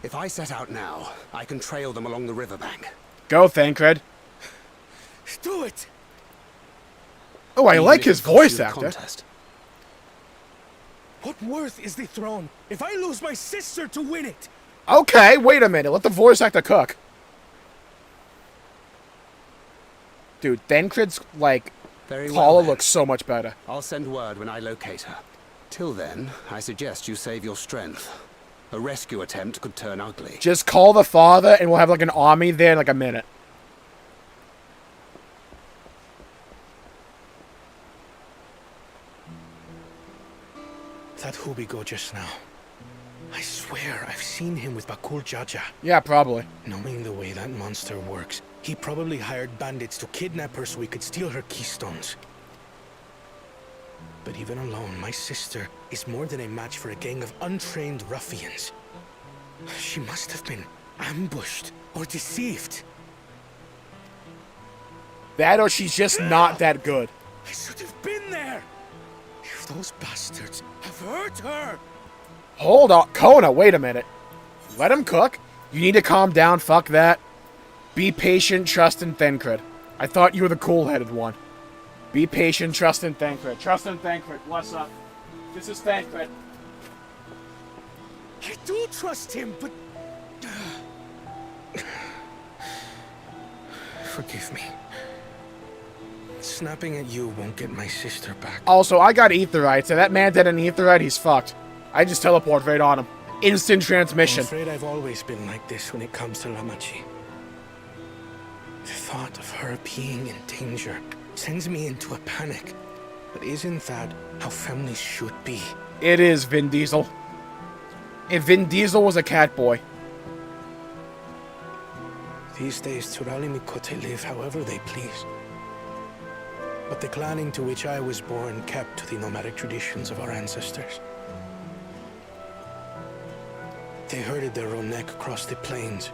If I set out now, I can trail them along the riverbank. Go, Thancred. Do it! Oh, I like his voice actor. Contest. What worth is the throne if I lose my sister to win it? Okay, wait a minute. Let the voice actor cook. Dude, Thancred's, like, Paula looks so much better. I'll send word when I locate her. Till then, I suggest you save your strength. A rescue attempt could turn ugly. Just call the father and we'll have, like, an army there in, like, a minute. That Hubigo just now. I swear I've seen him with Bakul Jaja. Yeah, probably. Knowing the way that monster works, he probably hired bandits to kidnap her so he could steal her keystones. But even alone, my sister is more than a match for a gang of untrained ruffians. She must have been ambushed or deceived. That or she's just not that good. I should have been there! If those bastards have hurt her! Hold on. Kona, wait a minute. Let him cook. You need to calm down. Fuck that. Be patient, trust, and Thancred. I thought you were the cool-headed one. Be patient, trust, and Thancred. Trust and Thancred. What's up? This is Thancred. I do trust him, but... Forgive me. Snapping at you won't get my sister back. Also, I got Aetherites, and that man did an Aetherite, he's fucked. I just teleport right on him. Instant transmission. I'm afraid I've always been like this when it comes to Lamachi. The thought of her being in danger sends me into a panic. But isn't that how families should be? It is Vin Diesel. If Vin Diesel was a cat boy. These days, Turali Mikote live however they please. But the clan into which I was born kept to the nomadic traditions of our ancestors. They herded their own neck across the plains,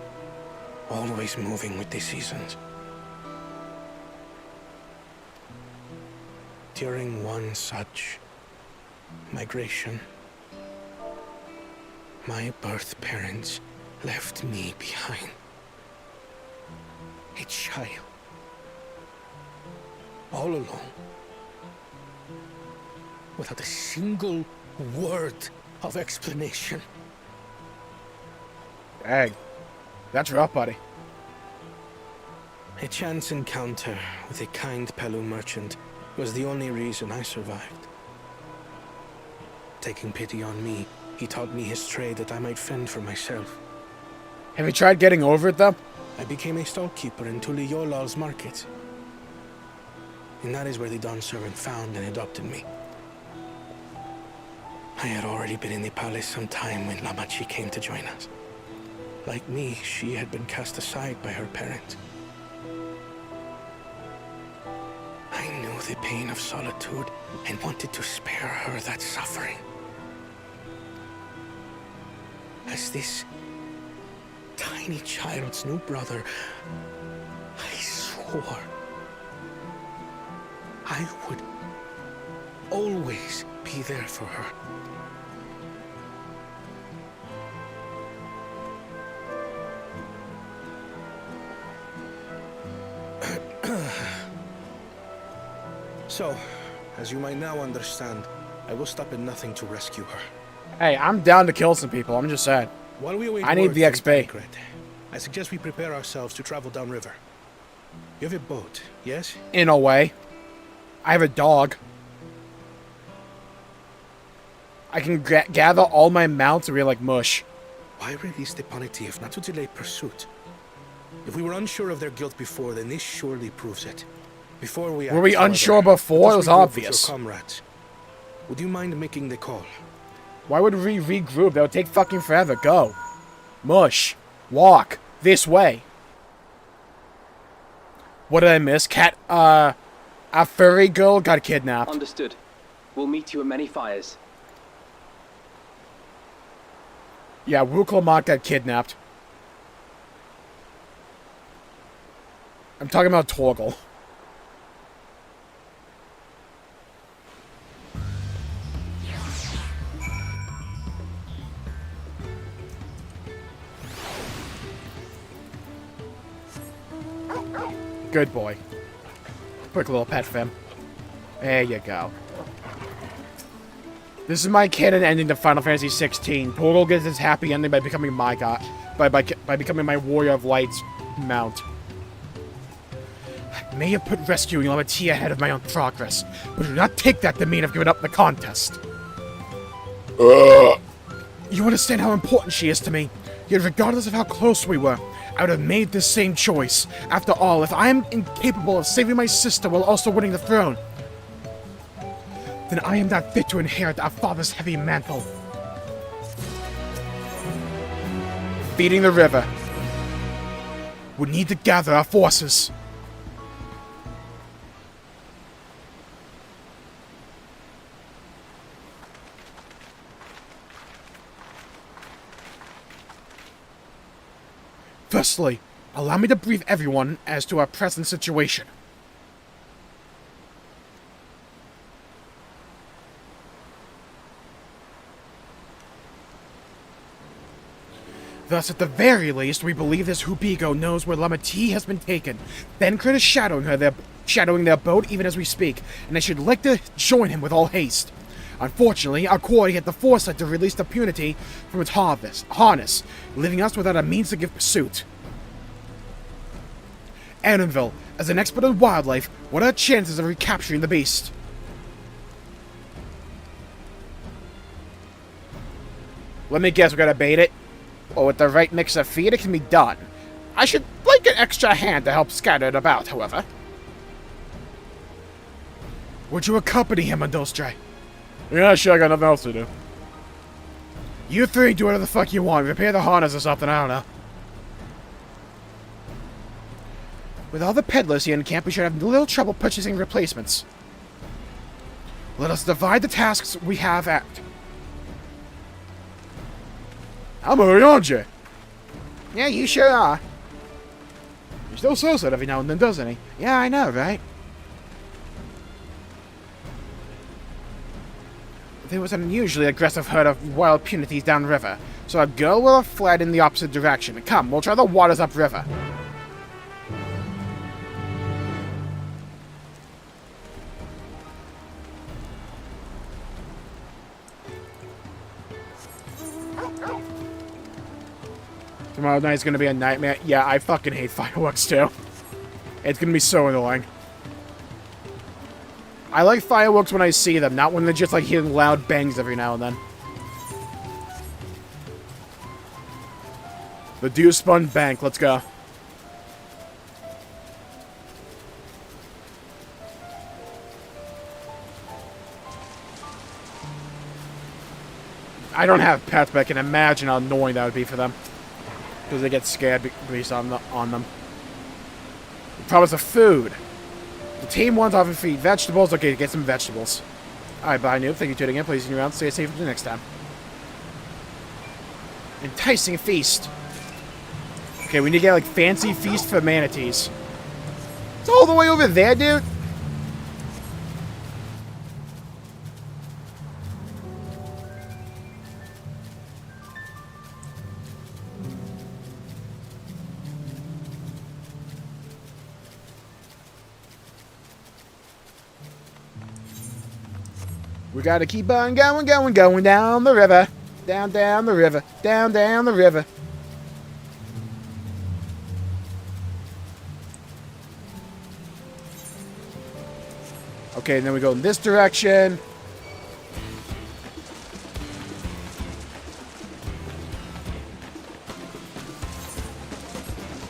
always moving with the seasons. During one such migration, my birth parents left me behind. A child. All alone. Without a single word of explanation. Dang. That's rough, buddy. A chance encounter with a kind Pelu merchant was the only reason I survived. Taking pity on me, he taught me his trade that I might fend for myself. Have you tried getting over it, though? I became a stallkeeper in Tuliyolal's market. And that is where the Dawn servant found and adopted me. I had already been in the palace some time when Lamachi came to join us. Like me, she had been cast aside by her parents. I knew the pain of solitude and wanted to spare her that suffering. As this tiny child's new brother, I swore I would always be there for her. So, as you might now understand, I will stop at nothing to rescue her. Hey, I'm down to kill some people, I'm just saying. While we await I need word the from XP. Thancred, I suggest we prepare ourselves to travel downriver. You have a boat, yes? In a way. I have a dog. I can gather all my mounts and be like mush. Why release the punity if not to delay pursuit? If we were unsure of their guilt before, then this surely proves it. Before we Were we act, unsure however, before? let us It was regroup with obvious. your comrades. Would you mind making the call? Why would we regroup? That would take fucking forever. Go. Mush. Walk. This way. What did I miss? A furry girl got kidnapped. Understood. We'll meet you at many fires. Yeah, Wuklamot got kidnapped. I'm talking about Torgal. Good boy. Quick little pet for him. There you go. This is my canon ending to Final Fantasy 16. Torgal gets his happy ending by becoming my god, by becoming my Warrior of Light's mount. I may have put rescuing Lamatia ahead of my own progress, but do not take that to mean I've given up the contest. You understand how important she is to me, yet regardless of how close we were, I would have made this same choice. After all, if I am incapable of saving my sister while also winning the throne, then I am not fit to inherit our father's heavy mantle. Feeding the river. We need to gather our forces. Firstly, allow me to brief everyone as to our present situation. Thus, at the very least, we believe this Hubigo knows where Lamati has been taken. Thencred is shadowing their boat even as we speak, and they should like to join him with all haste. Unfortunately, our quarry had the foresight to release the punity from its harness, leaving us without a means to give pursuit. Annanville, as an expert on wildlife, what are our chances of recapturing the beast? Let me guess, we gotta bait it? Or with the right mix of feed, it can be done. I should like an extra hand to help scatter it about, however. Would you accompany him on Dawntrail? Yeah, sure, I got nothing else to do. You three do whatever the fuck you want. Repair the harness or something, I don't know. With all the peddlers here in camp, we should have little trouble purchasing replacements. Let us divide the tasks we have at. I'm already on, Jay. Yeah, you sure are. He still says that every now and then, doesn't he? Yeah, I know, right? There was an unusually aggressive herd of wild punities downriver, so our girl will have fled in the opposite direction. Come, we'll try the waters upriver. Tomorrow night's gonna be a nightmare. Yeah, I fucking hate fireworks too. It's gonna be so annoying. I like fireworks when I see them, not when they're just like hearing loud bangs every now and then. The Dew Spun Bank, let's go. I don't have pets, but I can imagine how annoying that would be for them. Because they get scared based on them. The promise of food. The team wants often feed vegetables. Okay, get some vegetables. Alright, bye, noob. Thank you for tuning in. Please see you around. Stay safe until next time. Enticing feast. Okay, we need to get, like, fancy feast for manatees. It's all the way over there, dude. We gotta keep on going down the river. Down the river. Down the river. Okay, and then we go in this direction.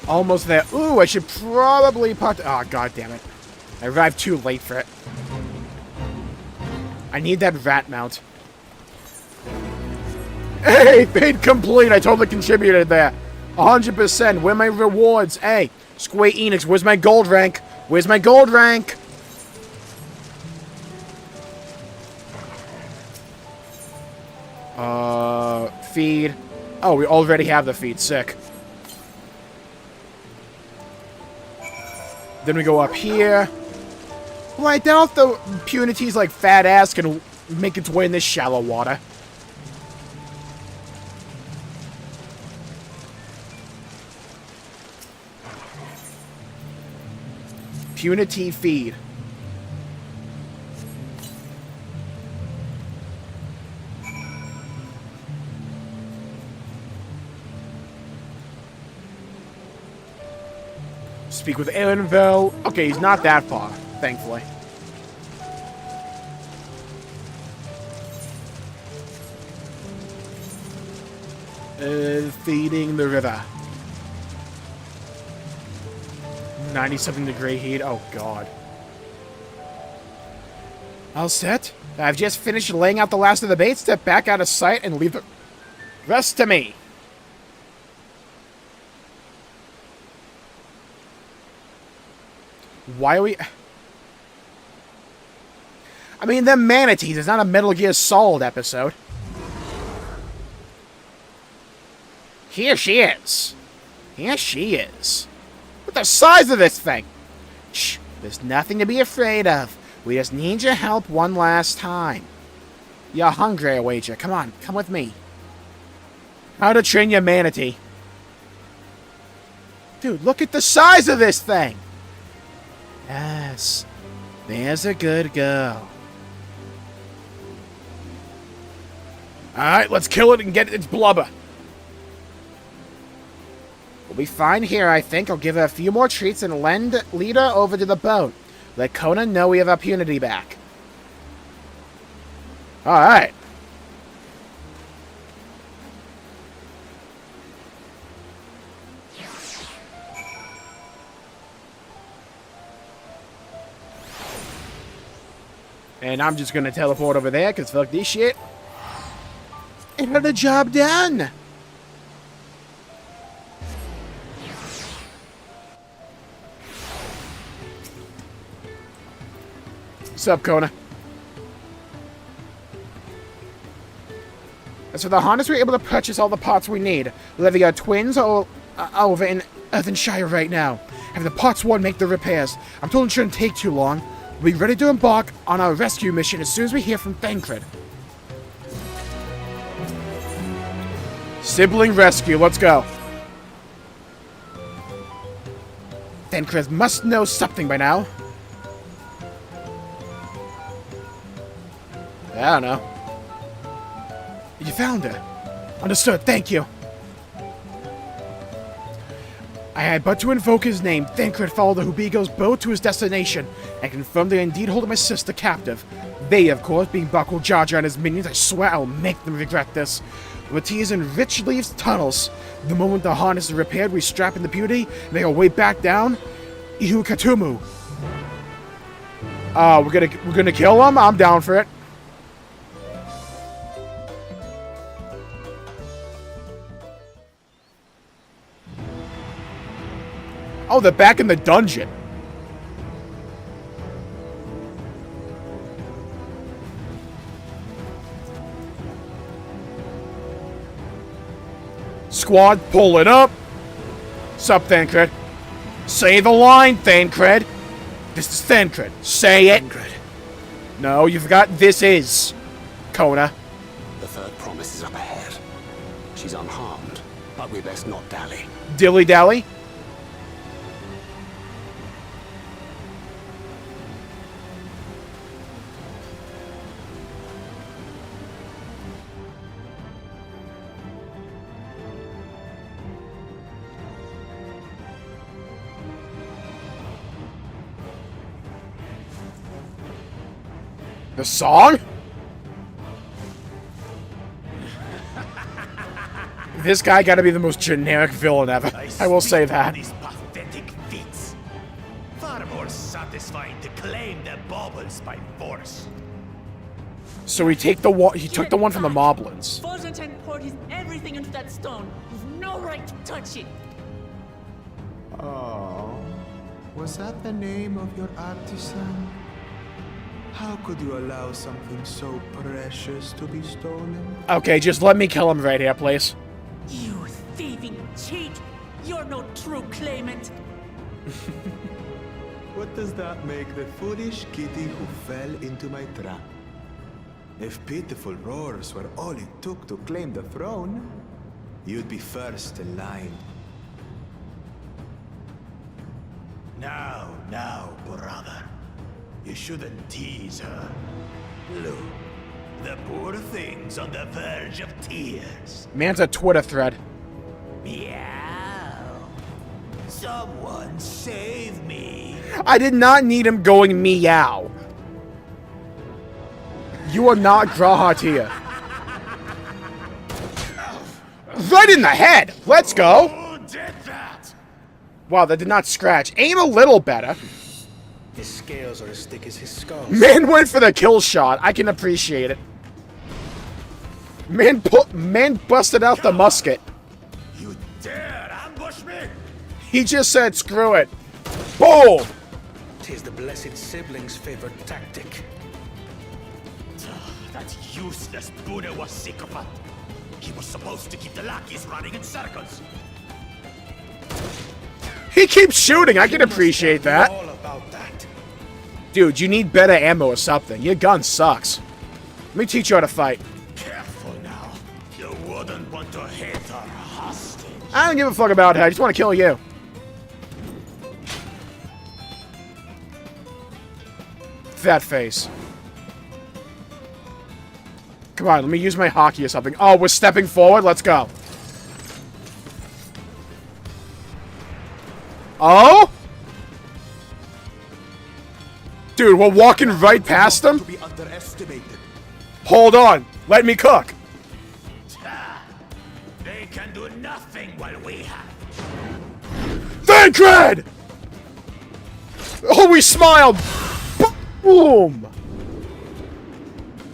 Almost there. Ooh, I should probably put... Oh, god damn it. I arrived too late for it. I need that rat mount. Hey, fade complete. I totally contributed there. 100%. Where are my rewards? Hey, Square Enix, where's my gold rank? Where's my gold rank? Feed. Oh, we already have the feed. Sick. Then we go up here. Well, I doubt the Punity's like fat ass can make its way in this shallow water. Punity feed. Speak with Annanville. Okay, he's not that far, thankfully. Feeding the river. 90-something degree heat. Oh, God. All set? I've just finished laying out the last of the bait. Step back out of sight and leave the rest to me. Why are we... I mean, they're manatees. It's not a Metal Gear Solid episode. Here she is. Here she is. With the size of this thing. Shh. There's nothing to be afraid of. We just need your help one last time. You're hungry, I wager. Come on. Come with me. How to train your manatee. Dude, look at the size of this thing! Yes. There's a good girl. Alright, let's kill it and get its blubber. We'll be fine here, I think. I'll give her a few more treats and lead her over to the boat. Let Kona know we have our punity back. Alright. And I'm just gonna teleport over there, because fuck this shit. And had the job done! What's up, Kona? So the Hondas were able to purchase all the parts we need. Leaving our twins over in Earthenshire right now. Have the parts one make the repairs. I'm told it shouldn't take too long. We'll be ready to embark on our rescue mission as soon as we hear from Thancred. Sibling rescue, let's go. Thancred must know something by now. I don't know. You found her. Understood, thank you. I had but to invoke his name. Thancred followed the Hubigo's boat to his destination, and confirmed they indeed hold my sister captive. They, of course, being Buckle, Jar Jar, and his minions, I swear I'll make them regret this. Mati is in Rich Leaf's tunnels. The moment the harness is repaired, we strap in the Beauty, and make our way back down. Ihu Katumu. We're gonna kill him? I'm down for it. Oh, they're back in the dungeon. Squad, pull it up. Sup, Thancred? Say the line, Thancred. This is Thancred. Say it. Thancred. No, you forgot this is Kona. The third promise is up ahead. She's unharmed, but we best not dally. Dilly-dally? The song? This guy gotta be the most generic villain ever. I will say that. These pathetic feats. Far more satisfying to claim their baubles by force. So he took the one from the Moblins. Forzanten poured his everything into that stone. You've no right to touch it. Oh, was that the name of your artisan? How could you allow something so precious to be stolen? Okay, just let me kill him right here, please. You thieving cheat! You're no true claimant. What does that make the foolish kitty who fell into my trap? If pitiful roars were all it took to claim the throne, you'd be first in line. Now, brother. You shouldn't tease her. Look, the poor thing's on the verge of tears. Man's a Twitter thread. Meow. Someone save me. I did not need him going meow. You are not Grahatia. Right in the head! Let's go! Who did that? Wow, that did not scratch. Aim a little better. His scales are as thick as his skull. Man went for the kill shot. I can appreciate it. Man busted out the musket. You dare ambush me? He just said, screw it. Boom! 'Tis the blessed sibling's favorite tactic. That useless Buddha was sycophant. He was supposed to keep the lackeys running in circles. He keeps shooting. I can appreciate that. All about that. Dude, you need better ammo or something. Your gun sucks. Let me teach you how to fight. Careful now. You wouldn't want to hit our hostage. I don't give a fuck about her. I just want to kill you. that face. Come on, let me use my hockey or something. Oh, we're stepping forward? Let's go. Oh? Dude, we're walking right past them? Hold on. Let me cook. They can do nothing while we have. Thancred! Oh, we smiled! Boom!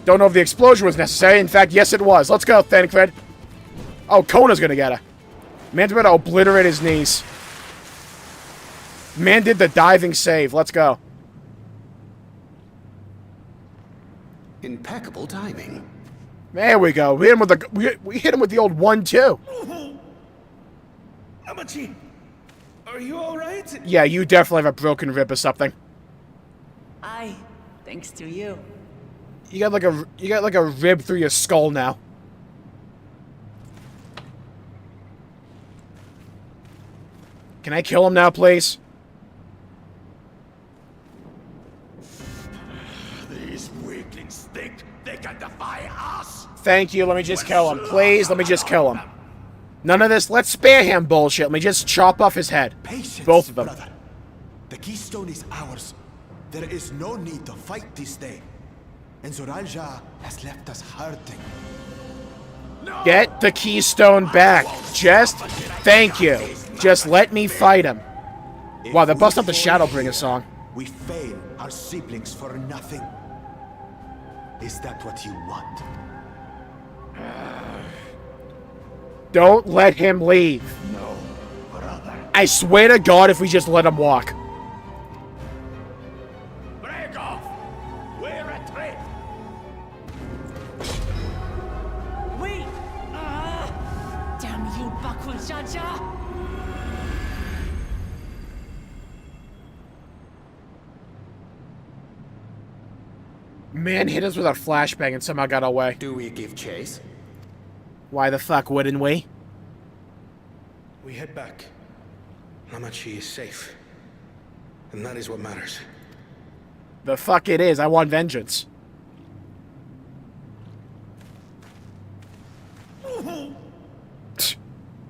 Don't know if the explosion was necessary. In fact, yes, it was. Let's go, Thancred. Oh, Kona's gonna get her. Man's about to obliterate his knees. Man did the diving save. Let's go. Impeccable timing. There we go. We hit him with the we hit him with the old 1-2. Amachi, are you all right? Yeah, you definitely have a broken rib or something. Aye, thanks to you. You got like a rib through your skull now. Can I kill him now, please? These weaklings think they can defy us. Thank you. Let me just kill him. Please, let me just kill him. None of this. Let's spare him bullshit. Let me just chop off his head. Patience, both of them. brother. The keystone is ours. There is no need to fight this day. And Zoralja has left us hurting. Get the keystone back. Just thank you. Just let me fight him. Wow, they bust up the Shadowbringer song. We fail our siblings for nothing. Is that what you want? Don't let him leave. No, brother. I swear to God if we just let him walk. Break off! We retreat! Wait! Damn you, Bakul Jaja! Man hit us with a flashbang and somehow got away. Do we give chase? Why the fuck wouldn't we? We head back. Amachi is safe. And that is what matters. The fuck it is. I want vengeance.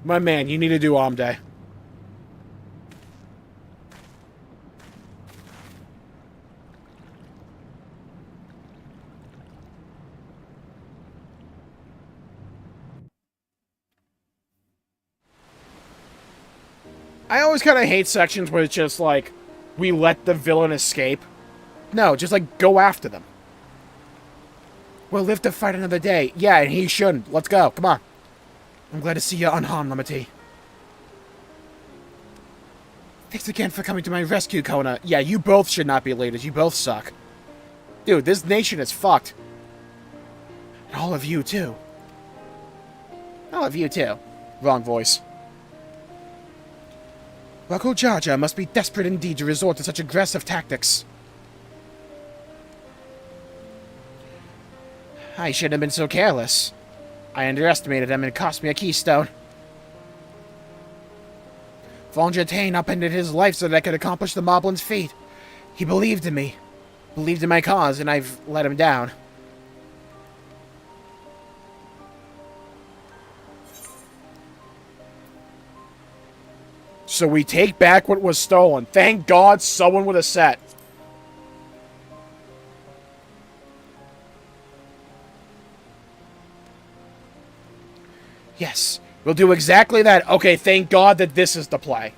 My man, you need to do Arm Day. I always kind of hate sections where it's just like, we let the villain escape. No, just like, go after them. We'll live to fight another day. Yeah, and he shouldn't. Let's go. Come on. I'm glad to see you unharmed, Lamati. Thanks again for coming to my rescue, Kona. Yeah, you both should not be leaders. You both suck. Dude, this nation is fucked. And all of you, too. All of you, too. Wrong voice. Rako Jaja must be desperate indeed to resort to such aggressive tactics. I shouldn't have been so careless. I underestimated him and it cost me a keystone. Vondratain upended his life so that I could accomplish the Moblin's feat. He believed in me. Believed in my cause, and I've let him down. So we take back what was stolen. Thank God someone with a set. Yes, we'll do exactly that. Okay, thank God that this is the play.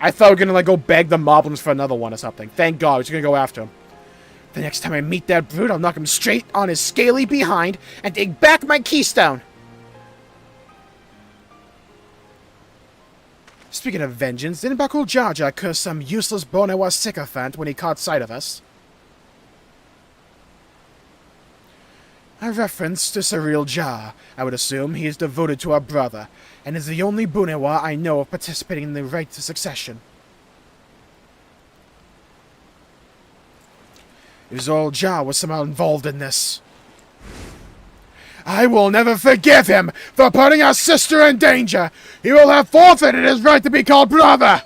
I thought we were gonna like go beg the Moblins for another one or something. Thank God, we're just gonna go after him. The next time I meet that brute, I'll knock him straight on his scaly behind and take back my keystone. Speaking of vengeance, didn't Bakul Jaja curse some useless Bonewa sycophant when he caught sight of us? A reference to Cyril Ja. I would assume he is devoted to our brother, and is the only Bonewa I know of participating in the right to succession. Izol Ja was somehow involved in this. I will never forgive him for putting our sister in danger. He will have forfeited his right to be called brother.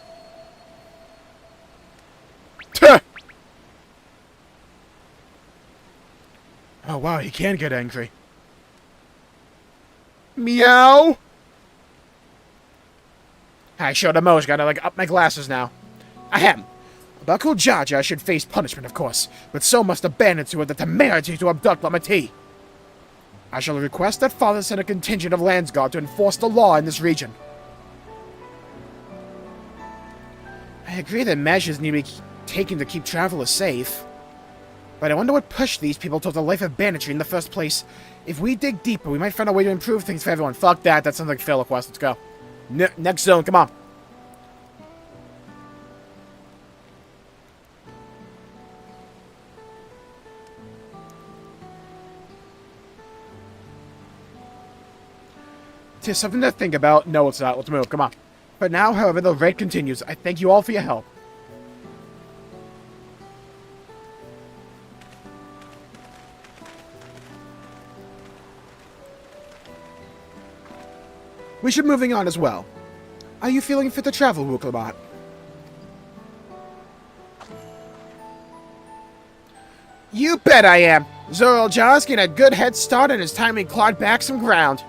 Tuh. Oh, wow, he can get angry. Meow! I sure the most gotta, like, up my glasses now. Ahem. Buckle Jaja should face punishment, of course, but so must the bandits who had the temerity to abduct Lamati. I shall request that Father send a contingent of Landsguard to enforce the law in this region. I agree that measures need to be taken to keep travelers safe. But I wonder what pushed these people towards a life of banditry in the first place. If we dig deeper, we might find a way to improve things for everyone. Fuck that, that sounds like a fail request. Let's go. Next zone, come on. Tis something to think about. No, it's not. Let's move. Come on. But now, however, the raid continues. I thank you all for your help. We should be moving on as well. Are you feeling fit to travel, Wuklabat? You bet I am. Zoral Jar's getting a good head start and it's time we clawed back some ground.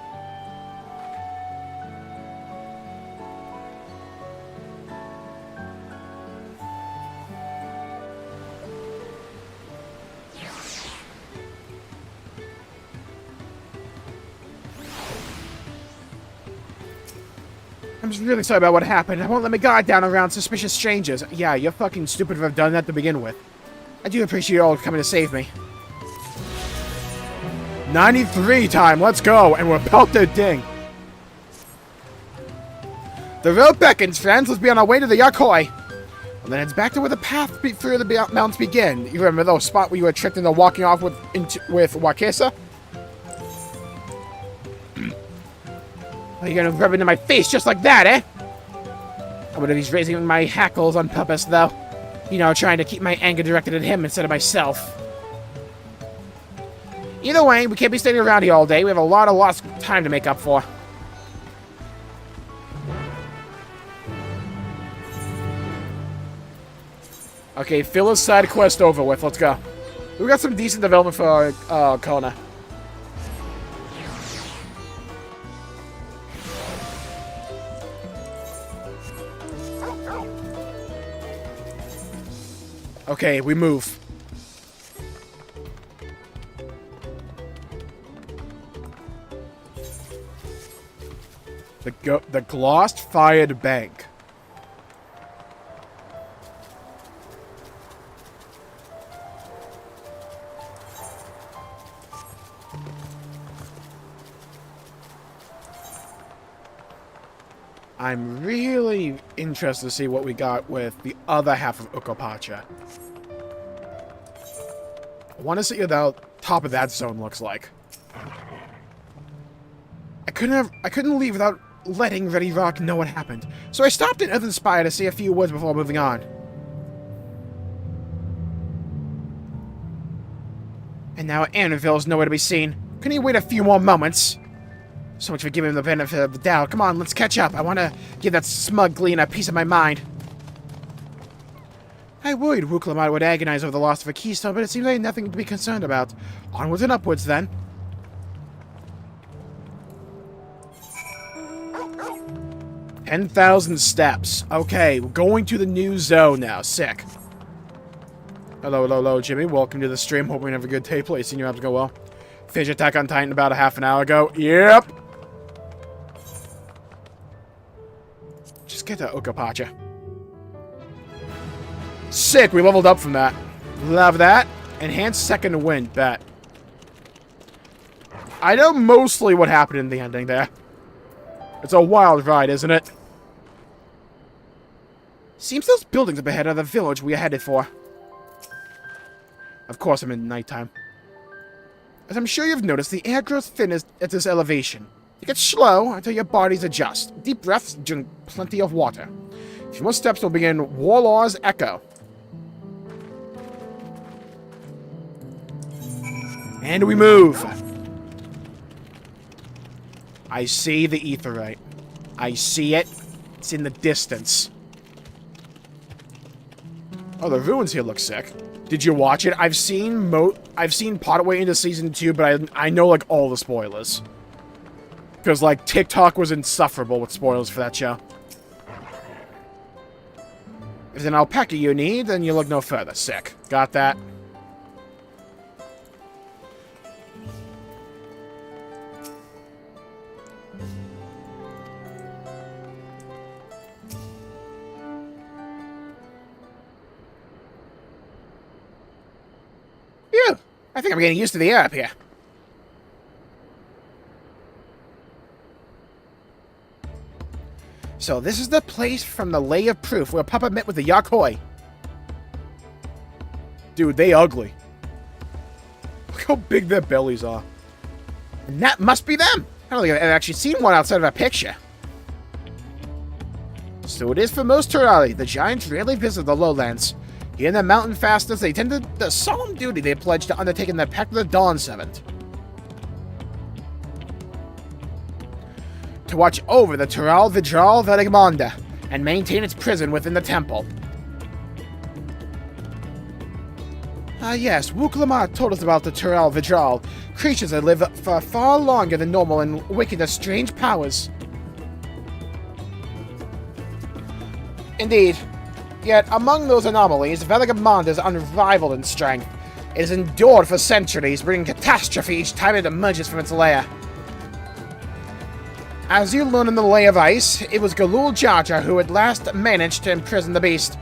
I'm just really sorry about what happened. I won't let my guard down around suspicious strangers. Yeah, you're fucking stupid to have done that to begin with. I do appreciate you all coming to save me. 93 time, let's go, and we're about to ding. The road beckons, friends. Let's be on our way to the Yakoi. And then it's back to where the path through the mountains begin. You remember those spot where you were tricked into walking off with Wakesa? Are you gonna rub it into my face just like that, eh? I wonder if he's raising my hackles on purpose, though. You know, trying to keep my anger directed at him instead of myself. Either way, we can't be standing around here all day. We have a lot of lost time to make up for. Okay, Phil's side quest over with. Let's go. We got some decent development for Kona. Okay, we move. The glossed-fired bank. I'm really interested to see what we got with the other half of Ukopacha. I want to see what the top of that zone looks like. I couldn't leave without letting Ready Rock know what happened, so I stopped in Earthen Spire to say a few words before moving on. And now Annabelle is nowhere to be seen. Couldn't he wait a few more moments? So much for giving him the benefit of the doubt. Come on, let's catch up. I want to give that smug Glean a piece of my mind. I worried Wuklamat would agonize over the loss of a keystone, but it seems like nothing to be concerned about. Onwards and upwards, then. $10,000 steps. Okay, we're going to the new zone now. Sick. Hello, Jimmy. Welcome to the stream. Hoping you have a good day. Placing your abs go well. Fish Attack on Titan about a half an hour ago. Yep. Just get to Ukopacha. Sick, we leveled up from that. Love that. Enhanced second wind, bet. I know mostly what happened in the ending there. It's a wild ride, isn't it? Seems those buildings up ahead are the village we are headed for. Of course, I'm in nighttime. As I'm sure you've noticed, the air grows thin at this elevation. It gets slow until your bodies adjust. Deep breaths, drink plenty of water. A few more steps will begin Warlaw's Echo. And we move. I see the aetheryte. I see it. It's in the distance. Oh, the ruins here look sick. Did you watch it? I've seen I've seen partway into season 2, but I know, like, all the spoilers. Because, like, TikTok was insufferable with spoilers for that show. If there's an alpaca you need, then you look no further. Sick. Got that? Phew! I think I'm getting used to the air up here. So this is the place from the Lay of Proof where Papa met with the Yakoi. Dude, they ugly. Look how big their bellies are. And that must be them! I don't think I've ever actually seen one outside of a picture. So it is for most Turali. The giants rarely visit the lowlands. Here in the mountain fastness, they tend to the solemn duty they pledged to undertake in the Pact of the Dawn Seventh. To watch over the Tural Vidral Velegmanda and maintain its prison within the temple. Ah yes, Wuklama told us about the Tural Vidral, creatures that live for far longer than normal and wicked as strange powers. Indeed. Yet, among those anomalies, Velegmanda is unrivaled in strength. It has endured for centuries, bringing catastrophe each time it emerges from its lair. As you learn in the Lay of Ice, it was Galul Jaja who at last managed to imprison the beast,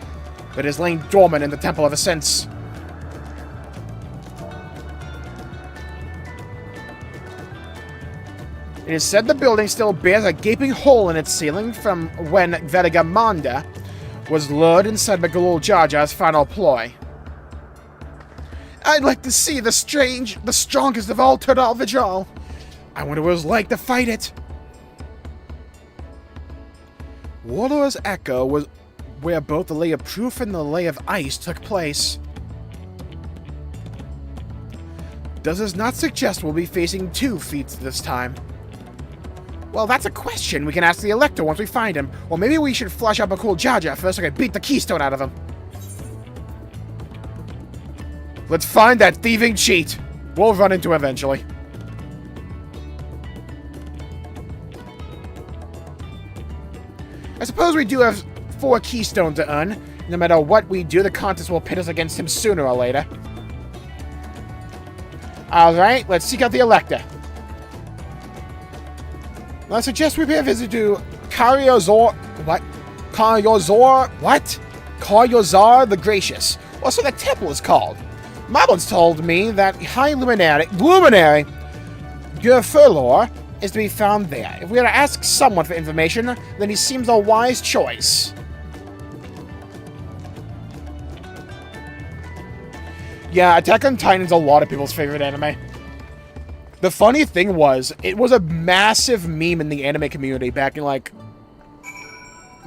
but is laying dormant in the temple ever since. It is said the building still bears a gaping hole in its ceiling from when Velegmanda was lured inside by Galul Jaja's final ploy. I'd like to see the strongest of all Tural Vidral. I wonder what it was like to fight it. Warlord's Echo was where both the Lay of Proof and the Lay of Ice took place. Does this not suggest we'll be facing 2 feats this time? Well, that's a question we can ask the Elector once we find him. Or maybe we should flush up a cool Jaja first so I can beat the keystone out of him. Let's find that thieving cheat. We'll run into eventually. I suppose we do have 4 keystones to earn. No matter what we do, the contest will pit us against him sooner or later. Alright, let's seek out the Elector. I suggest we pay a visit to Karyozor... What? Karyozar the Gracious. Or so the temple is called. Moblins told me that High Luminary Gurfurlor is to be found there. If we are to ask someone for information, then he seems a wise choice. Yeah, Attack on Titan's a lot of people's favorite anime. The funny thing was, it was a massive meme in the anime community back in, like,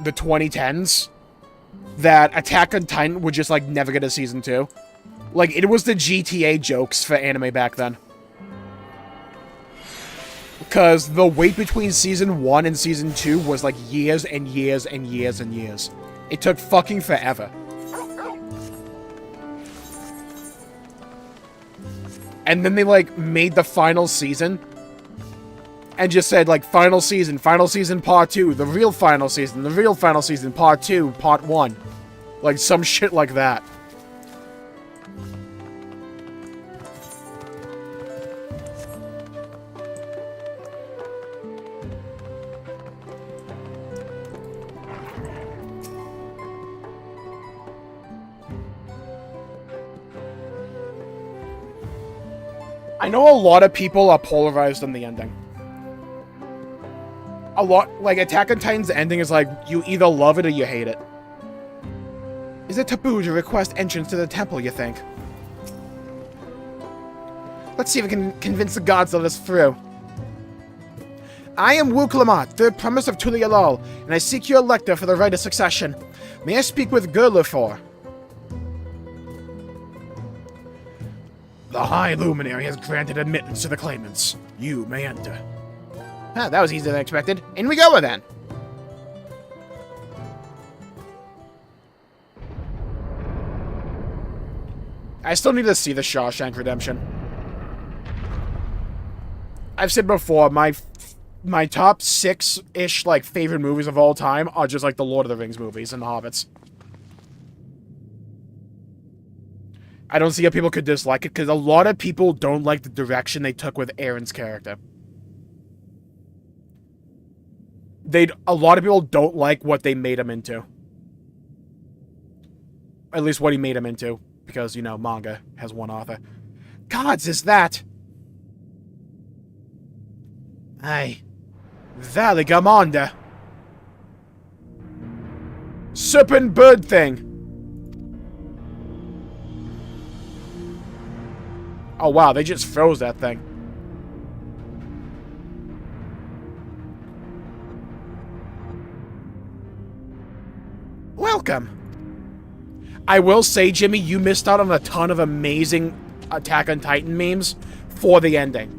the 2010s, that Attack on Titan would just, like, never get a season 2. Like, it was the GTA jokes for anime back then. Because the wait between Season 1 and Season 2 was, like, years and years and years and years. It took fucking forever. And then they, like, made the final season. And just said, like, final season, part 2, the real final season, part 2, part 1. Like, some shit like that. I know a lot of people are polarized on the ending. A lot, like, Attack on Titan's ending is like, you either love it or you hate it. Is it taboo to request entrance to the temple, you think? Let's see if we can convince the gods to let us through. I am Wuklamat, third promise of Tulialal, and I seek your elector for the right of succession. May I speak with Gurlufor? The High Luminary has granted admittance to the claimants. You may enter. Ah, that was easier than expected. In we go then. I still need to see the Shawshank Redemption. I've said before, my top 6-ish, like, favorite movies of all time are just, like, the Lord of the Rings movies and the Hobbits. I don't see how people could dislike it, because a lot of people don't like the direction they took with Aaron's character. A lot of people don't like what they made him into. At least what he made him into. Because, you know, manga has one author. Gods, is that? Aye. Valigamonda. Serpent bird thing. Oh wow, they just froze that thing. Welcome. I will say, Jimmy, you missed out on a ton of amazing Attack on Titan memes for the ending.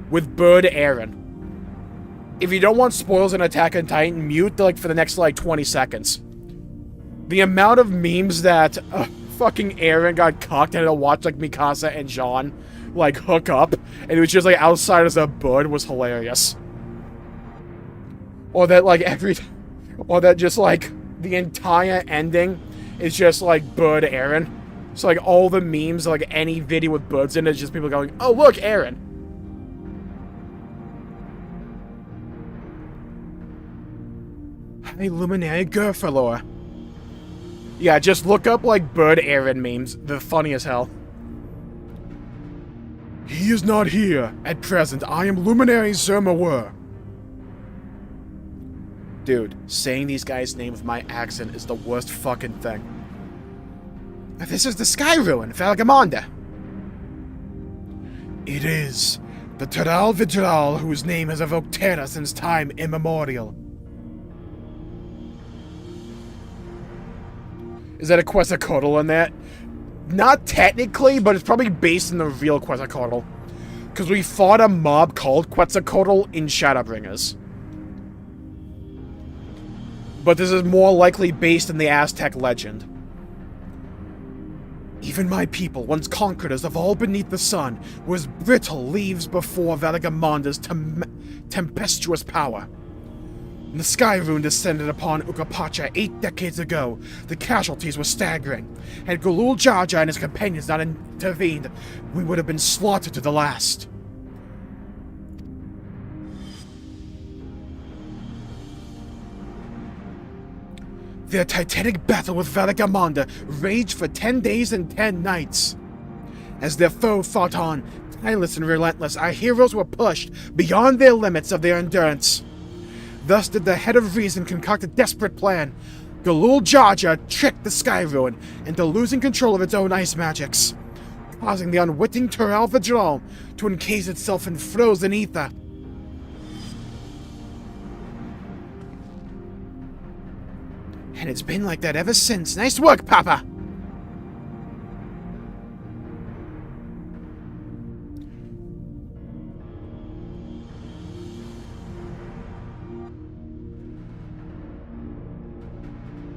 With Bird Aaron. If you don't want spoils in Attack on Titan, mute like for the next like 20 seconds. The amount of memes that fucking Aaron got cocked and had to watch like Mikasa and Jean like hook up, and it was just like outside as a bird was hilarious. Or that like just like the entire ending is just like Bird Aaron. So like all the memes, like any video with birds in it, is just people going, "Oh look, Aaron." Hey, Luminary Gurfalor. Yeah, just look up like Bird Aaron memes. They're funny as hell. He is not here at present. I am Luminary Zermawur. Dude, saying these guys' names with my accent is the worst fucking thing. This is the Sky Ruin, Valgamonda. It is. The Teral Vigral, whose name has evoked terror since time immemorial. Is that a Quetzalcoatl in that? Not technically, but it's probably based on the real Quetzalcoatl. Because we fought a mob called Quetzalcoatl in Shadowbringers. But this is more likely based in the Aztec legend. Even my people, once conquerors of all beneath the sun, were as brittle leaves before Valagamonda's tempestuous power. When the Sky Rune descended upon Ukapacha 8 decades ago, the casualties were staggering. Had Galul Jaja and his companions not intervened, we would have been slaughtered to the last. Their titanic battle with Valagamonda raged for 10 days and 10 nights. As their foe fought on, tireless and relentless, our heroes were pushed beyond their limits of their endurance. Thus did the head of reason concoct a desperate plan. Galul Jaja tricked the Sky Ruin into losing control of its own ice magics, causing the unwitting Teral Vigral to encase itself in frozen ether. And it's been like that ever since. Nice work, Papa!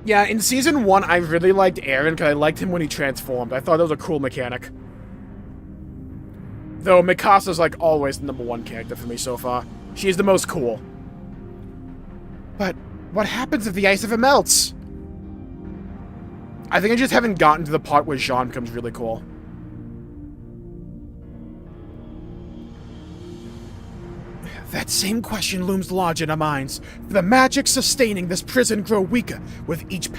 Yeah, in Season 1, I really liked Aaron because I liked him when he transformed. I thought that was a cool mechanic. Though Mikasa's like always the #1 character for me so far. She's the most cool. But what happens if the ice ever melts? I think I just haven't gotten to the part where Jean becomes really cool. That same question looms large in our minds. The magic sustaining this prison grow weaker with each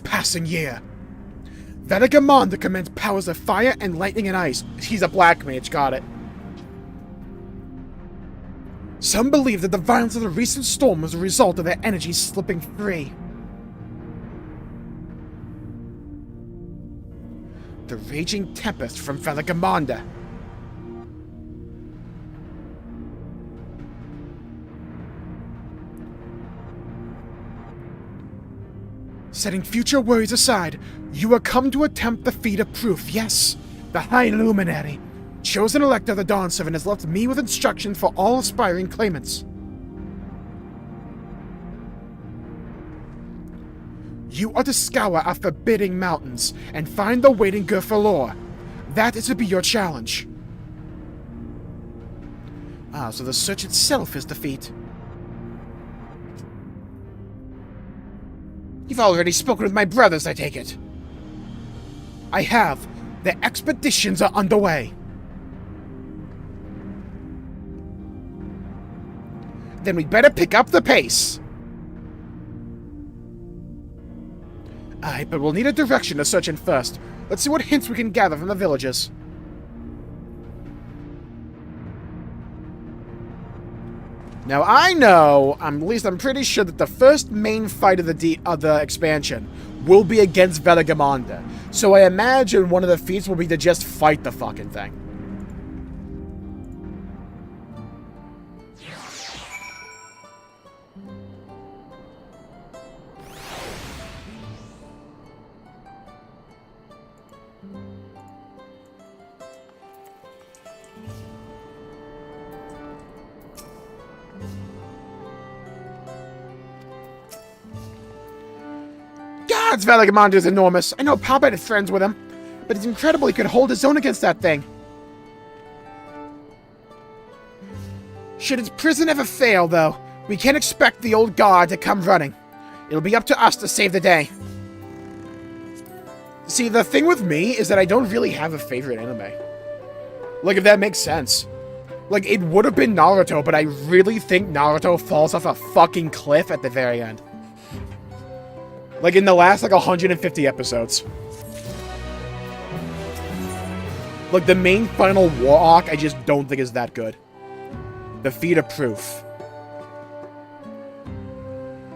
passing year. Valagamonda commands powers of fire and lightning and ice. He's a black mage, got it. Some believe that the violence of the recent storm was a result of their energy slipping free. The raging tempest from Valagamonda. Setting future worries aside, you are come to attempt the feat of proof, yes. The High Luminary, chosen elect of the Dawn Servant, has left me with instructions for all aspiring claimants. You are to scour our forbidding mountains and find the waiting Gurfalor. That is to be your challenge. Ah, so the search itself is defeat. You've already spoken with my brothers, I take it. I have. The expeditions are underway. Then we'd better pick up the pace. Aye, but we'll need a direction to search in first. Let's see what hints we can gather from the villagers. Now I know, at least I'm pretty sure that the first main fight of the expansion will be against Velagamanda. So I imagine one of the feats will be to just fight the fucking thing. God's Velagamanda is enormous. I know Palpate is friends with him, but it's incredible he could hold his own against that thing. Should its prison ever fail, though, we can't expect the old god to come running. It'll be up to us to save the day. See, the thing with me is that I don't really have a favorite anime. Like, if that makes sense. Like, it would have been Naruto, but I really think Naruto falls off a fucking cliff at the very end. Like, in the last, 150 episodes. Like, the main final war arc, I just don't think is that good. The Feat of Proof.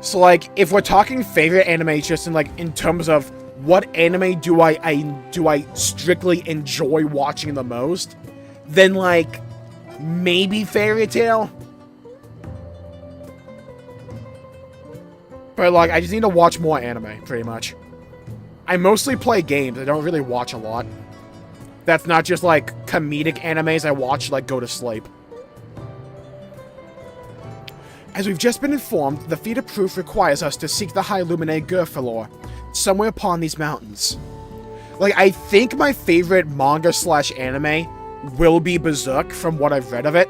So, if we're talking favorite anime, just in terms of what anime do I strictly enjoy watching the most, then, maybe Fairy Tail? But, I just need to watch more anime, pretty much. I mostly play games. I don't really watch a lot. That's not just, comedic animes I watch, go to sleep. As we've just been informed, the Feat of Proof requires us to seek the High Lumine Gurfalor, somewhere upon these mountains. I think my favorite manga/anime will be Berserk, from what I've read of it.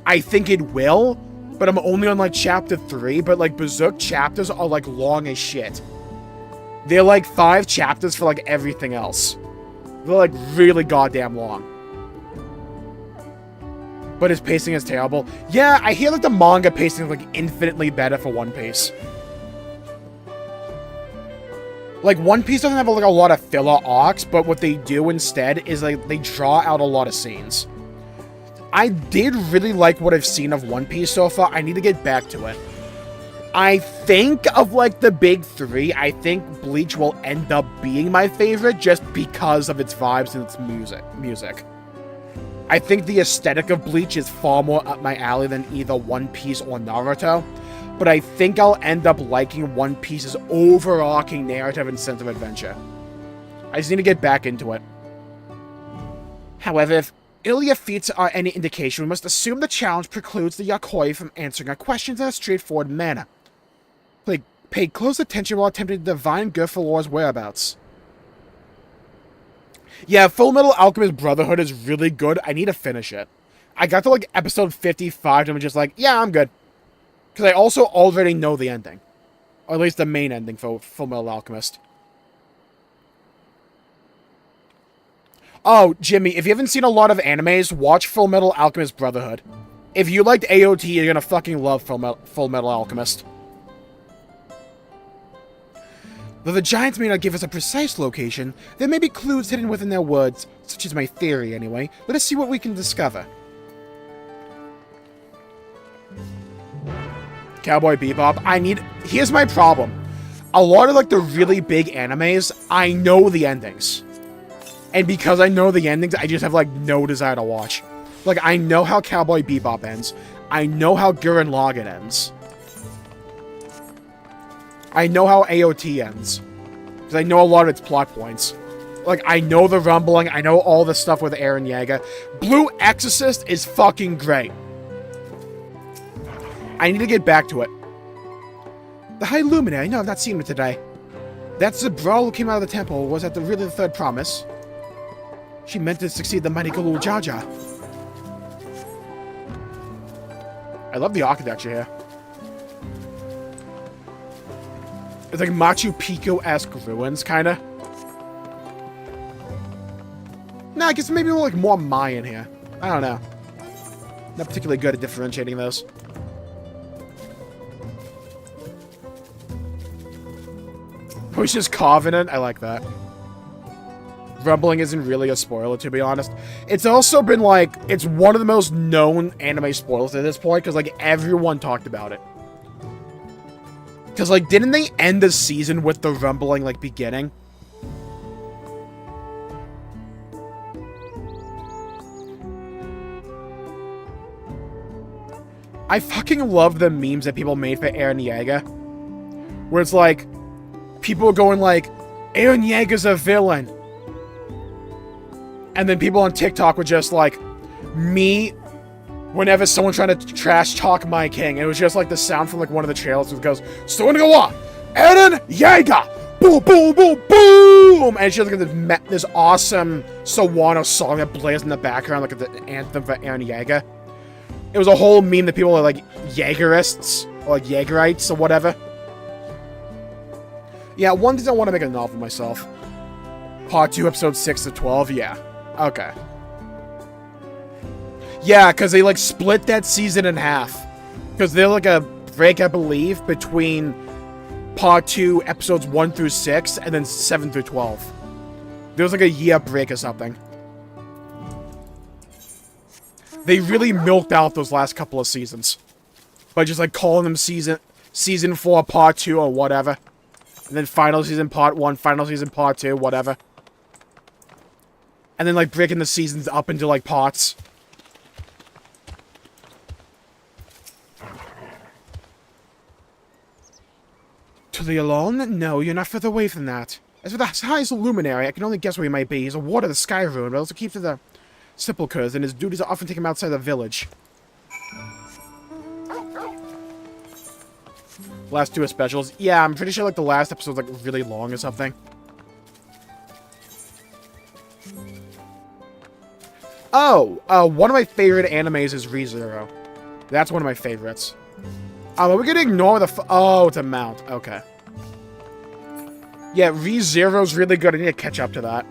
I think it will, but I'm only on, chapter 3, but, Berserk chapters are, long as shit. They're, 5 chapters for, everything else. They're, really goddamn long. But his pacing is terrible. Yeah, I hear, the manga pacing is, infinitely better for One Piece. One Piece doesn't have, a lot of filler arcs, but what they do instead is, they draw out a lot of scenes. I did really like what I've seen of One Piece so far. I need to get back to it. I think of, the big 3, I think Bleach will end up being my favorite just because of its vibes and its music. I think the aesthetic of Bleach is far more up my alley than either One Piece or Naruto, but I think I'll end up liking One Piece's overarching narrative and sense of adventure. I just need to get back into it. However, if earlier feats are any indication, we must assume the challenge precludes the Yakoi from answering our questions in a straightforward manner. Pay close attention while attempting to divine Gurfalor's whereabouts. Yeah, Full Metal Alchemist Brotherhood is really good. I need to finish it. I got to, episode 55, and I'm just yeah, I'm good. Because I also already know the ending. Or at least the main ending for Full Metal Alchemist. Oh, Jimmy, if you haven't seen a lot of animes, watch Full Metal Alchemist Brotherhood. If you liked AOT, you're gonna fucking love Full Metal Alchemist. Though the giants may not give us a precise location, there may be clues hidden within their words, such is my theory anyway. Let us see what we can discover. Cowboy Bebop, here's my problem. A lot of, the really big animes, I know the endings. And because I know the endings, I just have, no desire to watch. I know how Cowboy Bebop ends. I know how Gurren Lagann ends. I know how AOT ends. Because I know a lot of its plot points. I know the rumbling. I know all the stuff with Eren Yeager. Blue Exorcist is fucking great. I need to get back to it. The High Luminary. No, I've not seen him today. That's the brawl who came out of the temple. Was that really the third promise? She meant to succeed the mighty Galul Jaja. I love the architecture here. It's like Machu Picchu-esque ruins, kinda. Nah, I guess maybe like more Mayan here. I don't know. Not particularly good at differentiating those. Oh, he's just Covenant. I like that. Rumbling isn't really a spoiler, to be honest. It's also been like, it's one of the most known anime spoilers at this point, because like everyone talked about it. Because like, didn't they end the season with the rumbling like beginning? I fucking love the memes that people made for Eren Yeager. Where it's like, people going like, Eren Yeager's a villain. And then people on TikTok were just like, me, whenever someone trying to trash talk my king. And it was just like the sound from like one of the trailers that goes, Eren Yeager! Boom, boom, boom, boom! And it's just like this awesome Sawano song that plays in the background, like the anthem for Eren Yeager. It was a whole meme that people are like Jaegerists, or like Jaegerites, or whatever. Yeah, one doesn't want to make a novel myself. Part 2, episode 6 to 12, yeah. Okay. Yeah, because they like split that season in half. Because they're like a break, I believe, between Part 2, episodes 1 through 6, and then 7 through 12. There was like a year break or something. They really milked out those last couple of seasons. By just like calling them season 4, part 2, or whatever. And then final season part 1, final season part 2, whatever. And then like breaking the seasons up into like parts. To the Alone? No, you're not further away from that. As for the highest luminary, I can only guess where he might be. He's a ward of the Sky Rune, but also keeps to the sepulchres, and his duties are often take him outside the village. Last 2 are specials. Yeah, I'm pretty sure like the last episode's like really long or something. Oh, one of my favorite animes is ReZero. That's one of my favorites. Are we gonna ignore the oh, it's a mount. Okay. Yeah, ReZero's really good. I need to catch up to that.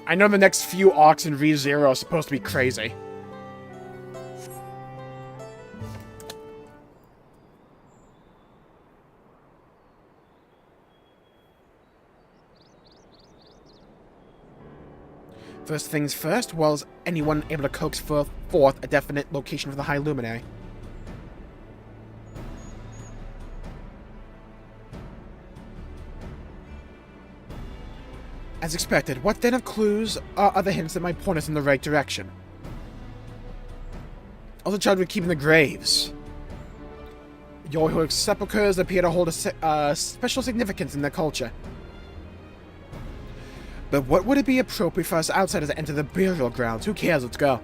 I know the next few arcs in ReZero are supposed to be crazy. First things first, was anyone able to coax forth a definite location for the High Luminary? As expected, what then of clues are other hints that might point us in the right direction? Also charged with keeping the graves. Your heroic sepulchres appear to hold a special significance in their culture. But what would it be appropriate for us outsiders to enter the burial grounds? Who cares? Let's go.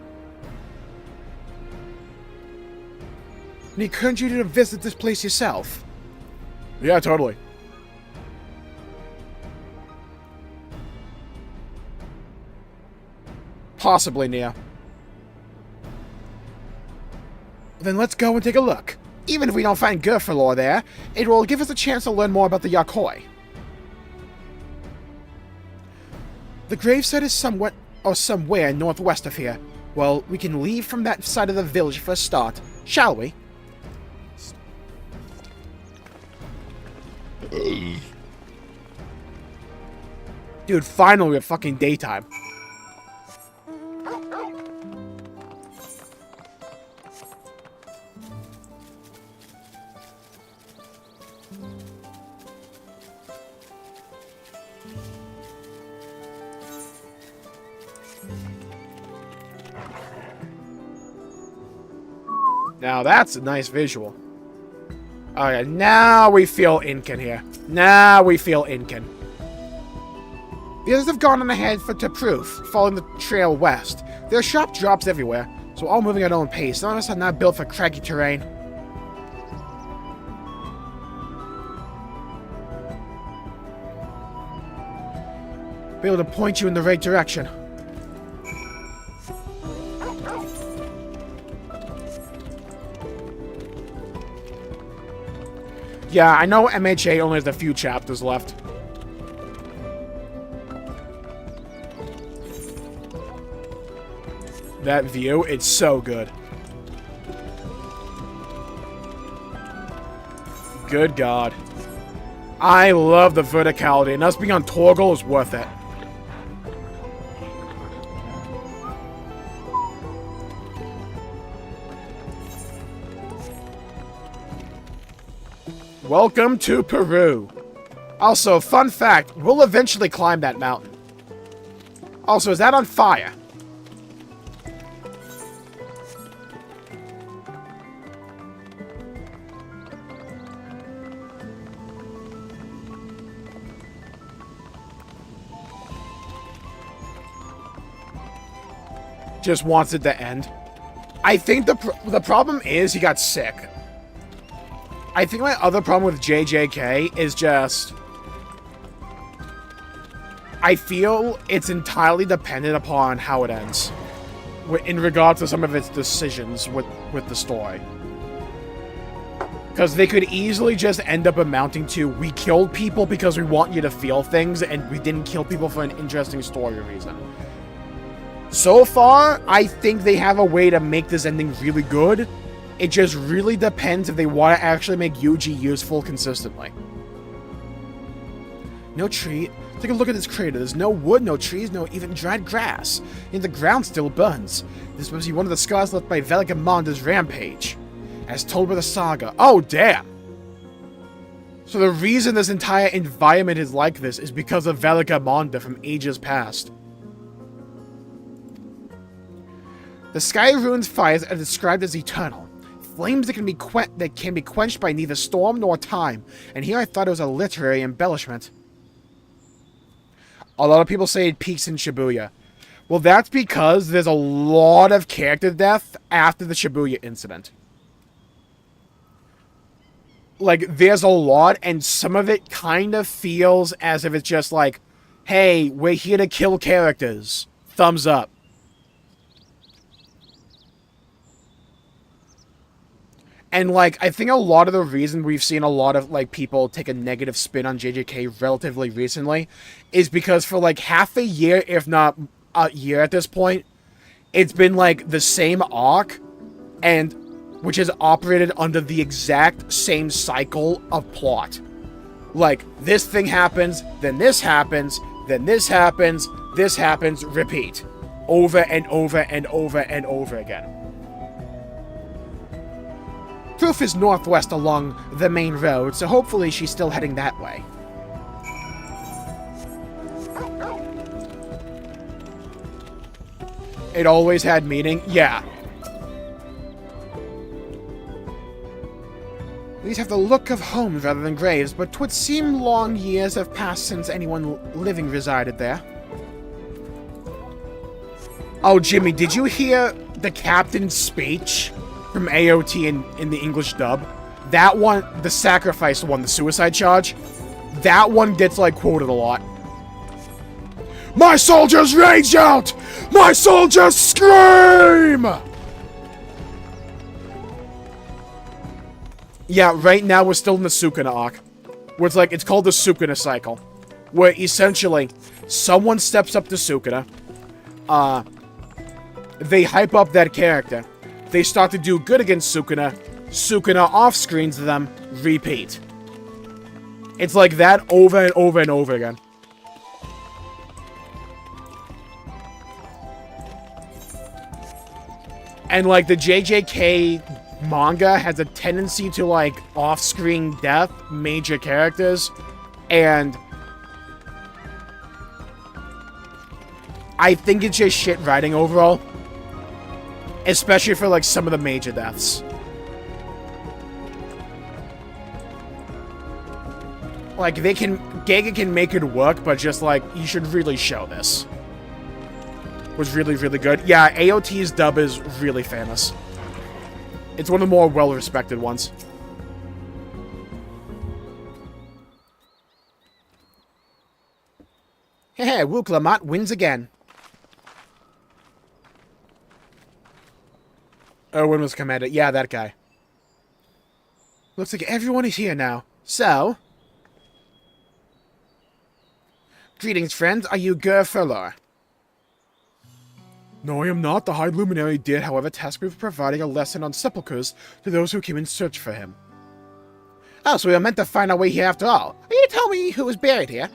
And he encouraged you to visit this place yourself? Yeah, totally. Possibly, Nia. Then let's go and take a look. Even if we don't find Gurfalor there, it will give us a chance to learn more about the Yakoi. The gravesite is somewhat, or somewhere northwest of here. Well, we can leave from that side of the village for a start, shall we? Dude, finally we have fucking daytime. Now that's a nice visual. Okay, now we feel Incan here. Now we feel Incan. The others have gone on ahead to Proof, following the trail west. There are sharp drops everywhere, so all moving at their own pace. None of us are not built for craggy terrain. be able to point you in the right direction. Yeah, I know MHA only has a few chapters left. That view, it's so good. Good God. I love the verticality, and us being on Torgal is worth it. Welcome to Peru. Also, fun fact, we'll eventually climb that mountain. Also, is that on fire? Just wants it to end. I think the problem is he got sick. I think my other problem with JJK is just... I feel it's entirely dependent upon how it ends. In regards to some of its decisions with the story. Because they could easily just end up amounting to, we killed people because we want you to feel things, and we didn't kill people for an interesting story reason. So far, I think they have a way to make this ending really good. It just really depends if they want to actually make Yuji useful consistently. No tree. Take a look at this crater. There's no wood, no trees, no even dried grass. And the ground still burns. This must be one of the scars left by Veligamonda's rampage. As told by the saga. Oh, damn! So the reason this entire environment is like this is because of Veligamonda from ages past. The Sky Ruins fires are described as eternal. Flames that can be quenched by neither storm nor time. And here I thought it was a literary embellishment. A lot of people say it peaks in Shibuya. Well, that's because there's a lot of character death after the Shibuya incident. Like, there's a lot, and some of it kind of feels as if it's just like, hey, we're here to kill characters. Thumbs up. And, like, I think a lot of the reason we've seen a lot of, like, people take a negative spin on JJK relatively recently is because for, like, half a year, if not a year at this point, it's been, like, the same arc, and which has operated under the exact same cycle of plot. Like, this thing happens, then this happens, then this happens, repeat. Over and over and over and over again. Proof is northwest along the main road, so hopefully she's still heading that way. It always had meaning? Yeah. These have the look of homes rather than graves, but 'twould seem long years have passed since anyone living resided there. Oh, Jimmy, did you hear the captain's speech from AOT in the English dub? That one, the sacrifice one, the suicide charge, that one gets, like, quoted a lot. My soldiers rage out! My soldiers scream! Yeah, right now we're still in the Sukuna arc. Where it's like, it's called the Sukuna cycle. Where essentially, someone steps up to Sukuna. They hype up that character. They start to do good against Sukuna. Sukuna off-screens them. Repeat. It's like that over and over and over again. And, like, the JJK manga has a tendency to, like, off-screen death major characters. And I think it's just shit writing overall. Especially for, like, some of the major deaths. Like, Gege can make it work, but just, like, you should really show this. Was really, really good. Yeah, AOT's dub is really famous. It's one of the more well-respected ones. Okay, Wook Lamont wins again. Owen was commander. Yeah, that guy. Looks like everyone is here now. So... Greetings, friends. Are you Gur Furlor? No, I am not. The High Luminary did, however, task me with providing a lesson on sepulchres to those who came in search for him. Oh, so we are meant to find our way here after all. Are you telling me who is buried here?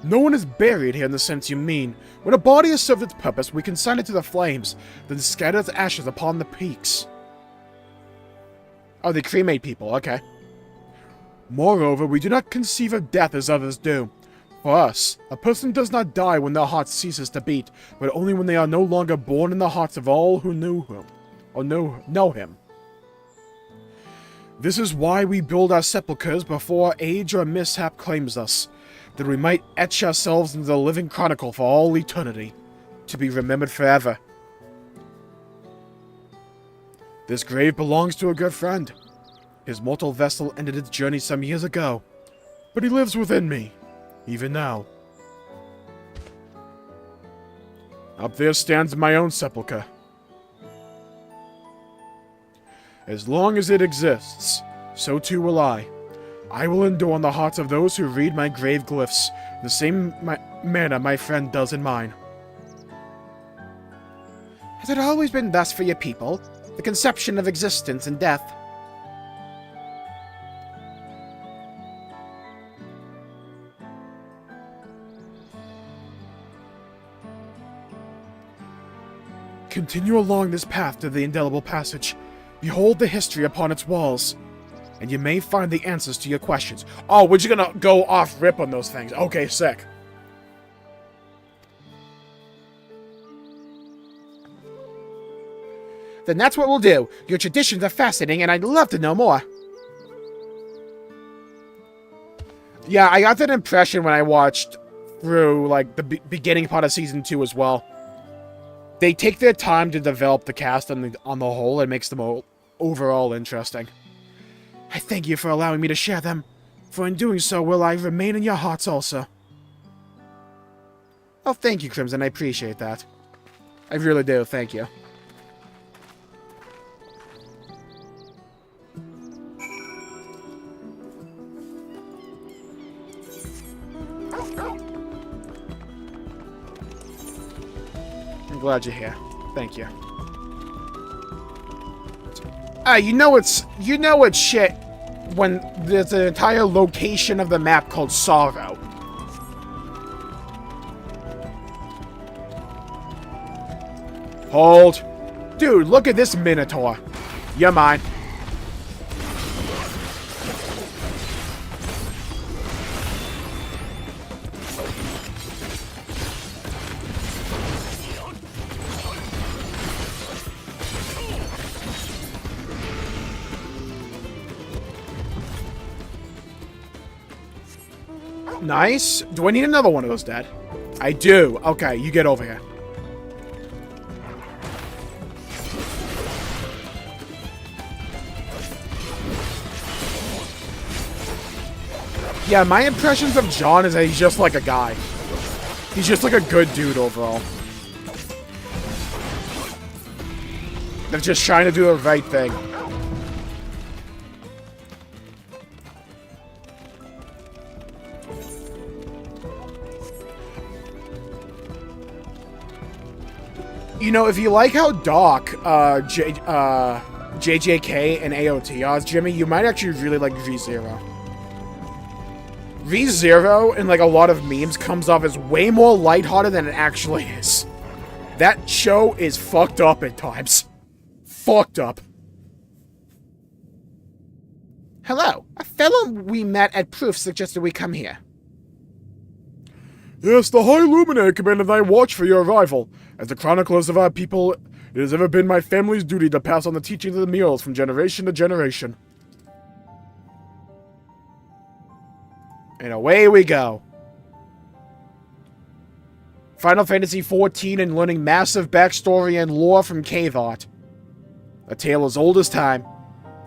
No one is buried here in the sense you mean. When a body has served its purpose, we consign it to the flames, then scatter its ashes upon the peaks. Oh, they cremate people, okay. Moreover, we do not conceive of death as others do. For us, a person does not die when their heart ceases to beat, but only when they are no longer born in the hearts of all who knew him, or know him. This is why we build our sepulchres before age or mishap claims us, that we might etch ourselves into the living chronicle for all eternity, to be remembered forever. This grave belongs to a good friend. His mortal vessel ended its journey some years ago, but he lives within me, even now. Up there stands my own sepulchre. As long as it exists, so too will I. I will endure in the hearts of those who read my grave glyphs, the same manner my friend does in mine. Has it always been thus for your people? The conception of existence and death? Continue along this path to the indelible passage. Behold the history upon its walls, and you may find the answers to your questions. Oh, we're just gonna go off rip on those things. Okay, sick. Then that's what we'll do. Your traditions are fascinating, and I'd love to know more. Yeah, I got that impression when I watched through, like, the beginning part of Season 2 as well. They take their time to develop the cast on the whole. It makes them overall interesting. I thank you for allowing me to share them, for in doing so will I remain in your hearts also. Oh, thank you, Crimson. I appreciate that. I really do. Thank you. I'm glad you're here. Thank you. You know it's shit when there's an entire location of the map called Sorrow. Hold. Dude, look at this Minotaur. You're mine. Nice. Do I need another one of those, Dad? I do. Okay, you get over here. Yeah, my impressions of John is that he's just like a guy. He's just like a good dude overall. They're just trying to do the right thing. You know, if you like how dark JJK and AOT are, Jimmy, you might actually really like V0. V0 in like a lot of memes comes off as way more lighthearted than it actually is. That show is fucked up at times. Fucked up. Hello. A fellow we met at Proof suggested we come here. Yes, the High Luminary commanded I watch for your arrival. As the chroniclers of our people, it has ever been my family's duty to pass on the teachings of the Murals from generation to generation. And away we go. Final Fantasy XIV and learning massive backstory and lore from cave art. A tale as old as time.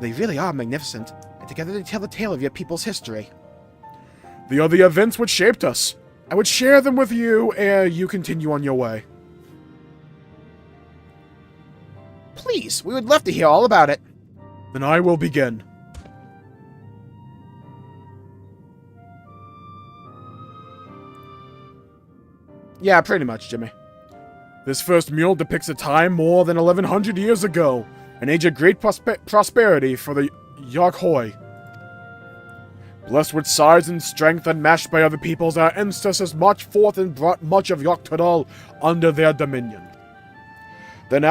They really are magnificent, and together they tell the tale of your people's history. They are the events which shaped us. I would share them with you, and you continue on your way. Please, we would love to hear all about it. Then I will begin. Yeah, pretty much, Jimmy. This first mural depicts a time more than 1100 years ago, an age of great prosperity for the Yakhoi. Blessed with size and strength unmatched by other peoples, our ancestors marched forth and brought much of Yogg-Tadal under their dominion. Then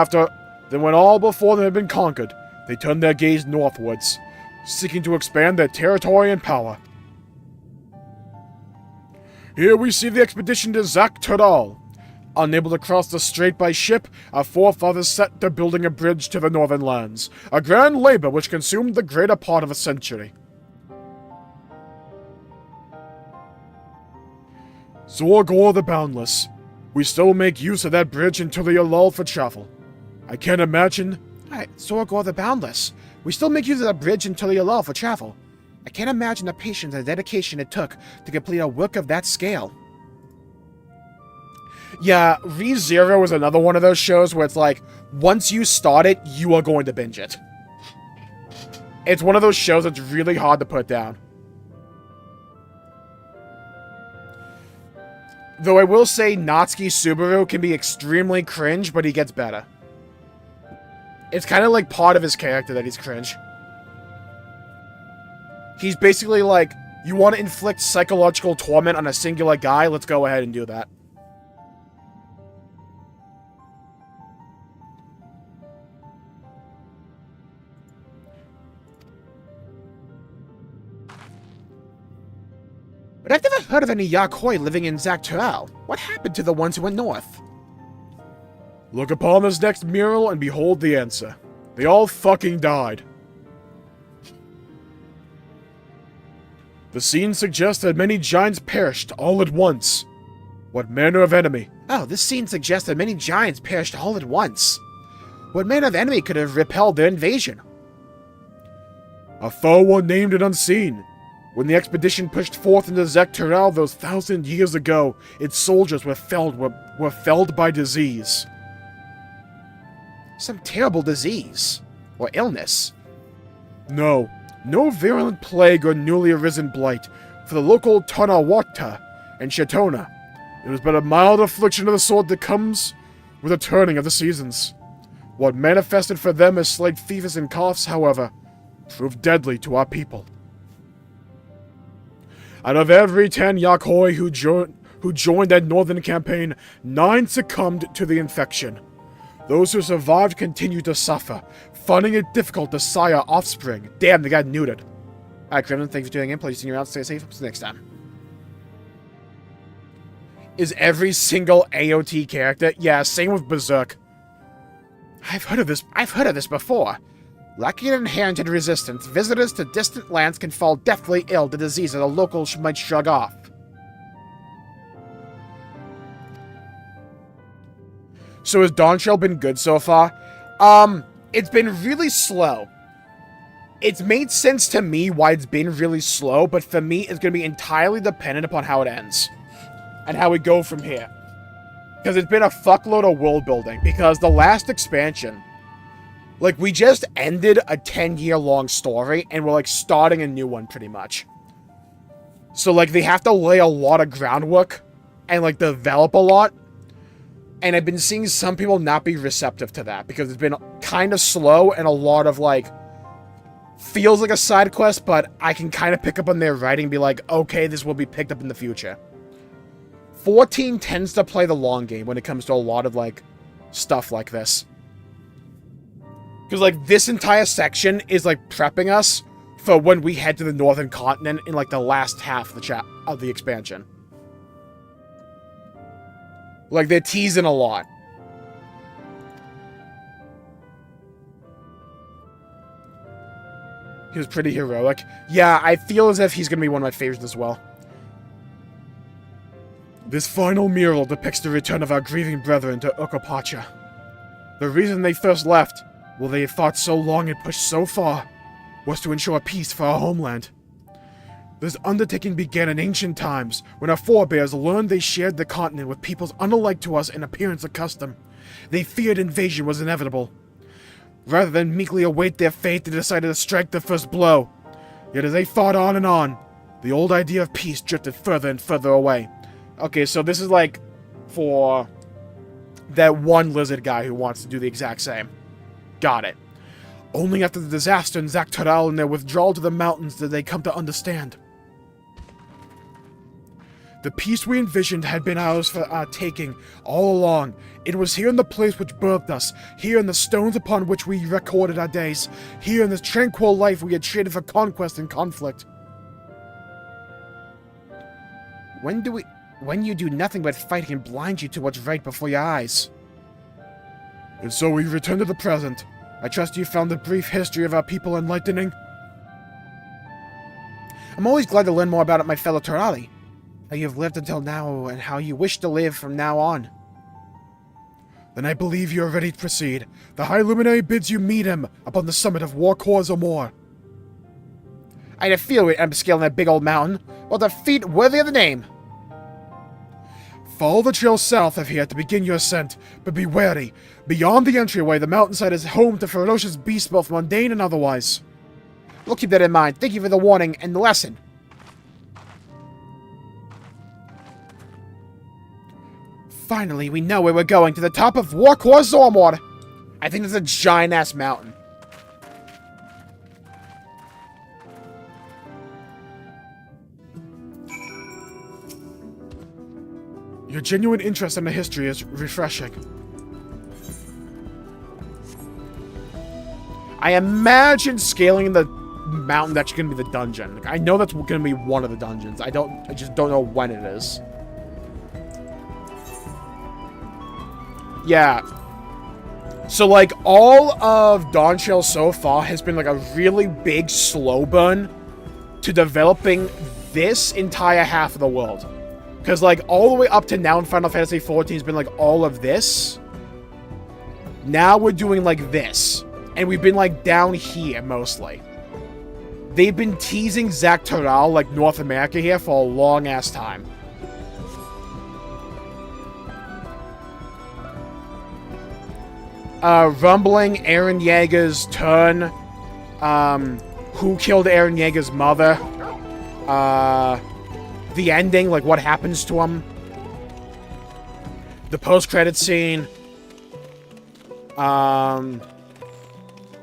when all before them had been conquered, they turned their gaze northwards, seeking to expand their territory and power. Here we see the expedition to Yogg-Tadal. Unable to cross the strait by ship, our forefathers set to building a bridge to the northern lands, a grand labor which consumed the greater part of a century. Zorgor the Boundless. We still make use of that bridge until they are lulled for travel. I can't imagine... Zorgor the Boundless. We still make use of that bridge until they are lulled for travel. I can't imagine the patience and dedication it took to complete a work of that scale. Yeah, ReZero is another one of those shows where it's like, once you start it, you are going to binge it. It's one of those shows that's really hard to put down. Though I will say Natsuki Subaru can be extremely cringe, but he gets better. It's kind of like part of his character that he's cringe. He's basically like, you want to inflict psychological torment on a singular guy, let's go ahead and do that. But I've never heard of any Yakhoi living in Yogg-Tadal. What happened to the ones who went north? Look upon this next mural and behold the answer. They all fucking died. The scene suggests that many giants perished all at once. What manner of enemy? Oh, this scene suggests that many giants perished all at once. What manner of enemy could have repelled their invasion? A foe unnamed and unseen. When the expedition pushed forth into Yogg-Tadal those 1,000 years ago, its soldiers were felled by disease. Some terrible disease. Or illness. No virulent plague or newly arisen blight. For the local Tanawata and Shatona, it was but a mild affliction of the sort that comes with the turning of the seasons. What manifested for them as slight fevers and coughs, however, proved deadly to our people. Out of every 10 Yakhoi who joined that northern campaign, 9 succumbed to the infection. Those who survived continued to suffer, finding it difficult to sire offspring. Damn, they got neutered. Alright, Crimin, thanks for tuning in. Please see you around. Stay safe. See you next time. Is every single AOT character? Yeah, same with Berserk. I've heard of this before. Lacking an inherited resistance, visitors to distant lands can fall deathly ill to disease that the locals might shrug off. So has Dawntrail been good so far? It's been really slow. It's made sense to me why it's been really slow, but for me, it's going to be entirely dependent upon how it ends. And how we go from here. Because it's been a fuckload of world building. Because the last expansion... Like, we just ended a 10-year-long story, and we're, like, starting a new one, pretty much. So, like, they have to lay a lot of groundwork, and, like, develop a lot. And I've been seeing some people not be receptive to that, because it's been kind of slow, and a lot of, like, feels like a side quest, but I can kind of pick up on their writing and be like, okay, this will be picked up in the future. 14 tends to play the long game when it comes to a lot of, like, stuff like this. Because, like, this entire section is, like, prepping us for when we head to the northern continent in, like, the last half of the expansion. Like, they're teasing a lot. He was pretty heroic. Yeah, I feel as if he's going to be one of my favorites as well. This final mural depicts the return of our grieving brethren to Okapacha. The reason they first left... Well, they had fought so long and pushed so far, was to ensure peace for our homeland. This undertaking began in ancient times, when our forebears learned they shared the continent with peoples unlike to us in appearance or custom. They feared invasion was inevitable. Rather than meekly await their fate, they decided to strike the first blow. Yet as they fought on, the old idea of peace drifted further and further away. Okay, so this is like for that one lizard guy who wants to do the exact same. Got it. Only after the disaster in Dawntrail and their withdrawal to the mountains did they come to understand. The peace we envisioned had been ours for our taking all along. It was here in the place which birthed us, here in the stones upon which we recorded our days, here in this tranquil life we had traded for conquest and conflict. When you do nothing but fight and blind you to what's right before your eyes. And so we return to the present. I trust you found the brief history of our people enlightening. I'm always glad to learn more about it, my fellow Terali. How you have lived until now, and how you wish to live from now on. Then I believe you are ready to proceed. The High Luminary bids you meet him upon the summit of Walkthroughs or more. I had a feeling I'm scaling that big old mountain. What a feat worthy of the name. Follow the trail south of here to begin your ascent, but be wary. Beyond the entryway, the mountainside is home to ferocious beasts, both mundane and otherwise. We'll keep that in mind. Thank you for the warning and the lesson. Finally, we know where we're going, to the top of Walkthroughs or more. I think that's a giant-ass mountain. Your genuine interest in the history is refreshing. I imagine scaling the mountain that's going to be the dungeon. Like, I know that's going to be one of the dungeons. I just don't know when it is. Yeah. So, like, all of Dawntrail so far has been, like, a really big slow burn to developing this entire half of the world. Because, like, all the way up to now in Final Fantasy XIV has been, like, all of this. Now we're doing, like, this. And we've been, like, down here, mostly. They've been teasing Dawntrail, like, North America here for a long-ass time. Rumbling, Eren Yeager's turn. Who killed Eren Yeager's mother? The ending, like what happens to him. The post-credit scene.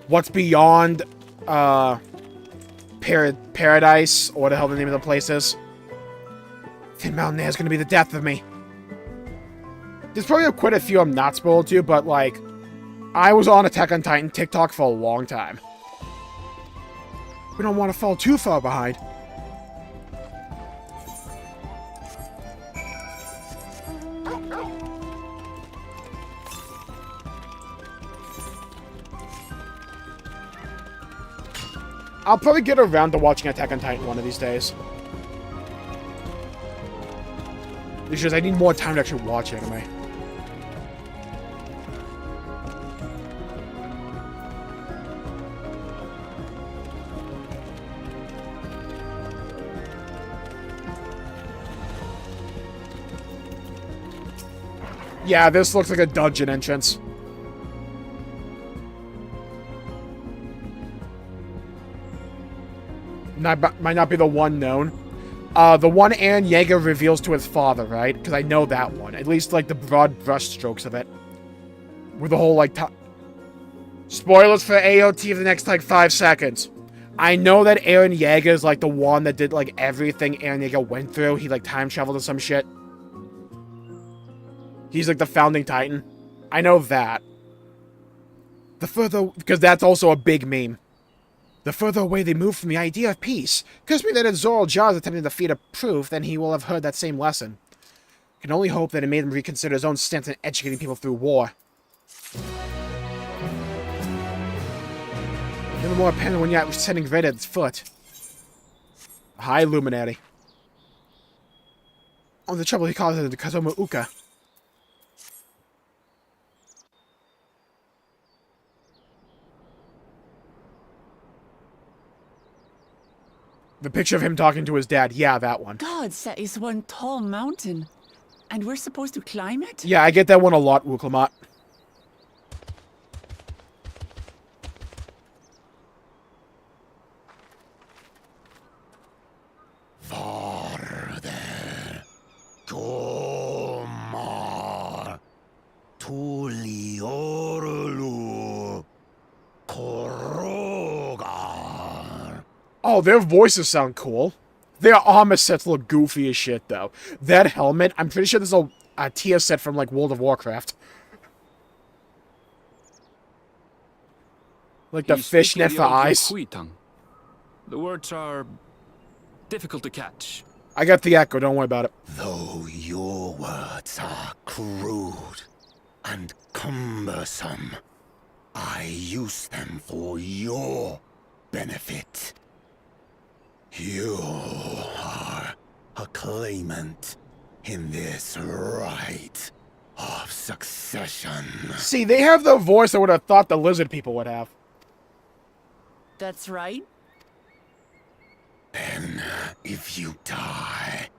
What's beyond Paradise, or what the hell the name of the place is. Thin Mountain Air is gonna be the death of me. There's probably quite a few I'm not spoiled to, but like, I was on Attack on Titan TikTok for a long time. We don't want to fall too far behind. I'll probably get around to watching Attack on Titan one of these days. It's just I need more time to actually watch anime. Yeah, this looks like a dungeon entrance. Might not be the one known. The one Eren Yeager reveals to his father, right? Because I know that one. At least, like, the broad brush strokes of it. With the whole, like, spoilers for AOT for the next, like, 5 seconds. I know that Eren Yeager is, like, the one that did, like, everything Eren Yeager went through. He, like, time traveled to some shit. He's, like, the founding Titan. I know that. Because that's also a big meme. The further away they move from the idea of peace, occurs to me that if Zoro Jar is attempting to feed a proof, then he will have heard that same lesson. Can only hope that it made him reconsider his own stance in educating people through war. Never more apparent when you're sending right at its foot. A high luminary. Oh, the trouble he caused it to Kazuma Uka. The picture of him talking to his dad. Yeah, that one. Gods, that is one tall mountain. And we're supposed to climb it? Yeah, I get that one a lot, Wuklamat. Farther. Tomar. Tuliorulu. Korogar. Oh, their voices sound cool. Their armor sets look goofy as shit, though. That helmet, I'm pretty sure this is a tier set from, like, World of Warcraft. Like the fishnet for eyes. The words are difficult to catch. I got the echo, don't worry about it. Though your words are crude and cumbersome, I use them for your benefit. You are a claimant in this right of succession. See, they have the voice I would have thought the lizard people would have. That's right. Then, if you die,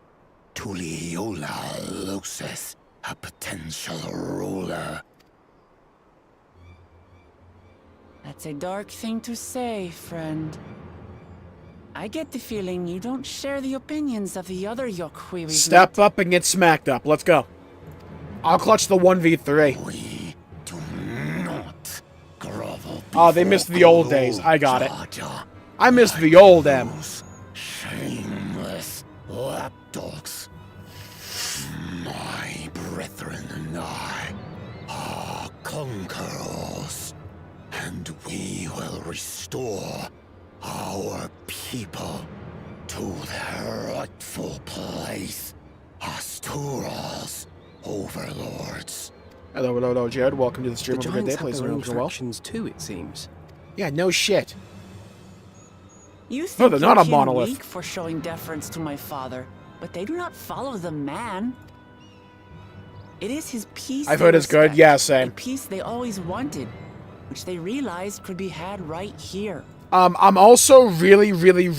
Tuliola loses a potential ruler. That's a dark thing to say, friend. I get the feeling you don't share the opinions of the other Yokwi we've Step met. up and get smacked up. Let's go. I'll clutch the 1v3. We do not grovel. Oh, they missed the old days. I got it. Jaja. I missed the old M. Those shameless lapdogs. My brethren and I are conquerors, and we will restore our people to their rightful place as Tural's overlords. Hello, Jared. Welcome to the stream. The Have a good day. giants have Please their own remember well. factions too, it seems. Yeah, no shit. You No, think they're not you're a monolith. weak for showing deference to my father, but they do not follow the man. It is his peace. I've they heard it's good. respect, Yeah, same. The peace they always wanted, which they realized could be had right here. I'm also really looking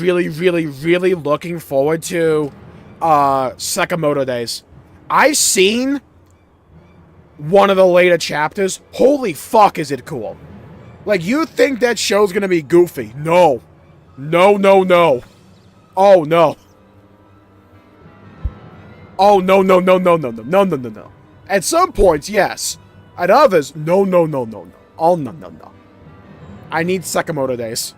forward to Sakamoto Days. I've seen one of the later chapters. Holy fuck, is it cool. Like, you think that show's gonna be goofy. No. No. Oh, no. Oh, no. At some points, yes. At others, no. Oh, no. I need Sakamoto Days.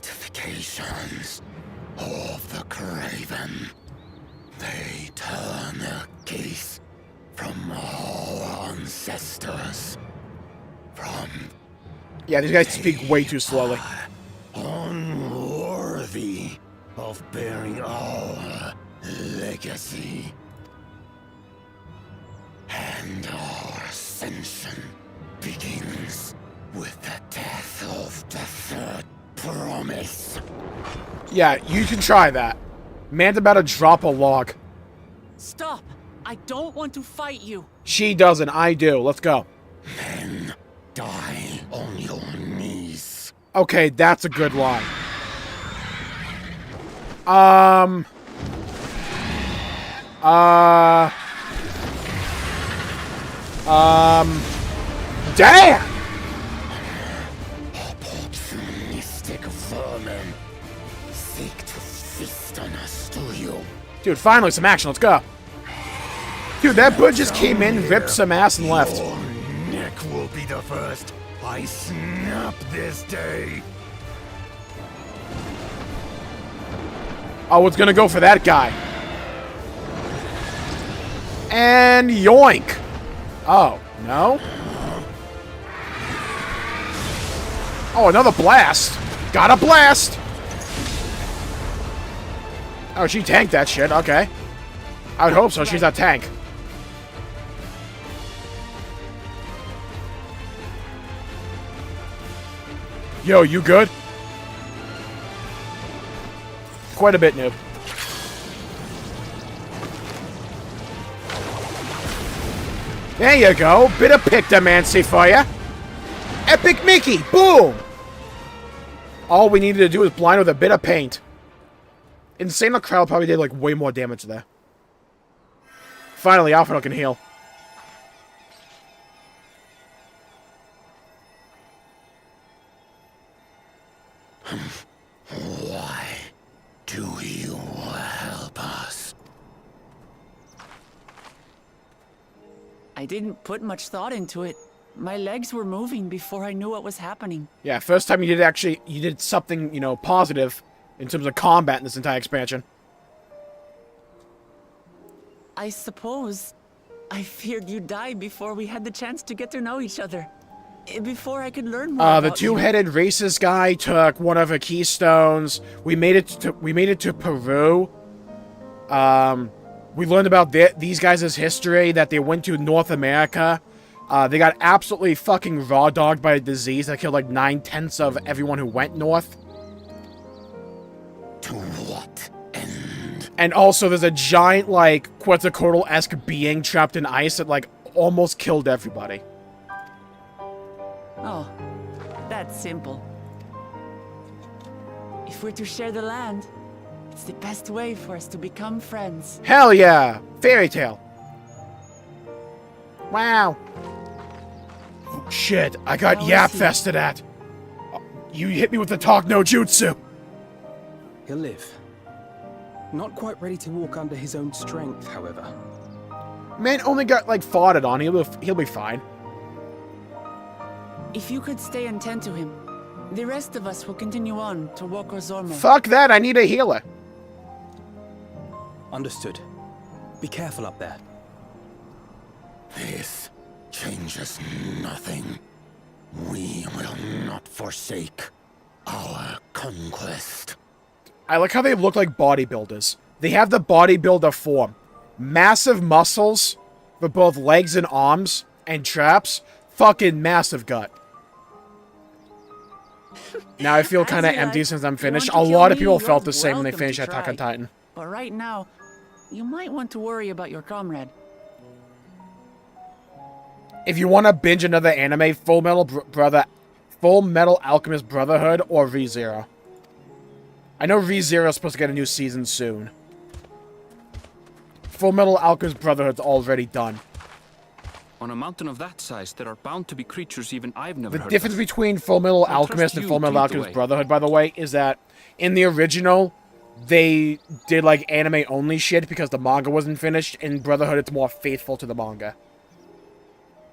Justifications of the craven. They turn their gaze from our ancestors. From Yeah, these guys speak way too slowly. unworthy of bearing our legacy. And our ascension begins with the death of the third promise. Yeah, you can try that. Man's about to drop a log. Stop! I don't want to fight you. She doesn't, I do. Let's go. Then die on your knees. Okay, that's a good line. Damn! Opportunistic vermin seek to feast on us, do you? Dude, finally some action. Let's go. Dude, that bird just came in, ripped some ass, and left. Your neck will be the first I snap this day. Oh, it's gonna go for that guy. And yoink. Oh, no? Oh, another blast. Got a blast. Oh, she tanked that shit. Okay. I would hope so. She's a tank. Yo, you good? Quite a bit, noob. There you go. Bit of pictomancy for ya. Epic Mickey. Boom. All we needed to do was blind with a bit of paint. Insane Crowd probably did, like, way more damage there. Finally, Alfredo can heal. Why do you help us? I didn't put much thought into it. My legs were moving before I knew what was happening. Yeah, first time you did something, you know, positive in terms of combat in this entire expansion. I suppose I feared you'd die before we had the chance to get to know each other. Before I could learn more The about you. two-headed racist guy took one of her keystones. We made it to Peru. We learned about these guys' history, that they went to North America. They got absolutely fucking raw-dogged by a disease that killed like 9/10 of everyone who went north. To what end? And also, there's a giant, like, Quetzalcoatl-esque being trapped in ice that, like, almost killed everybody. Oh, that's simple. If we're to share the land, it's the best way for us to become friends. Hell yeah! Fairy tale. Wow. Oh, shit, I got yap-fested at. You hit me with the talk no jutsu. He'll live. Not quite ready to walk under his own strength, however. Man only got, like, farted on. He'll be fine. If you could stay and tend to him, the rest of us will continue on to Wokozormo. Fuck that, I need a healer. Understood. Be careful up there. This changes nothing. We will not forsake our conquest. I like how they look like bodybuilders. They have the bodybuilder form. Massive muscles for both legs and arms, and traps. Fucking massive gut. Now I feel kind of empty since I'm finished. A lot of people felt the same when they finished Attack on Titan. But right now, you might want to worry about your comrade. If you want to binge another anime, Full Metal Alchemist Brotherhood or ReZero. I know ReZero is supposed to get a new season soon. Full Metal Alchemist Brotherhood's already done. On a mountain of that size, there are bound to be creatures even I've never heard of. The difference between Full Metal Alchemist and Full Metal Alchemist Brotherhood, by the way, is that in the original, they did, like, anime-only shit because the manga wasn't finished. In Brotherhood, it's more faithful to the manga.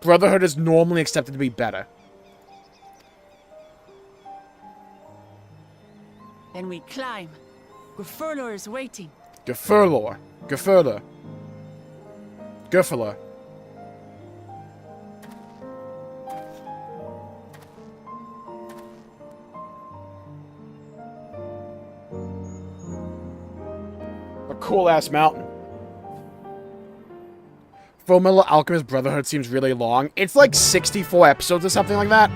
Brotherhood is normally accepted to be better. Then we climb. Gefurler is waiting. Gefurler. Gefurler. Gefurler. A cool-ass mountain. Full Metal Alchemist Brotherhood seems really long. It's like 64 episodes or something like that.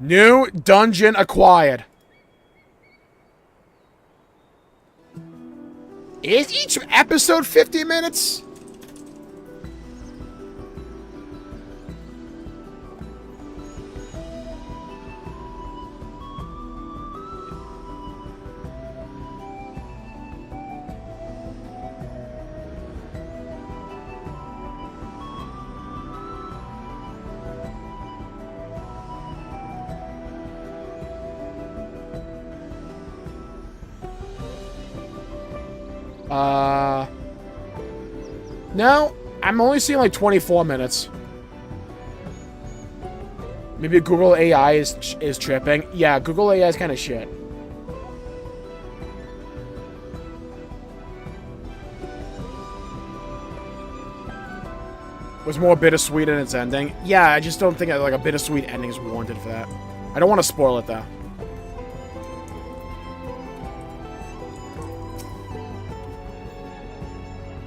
New dungeon acquired. Is each episode 50 minutes? No, I'm only seeing like 24 minutes. Maybe Google AI is tripping. Yeah, Google AI is kind of shit. Was more bittersweet in its ending. Yeah, I just don't think like a bittersweet ending is warranted for that. I don't want to spoil it though.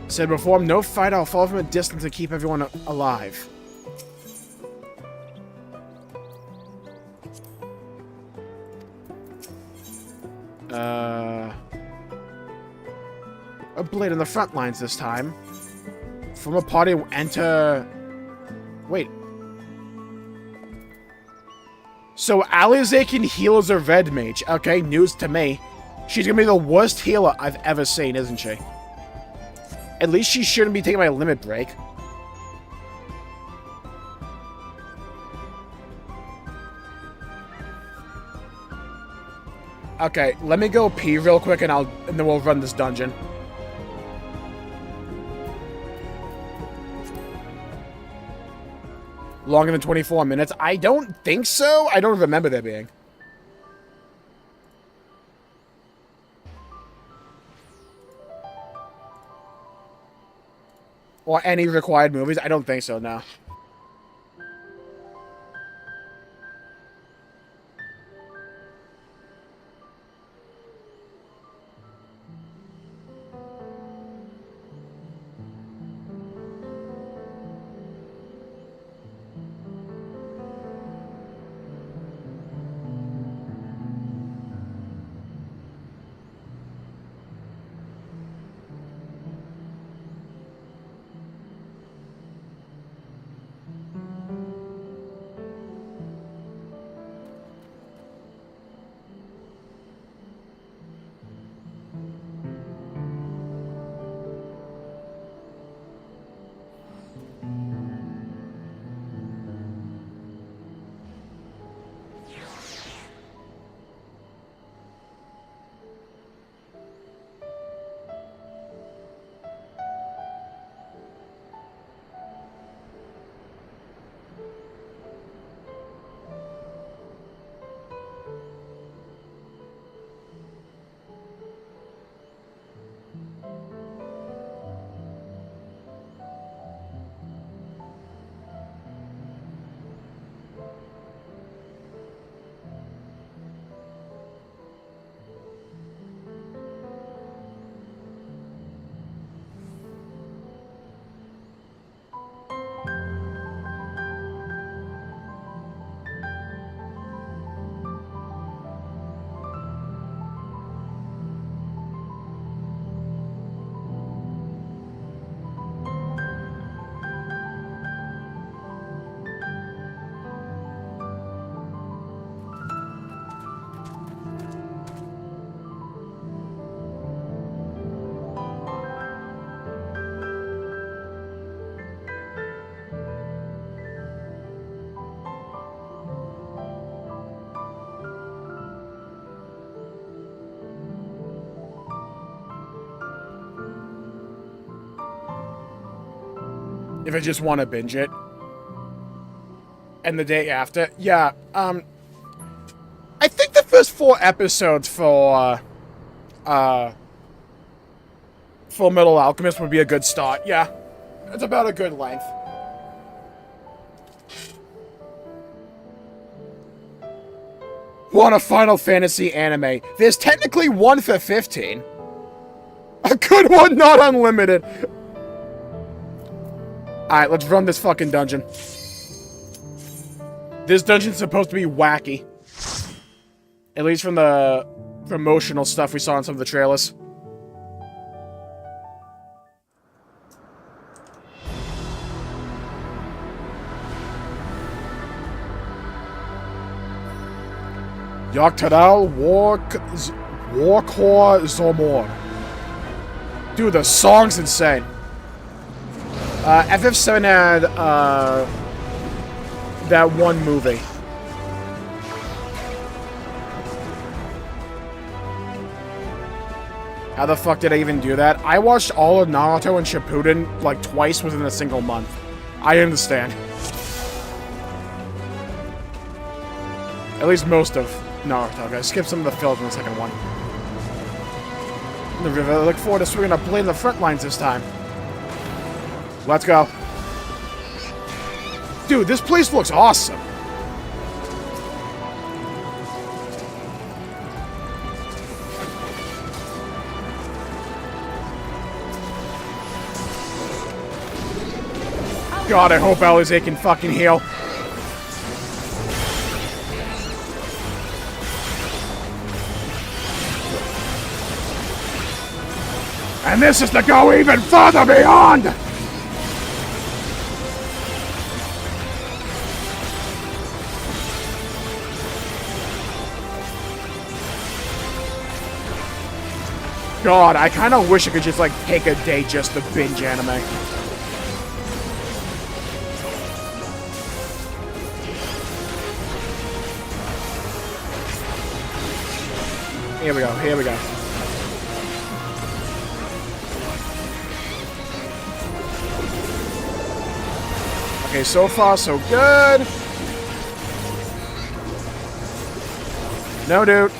Said before, no fight, I'll follow from a distance to keep everyone alive. A blade on the front lines this time. From a party, enter... Wait. So Alize can heal as a red mage. Okay, news to me. She's gonna be the worst healer I've ever seen, isn't she? At least she shouldn't be taking my limit break. Okay, let me go pee real quick and then we'll run this dungeon. Longer than 24 minutes? I don't think so. I don't remember there being. Or any required movies? I don't think so, no. If I just want to binge it. And the day after. Yeah, I think the first 4 episodes for Full Metal Alchemist would be a good start. Yeah, it's about a good length. Want a Final Fantasy anime? There's technically one for 15. A good one, not unlimited. Alright, let's run this fucking dungeon. This dungeon's supposed to be wacky. At least from the promotional stuff we saw in some of the trailers. Yaktadal Warkor Zomor. Dude, the song's insane. FF7 had, that one movie. How the fuck did I even do that? I watched all of Naruto and Shippuden, like, twice within a single month. I understand. At least most of Naruto. I skipped some of the fillers in the second one. The river. I look forward to swinging a blade in the front lines this time. Let's go. Dude, this place looks awesome. God, I hope Alize can fucking heal. And this is to go even further beyond! God, I kind of wish I could just, like, take a day just to binge anime. Here we go, here we go. Okay, so far, so good. No, dude.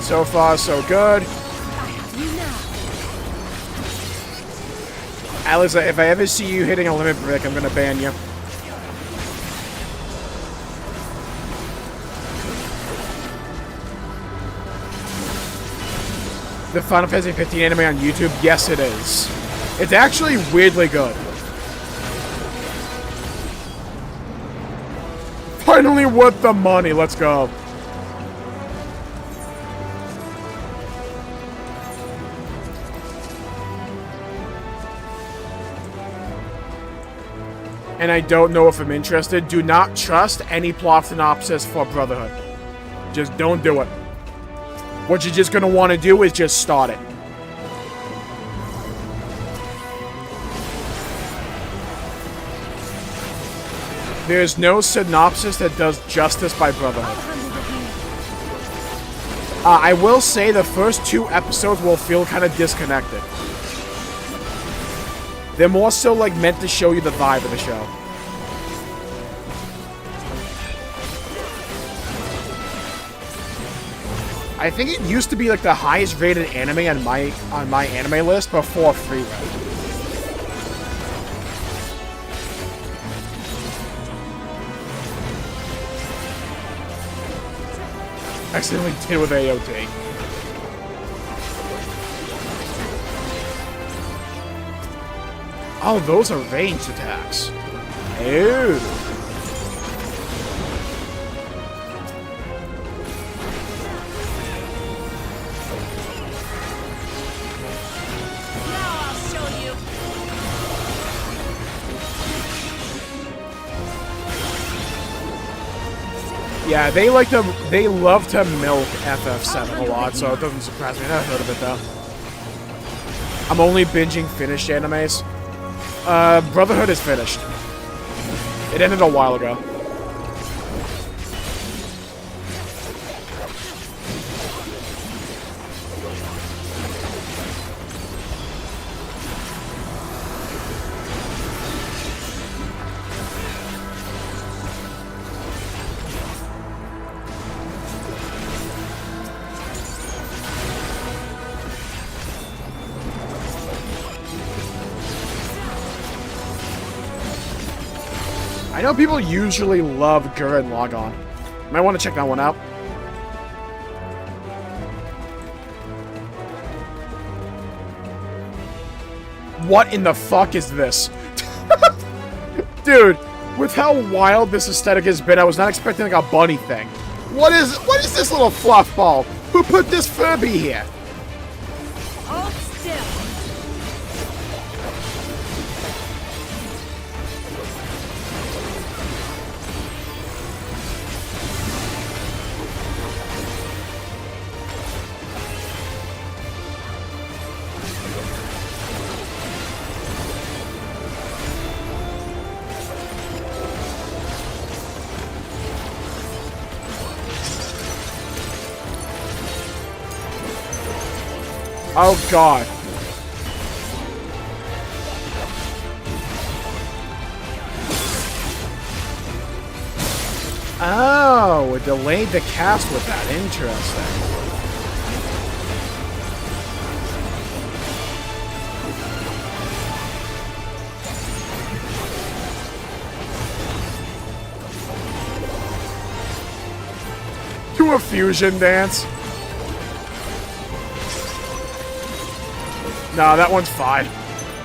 So far, so good. Alice, if I ever see you hitting a limit break, I'm gonna ban you. The Final Fantasy 15 anime on YouTube? Yes, it is. It's actually weirdly good. Finally worth the money, let's go. And I don't know if I'm interested. Do not trust any plot synopsis for Brotherhood. Just don't do it. What you're just going to want to do is just start it. There's no synopsis that does justice by Brotherhood. I will say the first 2 episodes will feel kind of disconnected. They're more so like meant to show you the vibe of the show. I think it used to be like the highest rated anime on my anime list before Free Ride. Accidentally did with AOT. Oh, those are ranged attacks. Ew. Yeah, they love to milk FF7 a lot, so it doesn't surprise me. I've heard of it though. I'm only binging finished animes. Brotherhood is finished. It ended a while ago. I know people usually love Gurren Lagann. Might want to check that one out. What in the fuck is this? Dude, with how wild this aesthetic has been, I was not expecting like a bunny thing. What is this little fluff ball? Who put this Furby here? Hold still. Oh god. Oh, it delayed the cast with that. Interesting. To a fusion dance. Nah, that one's fine.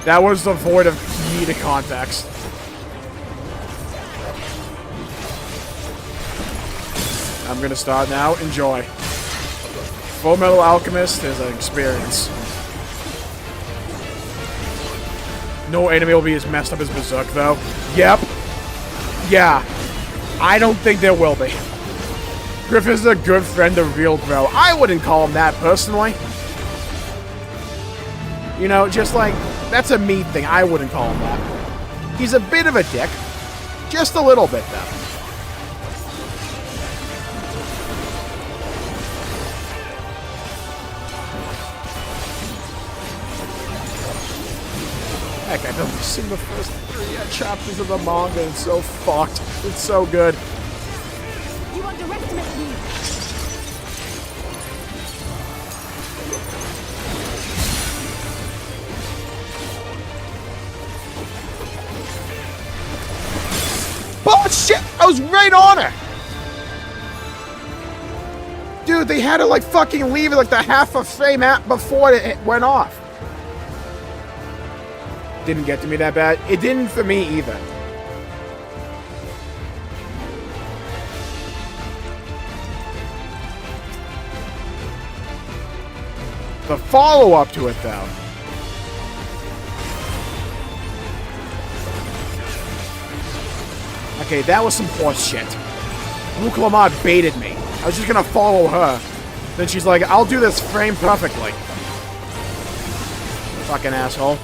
That was devoid of needed context. I'm gonna start now. Enjoy. Full Metal Alchemist is an experience. No anime will be as messed up as Berserk, though. Yep. Yeah. I don't think there will be. Griff is a good friend, a real bro. I wouldn't call him that personally. You know, just like, that's a me thing. I wouldn't call him that. He's a bit of a dick. Just a little bit, though. Heck, I've only seen the first 3 chapters of the manga. It's so fucked. It's so good. You underestimate me. Oh, shit! I was right on her! Dude, they had to, like, fucking leave it, like, the half a frame out before it went off. Didn't get to me that bad. It didn't for me either. The follow-up to it, though. Okay, that was some horse shit. Luke Lamont baited me. I was just gonna follow her. Then she's like, I'll do this frame perfectly. Fucking asshole.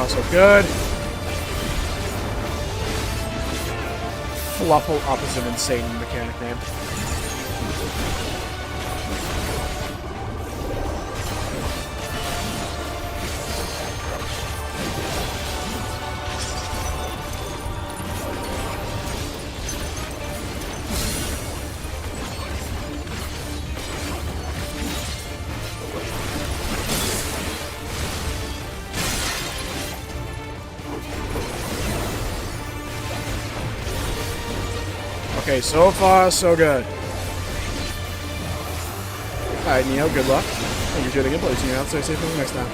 So good. Fluffle up is an insane mechanic name. Okay, so far, so good. Alright, Neo, good luck. And you're doing a good place. You're out, stay safe until next time.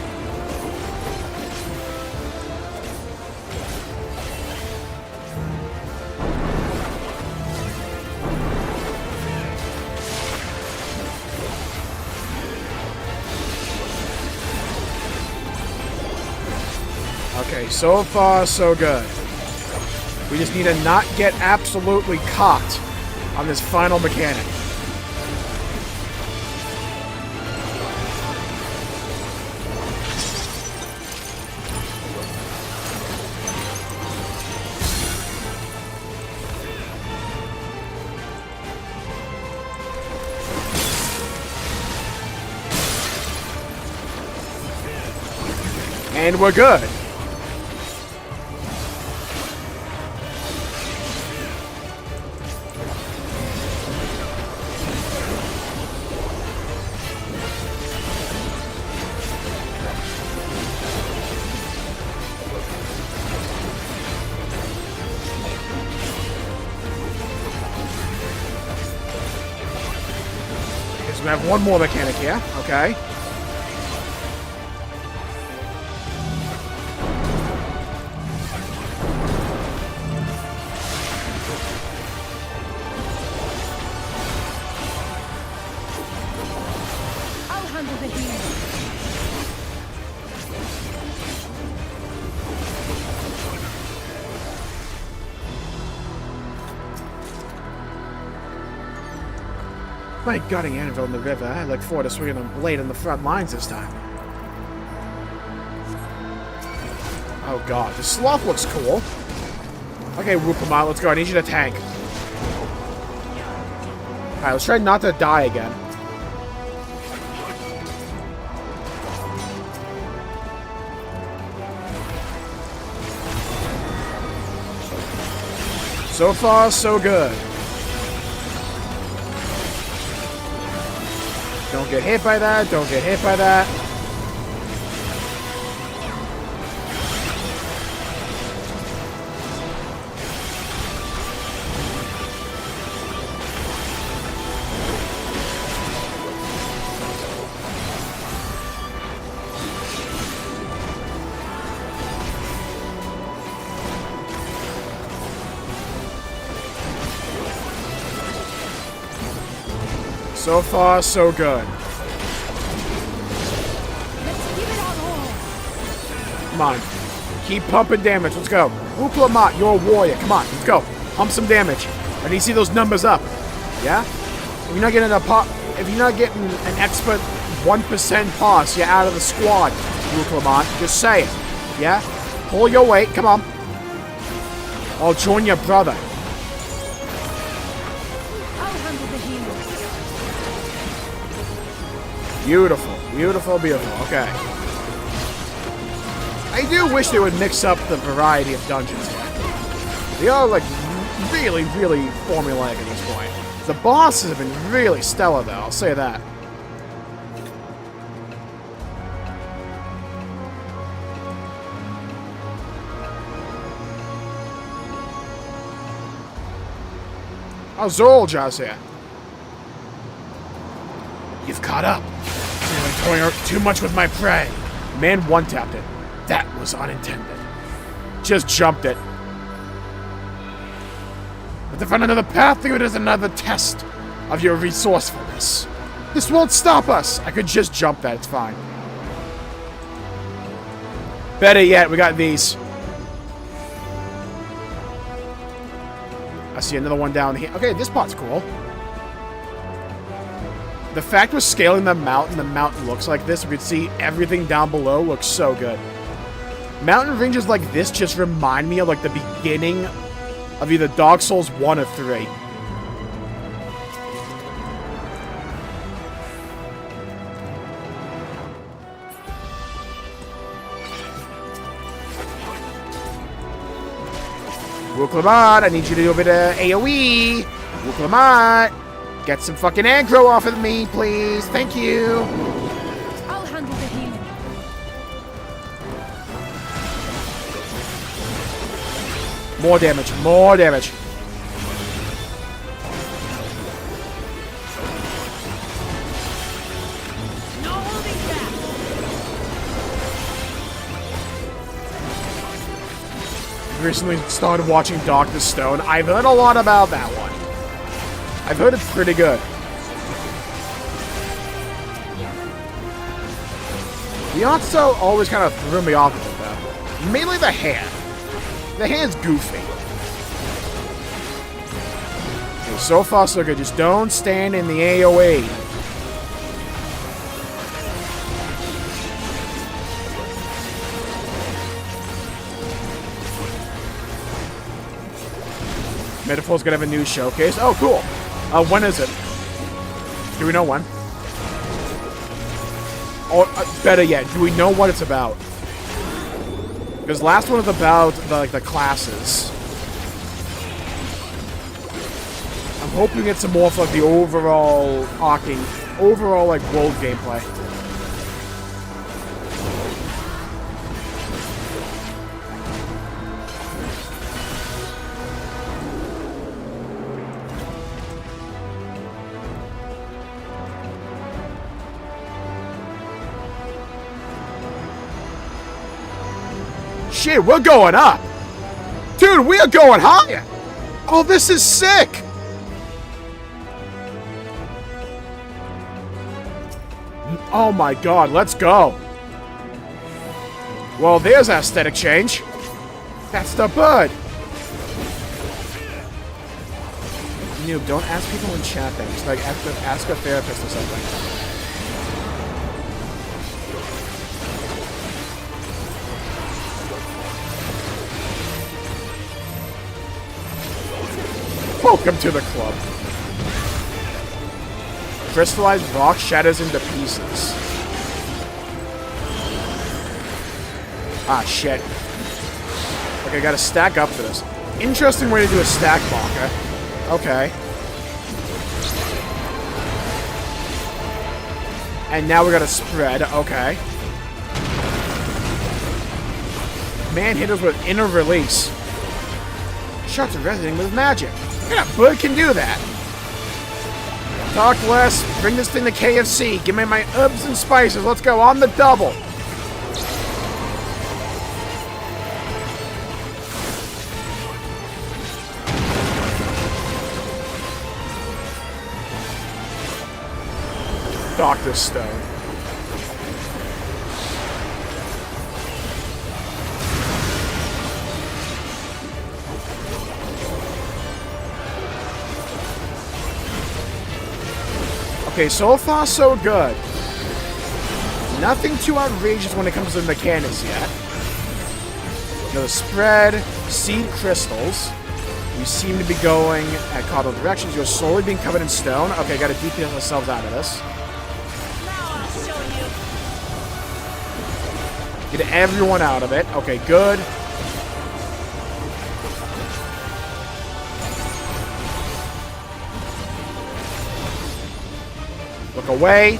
Okay, so far, so good. We just need to not get absolutely caught on this final mechanic. And we're good. We have one more mechanic here, okay. I'll handle the heat. My gutting anvil in the river. I look forward to swinging a blade on the front lines this time. Oh god, the sloth looks cool. Okay, Wukama, let's go. I need you to tank. Alright, let's try not to die again. So far, so good. Don't get hit by that. Don't get hit by that. So far, so good. Come on. Keep pumping damage. Let's go. Uklamat, you're a warrior. Come on, let's go. Pump some damage. I need to see those numbers up. Yeah? If you're not getting an expert 1% pass, you're out of the squad, Uklamat. Just say it. Yeah? Pull your weight. Come on. I'll join your brother. Beautiful. Beautiful, beautiful. Okay. I do wish they would mix up the variety of dungeons here. They are, like, really, really formulaic at this point. The bosses have been really stellar, though. I'll say that. Oh, Zoljaz here. You've caught up. You're toying too much with my prey. Man one-tapped it. That was unintended. Just jumped it. But to find another path through it is another test of your resourcefulness. This won't stop us. I could just jump that. It's fine. Better yet, we got these. I see another one down here. Okay, this part's cool. The fact we're scaling the mountain looks like this, we can see everything down below looks so good. Mountain ranges like this just remind me of like the beginning of either Dark Souls 1 or 3. Wuklamat, I need you to do a bit of AoE. Wuklamat, get some fucking aggro off of me, please. Thank you. I'll handle the healing. More damage, more damage. No holding back. Recently started watching Dr. Stone. I've heard a lot about that one. I've heard it's pretty good. The art style always kind of threw me off a bit, though. Mainly the hair. The hair's goofy. Okay, so far so good. Just don't stand in the AoE. Metaphor's gonna have a new showcase. Oh, cool. When is it? Do we know when? Or, better yet, do we know what it's about? Because last one was about the classes. I'm hoping it's some more for like the overall like world gameplay. Shit, we're going up! Dude, we are going higher! Oh, this is sick! Oh my god, let's go! Well, there's aesthetic change. That's the bird! Noob, don't ask people in chat then. Just like ask a therapist or something. Welcome to the club. Crystallized rock shatters into pieces. Ah, shit. Okay, gotta stack up for this. Interesting way to do a stack marker. Okay. And now we gotta spread. Okay. Man hit us with inner release. Shots are resonating with magic. Yeah, bird can do that. Talk less. Bring this thing to KFC. Give me my herbs and spices. Let's go on the double. Dr. Stone. Okay, so far so good. Nothing too outrageous when it comes to the mechanics yet. Another spread, seed crystals. We seem to be going at cardinal directions. You're slowly being covered in stone. Okay, gotta DPS ourselves out of this. Now I'll show you. Get everyone out of it. Okay, good. Look away.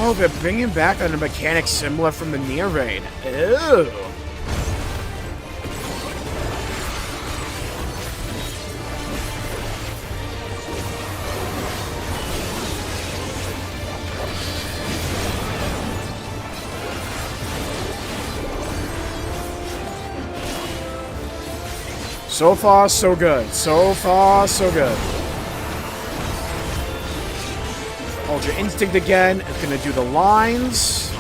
Oh, they're bringing back a mechanic similar from the Near Raid. Ew. So far, so good. So far, so good. Ultra Instinct again. It's gonna do the lines.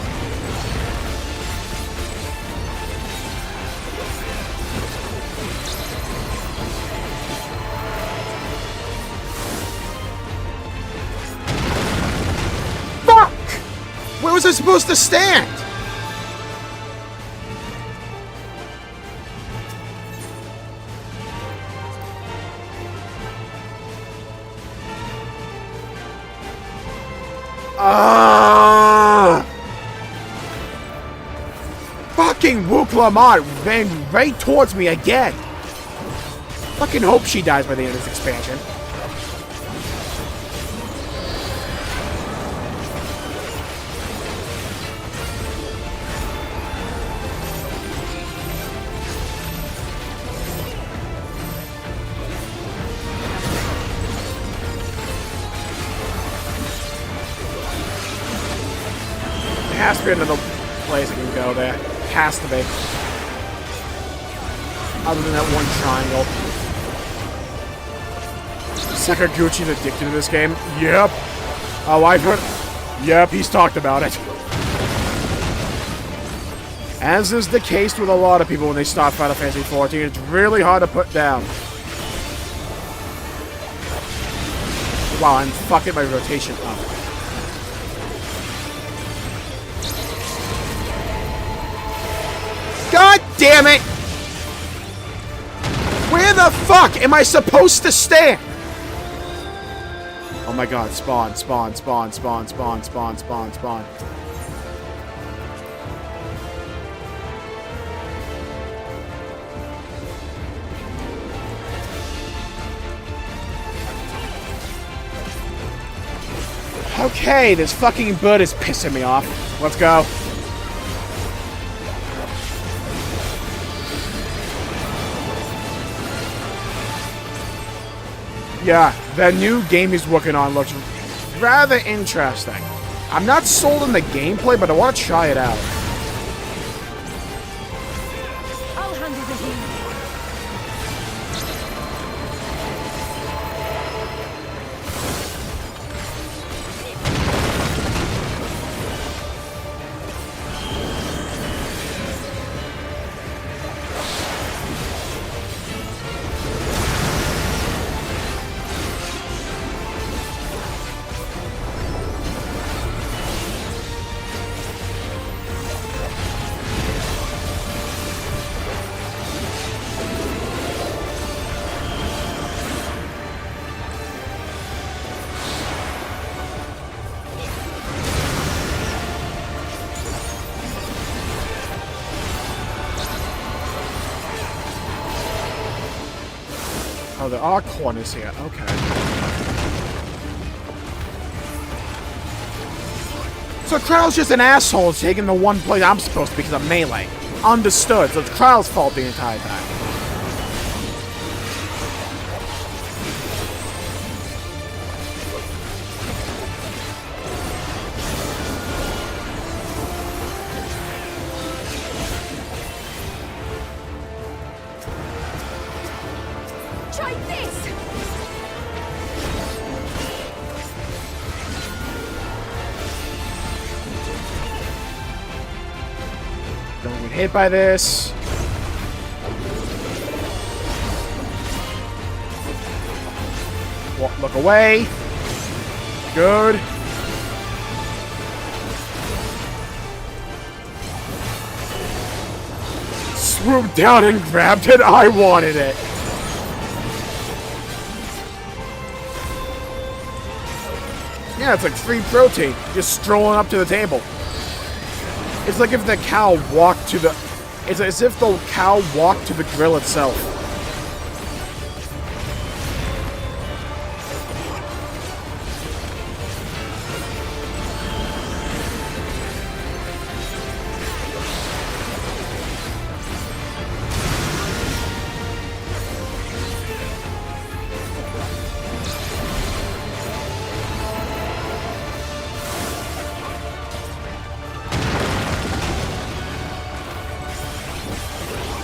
Fuck! Where was I supposed to stand? Fucking Wook Lamont ran right towards me again. Fucking hope she dies by the end of this expansion. There has to be another place I can go there. Has to be. Other than that one triangle. Sakaguchi's addicted to this game? Yep. Oh, I've heard... Yep, he's talked about it. As is the case with a lot of people when they start Final Fantasy XIV, it's really hard to put down. Wow, I'm fucking my rotation up. God damn it! Where the fuck am I supposed to stand? Oh my god, spawn, spawn, spawn, spawn, spawn, spawn, spawn, spawn. Okay, this fucking bird is pissing me off. Let's go. Yeah, the new game he's working on looks rather interesting. I'm not sold on the gameplay, but I want to try it out. I'll handle the healing. Oh, there are corners here. Okay. So Krau's just an asshole taking the one place I'm supposed to because of melee. Understood. So it's Krau's fault the entire time. Try this! hit by this. Look away. Good. Swooped down and grabbed it. I wanted it. Yeah, it's like free protein. Just strolling up to the table. It's like if the cow walked to the... It's as if the cow walked to the grill itself.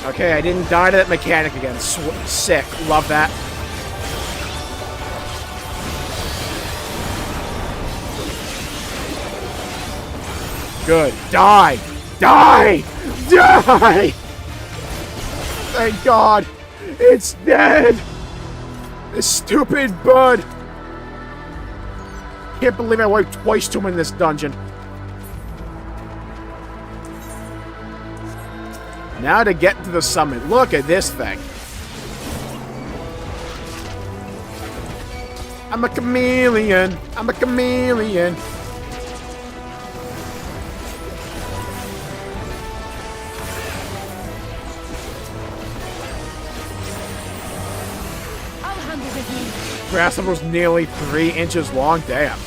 Okay, I didn't die to that mechanic again. Sick. Love that. Good. Die! Die! Die! Thank God! It's dead! This stupid bird! Can't believe I wiped twice to him in this dungeon. Now to get to the summit. Look at this thing. I'm a chameleon. I'm a chameleon. I'll handle the heat. Grasshopper's nearly 3 inches long. Damn.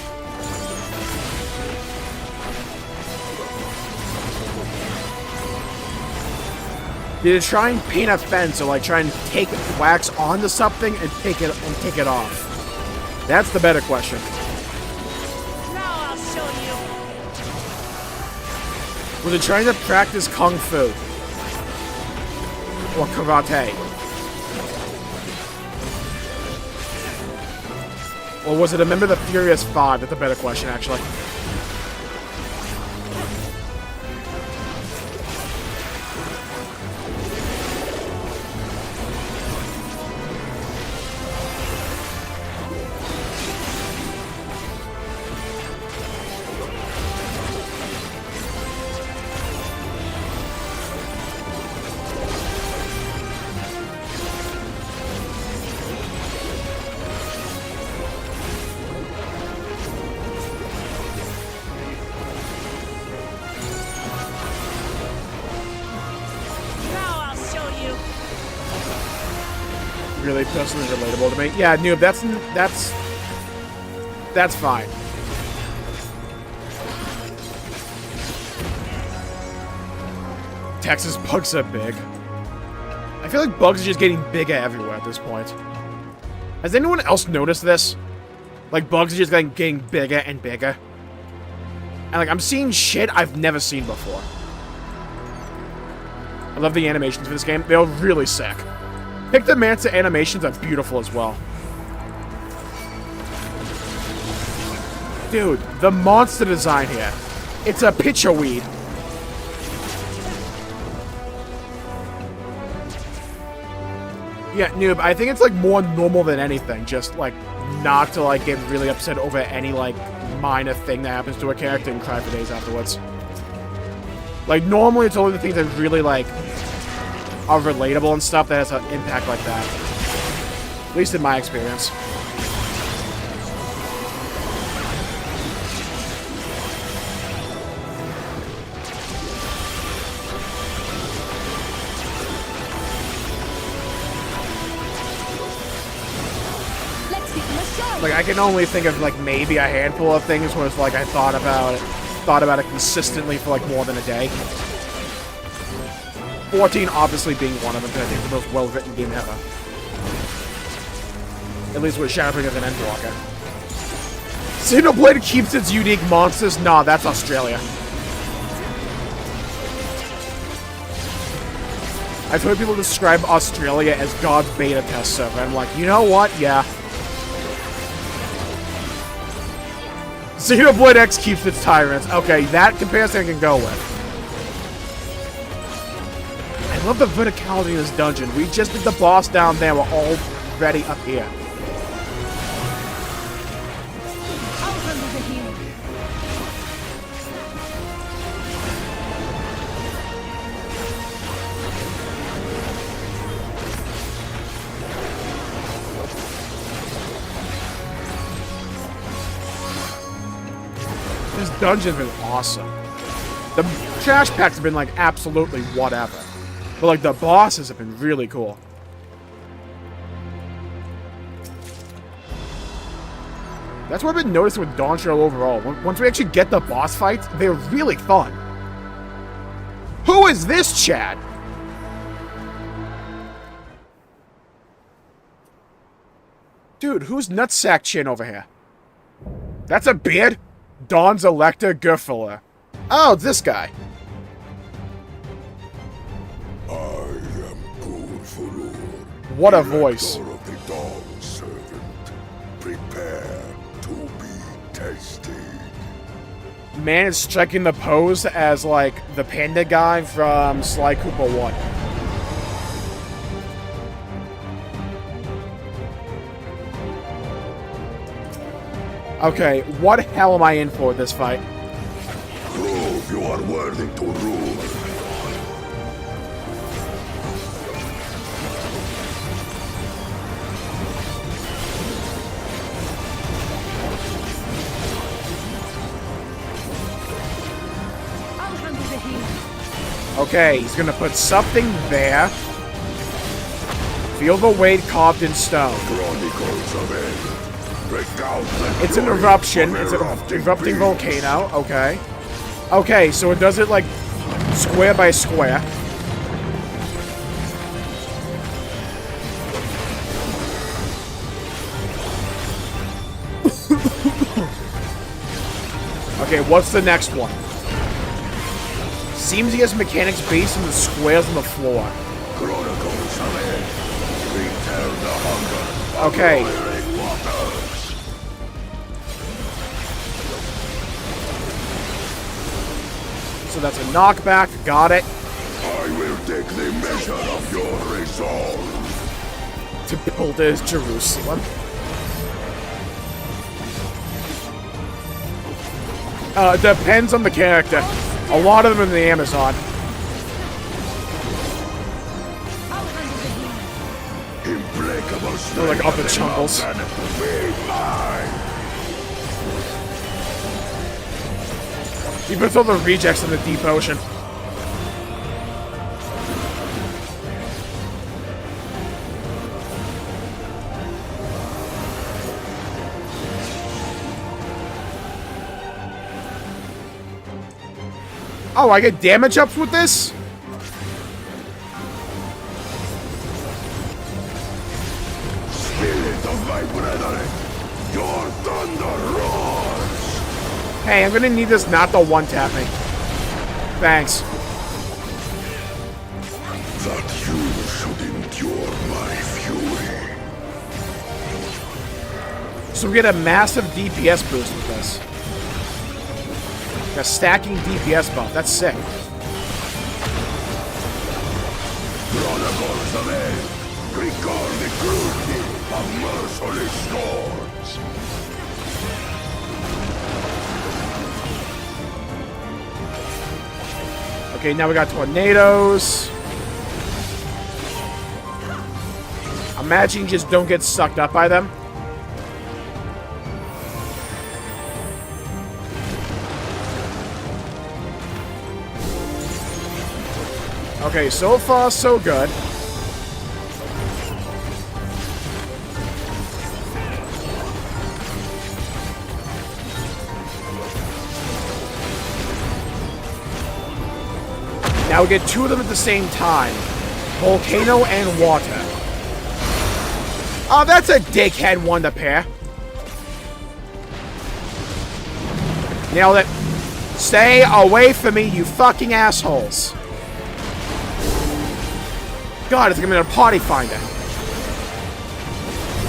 Did it try and paint a fence or like try and take wax onto something and take it off? That's the better question. Now I'll show you. Was it trying to practice kung fu? Or karate? Or was it a member of the Furious Five? That's a better question, actually. Really personally relatable to me. Yeah, noob, that's fine. Texas bugs are big. I feel like bugs are just getting bigger everywhere at this point. Has anyone else noticed this? Like, bugs are just getting bigger and bigger. And, like, I'm seeing shit I've never seen before. I love the animations for this game. They're really sick. Picta Mansa animations are beautiful as well. Dude, the monster design here. It's a pitcher weed. Yeah, noob, I think it's like more normal than anything. Just like not to like get really upset over any like minor thing that happens to a character and cry for days afterwards. Like normally it's only the things that really like are relatable and stuff that has an impact like that. At least in my experience. Like I can only think of like maybe a handful of things where it's like I thought about it consistently for like more than a day. 14 obviously being one of them, because I think it's the most well-written game ever. At least with Shadowbringers and Endwalker. Xenoblade keeps its unique monsters? Nah, that's Australia. I've heard people describe Australia as God's beta test server. I'm like, you know what? Yeah. Xenoblade X keeps its tyrants. Okay, that comparison I can go with. I love the verticality in this dungeon. We just did the boss down there. We're already up here. I'll handle the healing. This dungeon's been awesome. The trash packs have been like absolutely whatever. But like the bosses have been really cool. That's what I've been noticing with Dawntrail overall. Once we actually get the boss fights, they're really fun. Who is this, Chad? Dude, who's Nutsack Chin over here? That's a beard? Dawn's Elector Gerfler. Oh, this guy. I am Gulfulur. What a voice. Of the Dawn servant. Prepare to be tasted. Man is striking the pose as like the panda guy from Sly Cooper 1. Okay, what hell am I in for this fight? Prove you are worthy to rule. I'll handle the healing. Okay, he's gonna put something there. Feel the weight carved in stone. Chronicles of Ed. It's an eruption. It's an erupting volcano. Okay. Okay, so it does it like square by square. Okay, what's the next one? Seems he has mechanics based on the squares on the floor. Okay. So that's a knockback. Got it. I will take the measure of your resolve. To build as Jerusalem. Depends on the character. A lot of them in the Amazon. They're like other chungles. Even throw the rejects in the deep ocean. Oh, I get damage ups with this? Spirit of my brethren, your thunder roars. Hey, I'm gonna need this not to one-tap me. Thanks. That you should endure my fury. So we get a massive DPS boost with this. A stacking DPS buff. That's sick. Chronicles of Ed, recall the cruelty of merciless swords. Okay, now we got tornadoes. Imagine you just don't get sucked up by them. Okay, so far so good. Now we get two of them at the same time. Volcano and water. Oh, that's a dickhead one to pair. Nailed it. Stay away from me, you fucking assholes. God, it's gonna be a party finder.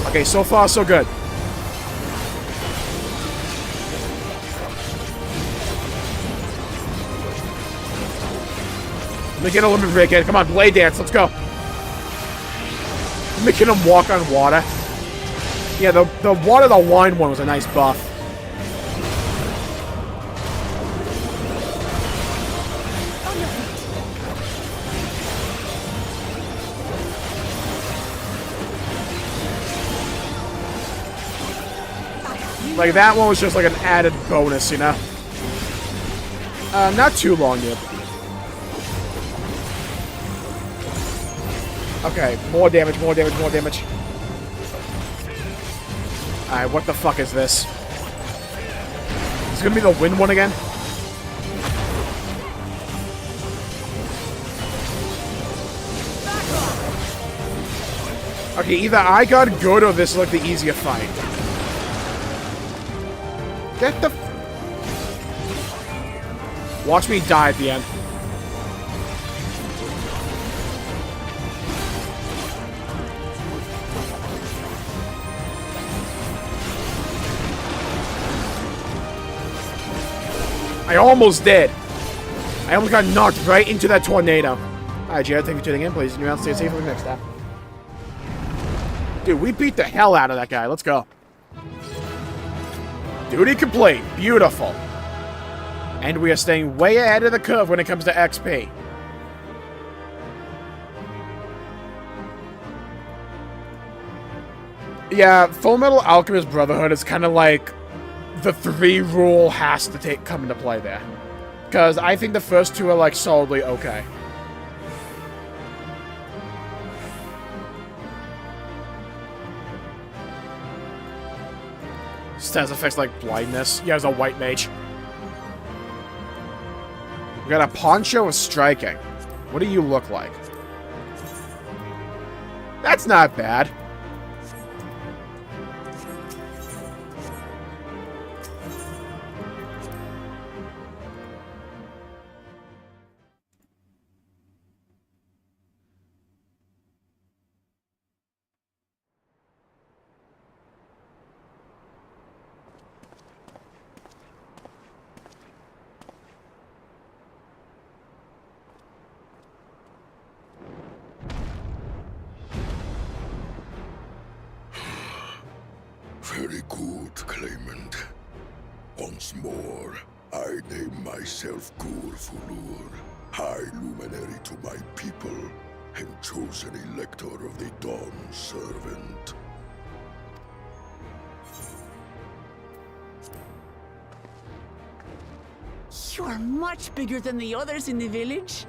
Okay, so far so good. me get a limit break in. Come on, blade dance. Let's go. Making him walk on water. Yeah, the water the wine one was a nice buff. Like, that one was just like an added bonus, you know? Not too long yet. Okay, more damage, more damage, more damage. Alright, what the fuck is this? Is it gonna be the wind one again? Okay, either I got good or this is like the easier fight. Get the... Watch me die at the end. I almost did. I almost got knocked right into that tornado. Alright, Jared, thank you for tuning in. Please, you know, stay safe for the next time. Dude, we beat the hell out of that guy. Let's go. Duty complete. Beautiful. And we are staying way ahead of the curve when it comes to XP. Yeah, Full Metal Alchemist Brotherhood is kind of like the 3 rule has to come into play there. Because I think the first 2 are like solidly okay. Stats effects like blindness. Yeah, there's a white mage. We got a poncho of striking. What do you look like? That's not bad. Very good, claimant. Once more, I name myself Gur-Fulur, High Luminary to my people, and chosen Elector of the Dawn Servant. You're much bigger than the others in the village.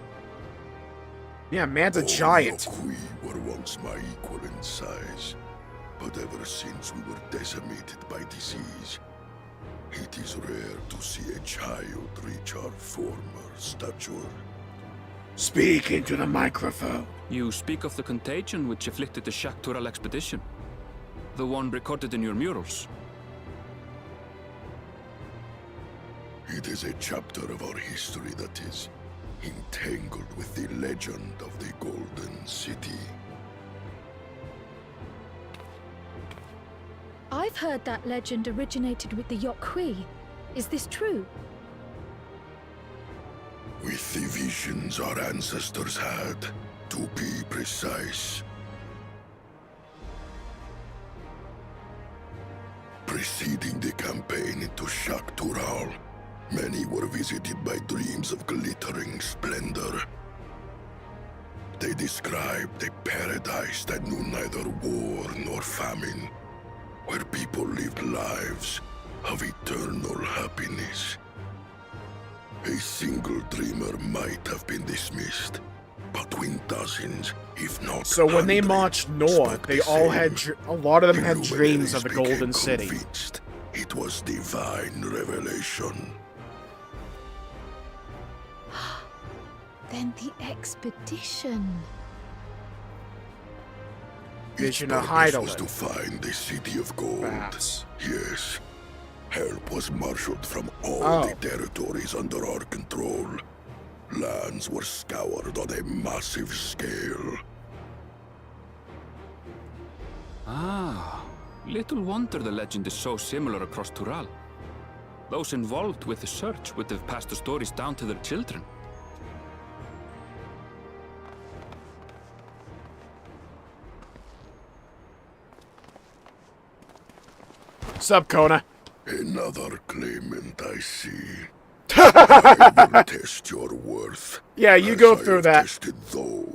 Yeah, man's a giant. We were once my equal in size, but ever since we were decimated by disease, it is rare to see a child reach our former stature. Speak into the microphone. You speak of the contagion which afflicted the Shaktural expedition. The one recorded in your murals. It is a chapter of our history that is entangled with the legend of the Golden City. I've heard that legend originated with the Yokhui. Is this true? With the visions our ancestors had, to be precise. Preceding the campaign into Shaktural, many were visited by dreams of glittering splendor. They described a paradise that knew neither war nor famine, where people lived lives of eternal happiness. A single dreamer might have been dismissed, but when dozens, if not So when they marched north, they all had, a lot of them had dreams of the Golden City. It was divine revelation. Then the expedition. Vision Its of purpose Heidelin. was to find the City of Gold. Bats. Yes. Help was marshaled from all the territories under our control. Lands were scoured on a massive scale. Ah, little wonder the legend is so similar across Tural. Those involved with the search would have passed the stories down to their children. Sup, Kona? Another claimant, I see. I will test your worth. Yeah, you go through that.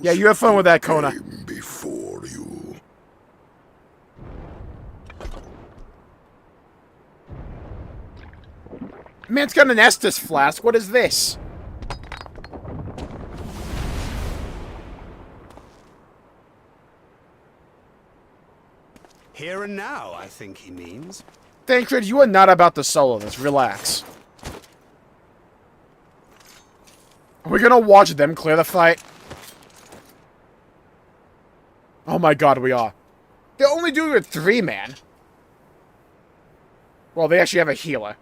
Yeah, you have fun with that, Kona. Before you. Man's got an Estus flask. What is this? Here and now, I think he means. Thancred, you are not about to solo this. Relax. Are we gonna watch them clear the fight? Oh my god, we are. They're only doing a 3-man. Well, they actually have a healer.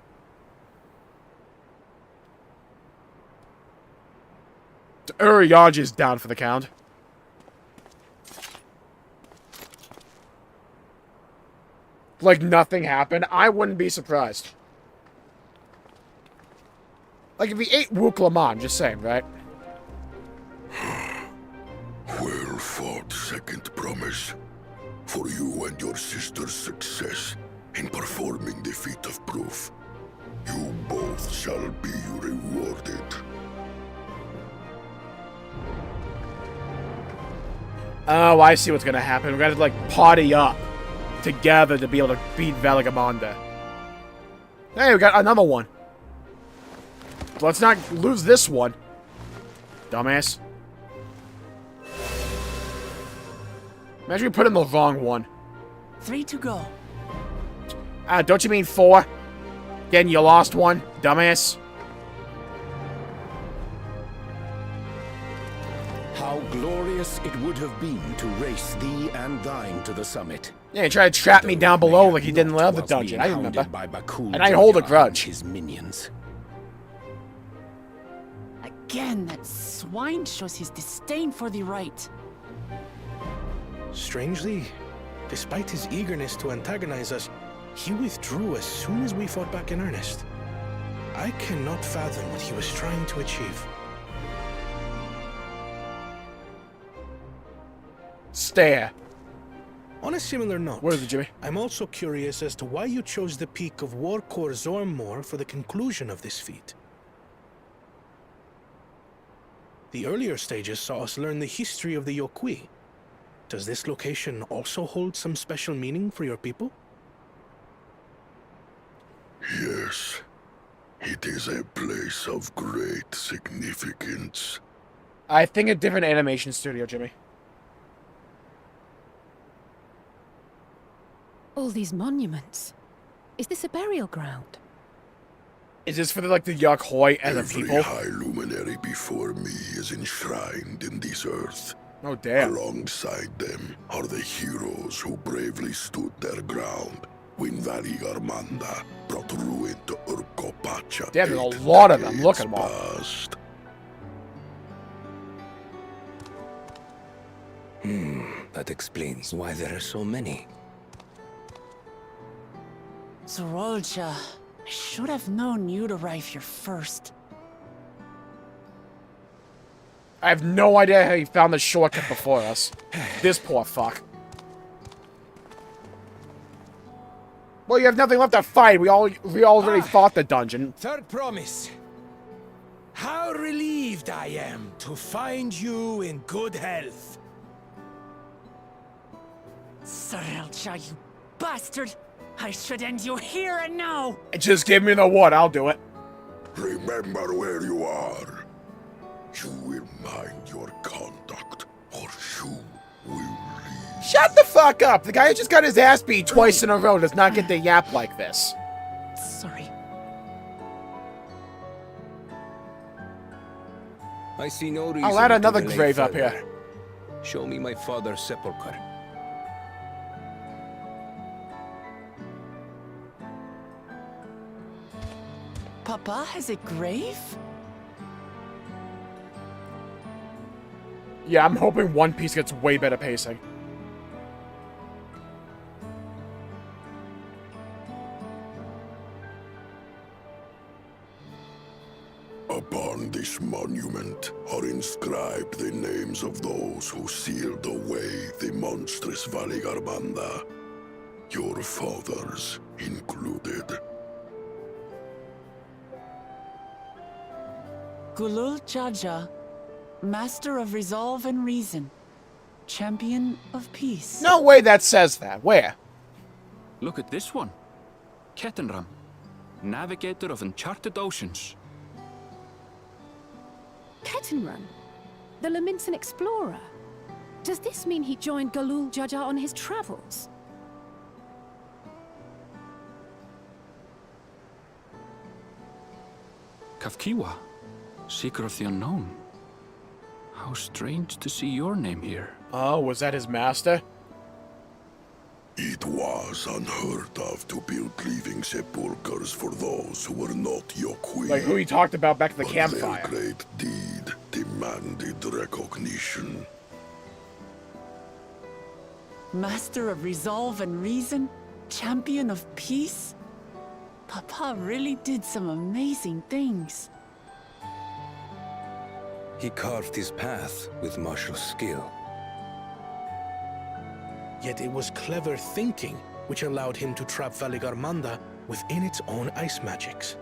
Uriyanji is down for the count. Like nothing happened. I wouldn't be surprised. Like if he ate Wuklaman, just saying, right? Well fought, second promise. For you and your sister's success in performing the feat of proof. You both shall be rewarded. Oh, I see what's gonna happen. We're gonna like party up together to be able to beat Valigamanda. Hey, we got another one. Let's not lose this one. Dumbass. Imagine we put in the wrong one. 3 to go. Don't you mean 4? Again, you lost one, dumbass. How glorious it would have been to race thee and thine to the summit. Yeah, he tried to trap me down below like he did in the other dungeon. I remember. And I hold a grudge. His minions. Again, that swine shows his disdain for the right. Strangely, despite his eagerness to antagonize us, he withdrew as soon as we fought back in earnest. I cannot fathom what he was trying to achieve. Stare. On a similar note, what is it, Jimmy? I'm also curious as to why you chose the peak of Warkor Zormor for the conclusion of this feat. The earlier stages saw us learn the history of the Yokui. Does this location also hold some special meaning for your people? Yes. It is a place of great significance. I think a different animation studio, Jimmy. All these monuments. Is this a burial ground? Is this for the Yakhoi as a people? Every high luminary before me is enshrined in this earth. Oh, damn. Alongside them are the heroes who bravely stood their ground when Valigarmanda brought ruin to Urkopacha. Damn, there's a lot of them. Look at them all. Past. That explains why there are so many. Zorolcha, I should have known you'd arrive here first. I have no idea how he found the shortcut before us. This poor fuck. Well, you have nothing left to fight. We already fought the dungeon. Third promise. How relieved I am to find you in good health. Zorolcha, you bastard! I should end you here and now! Just give me the wood, I'll do it. Remember where you are. You will mind your conduct, or you will leave. Shut the fuck up! The guy who just got his ass beat twice in a row does not get to yap like this. Sorry. I see no reason I'll add another to delay grave up further. here. Show me my father's sepulchre. Papa has a grave? Yeah, I'm hoping One Piece gets way better pacing. Upon this monument are inscribed the names of those who sealed away the monstrous Valigarmanda. your fathers included. Gulul Jaja, Master of Resolve and Reason, Champion of Peace. No way that says that. Where? Look at this one. Kettenram, Navigator of Uncharted Oceans. Kettenrun, the Laminsan explorer. Does this mean he joined Gulul Jaja on his travels? Kafkiwa, Seeker of the Unknown. How strange to see your name here. Oh, was that his master? It was unheard of to build living sepulchres for those who were not Yokui. Like who he talked about back at the But campfire. their great deed demanded recognition. Master of Resolve and Reason, Champion of Peace? Papa really did some amazing things. He carved his path with martial skill. Yet it was clever thinking which allowed him to trap Valigarmanda within its own ice magics.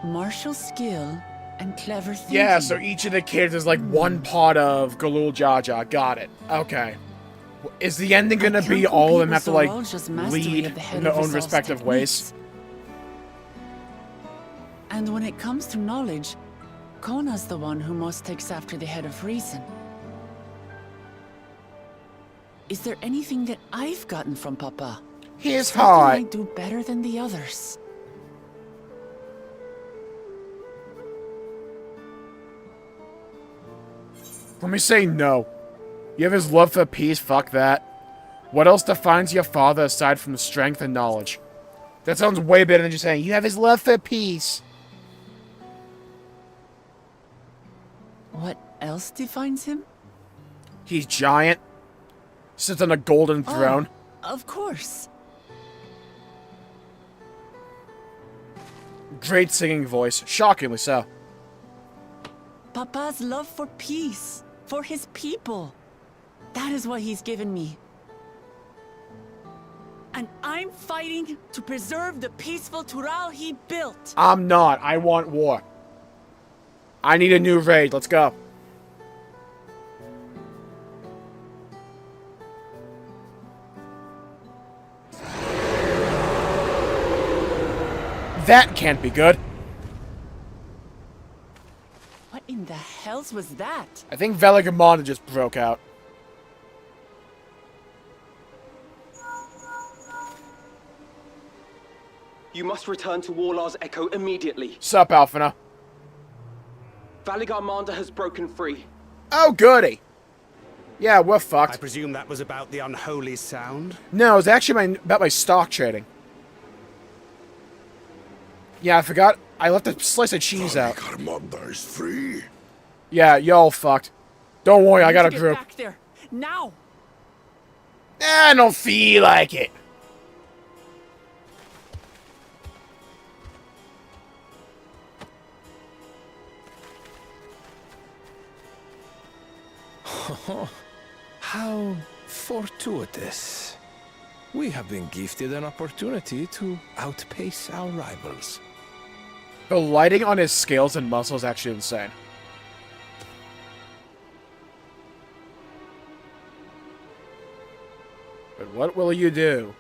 Martial skill and clever thinking. Yeah, so each of the kids is like one part of Gulul Jaja. Got it. Okay. Is the ending gonna be all of them have to like lead in their own respective ways? And when it comes to knowledge, Kona's the one who most takes after the head of reason. Is there anything that I've gotten from Papa? He's Something hot. I do better than the others. Let me say no. You have his love for peace, fuck that. What else defines your father aside from strength and knowledge? That sounds way better than just saying, you have his love for peace. What else defines him? He's giant. Sits on a golden throne. Of course. Great singing voice. Shockingly so. Papa's love for peace, for his people. That is what he's given me. And I'm fighting to preserve the peaceful Tural he built. I'm not. I want war. I need a new raid. Let's go. That can't be good. What in the hells was that? I think Valigamanda just broke out. You must return to Warlar's Echo immediately. Sup, Alphina? Valigarmanda has broken free. Oh, goody. Yeah, we're fucked. I presume that was about the unholy sound? No, it was actually about my stock trading. Yeah, I forgot. I left a slice of cheese out. Valigarmanda is free. Yeah, y'all fucked. Don't worry, I got a Get group. back there now. I don't feel like it. How fortuitous. We have been gifted an opportunity to outpace our rivals. The lighting on his scales and muscles is actually insane. But what will you do?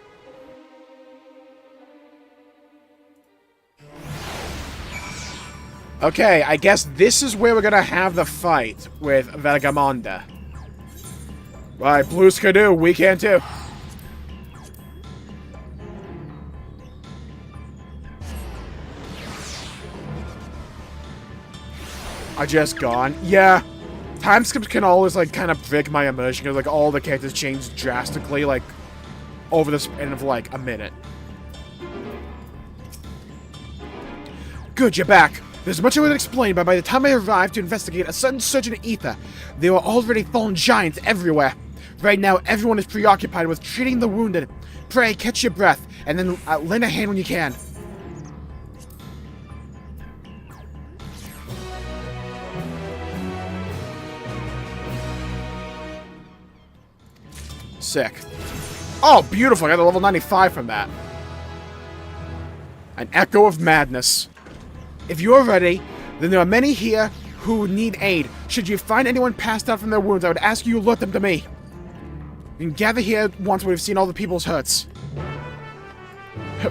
Okay, I guess this is where we're gonna have the fight with Valigamanda. Right, Blues can do, we can too. I just gone. Yeah. Time skips can always, like, kind of break my immersion, because, like, all the characters change drastically, like, over the span of, like, a minute. Good, you're back. There's much I would explain, but by the time I arrived to investigate a sudden surge in ether, there were already fallen giants everywhere. Right now, everyone is preoccupied with treating the wounded. Pray, catch your breath, and then lend a hand when you can. Sick. Oh, beautiful. I got a level 95 from that. An echo of madness. If you are ready, then there are many here who need aid. Should you find anyone passed out from their wounds, I would ask you to alert them to me. You can gather here once we've seen all the people's hurts.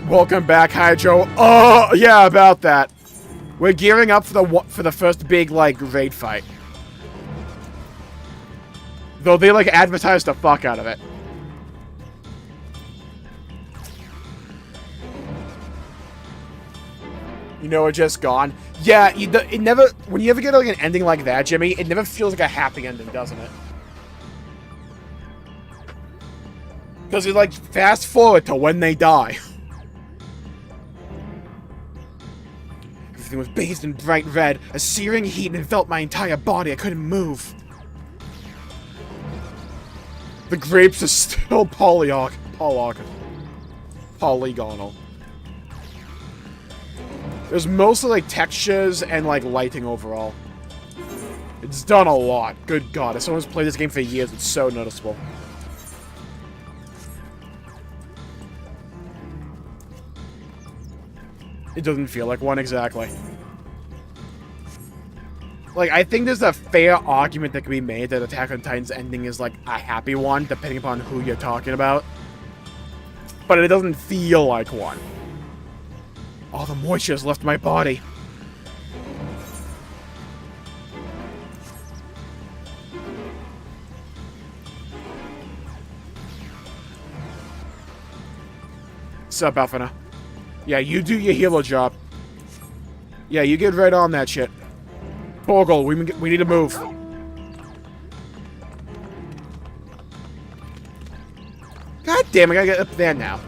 Welcome back, Hydro. Oh, yeah, about that. We're gearing up for the first big, like, raid fight. Though they, like, advertised the fuck out of it. You know, it's just gone. Yeah, it never... When you ever get, like, an ending like that, Jimmy, it never feels like a happy ending, doesn't it? Because you, like, fast forward to when they die. Everything was bathed in bright red. A searing heat enveloped my entire body. I couldn't move. The grapes are still polygonal. There's mostly, like, textures and, like, lighting overall. It's done a lot. Good God. As someone who's played this game for years, it's so noticeable. It doesn't feel like one, exactly. Like, I think there's a fair argument that can be made that Attack on Titan's ending is, like, a happy one, depending upon who you're talking about. But it doesn't feel like one. All the moisture has left my body. Sup, Alphina? Yeah, you do your healer job. Yeah, you get right on that shit. Bogle, we need to move. God damn, I gotta get up there now.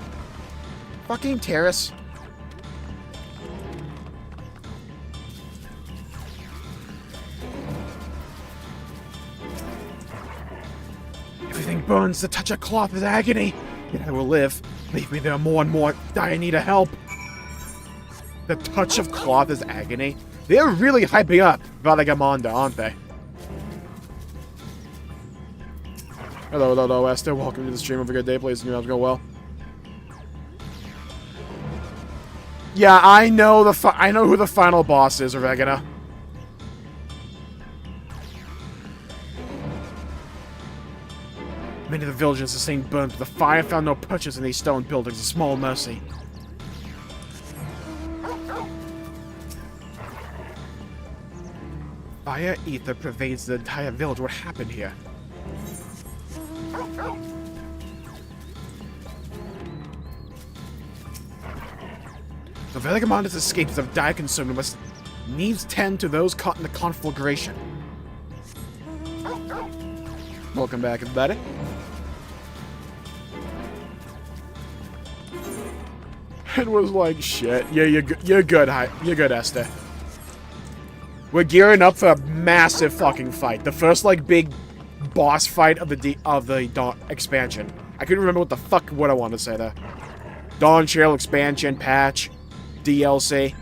Fucking terrace. Everything burns. The touch of cloth is agony. Yet I will live. Leave me there more and more. Die in need of help. The touch of cloth is agony. They're really hyping up Valigamonda, aren't they? Hello, Esther. Welcome to the stream. Have a good day, please. You know, go well. Yeah, I know I know who the final boss is, Oregano. Many of the villagers sustained burns, but the fire found no purchase in these stone buildings. A small mercy. Fire ether pervades the entire village. What happened here? The Valigamonda's escapes of dire concern and must needs tend to those caught in the conflagration. Welcome back, everybody. It was like shit. Yeah, you're good. You're good, Esther. We're gearing up for a massive fucking fight. The first, like, big boss fight of the Dawn expansion. I couldn't remember what I wanted to say there. Dawntrail expansion patch, DLC.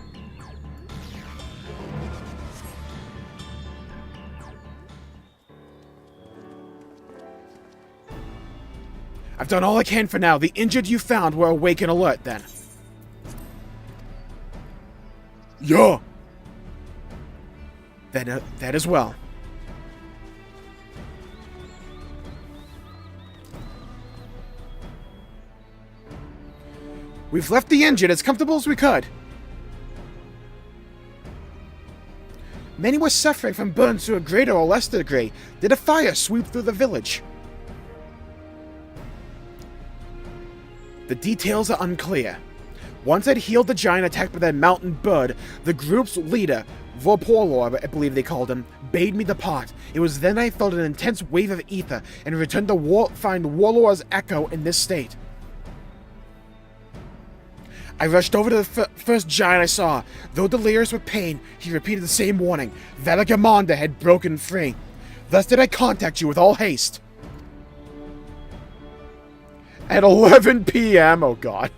I've done all I can for now. The injured you found were awake and alert then. Yeah. Then that as well. We've left the injured as comfortable as we could. Many were suffering from burns to a greater or lesser degree. Did a fire sweep through the village? The details are unclear. Once I'd healed the giant attacked by that mountain bird, the group's leader, Vorpolor, I believe they called him, bade me depart. It was then I felt an intense wave of ether and returned to find Warlord's echo in this state. I rushed over to the first giant I saw. Though delirious with pain, he repeated the same warning. Valigamonda had broken free. Thus did I contact you with all haste. At 11 p.m., oh god.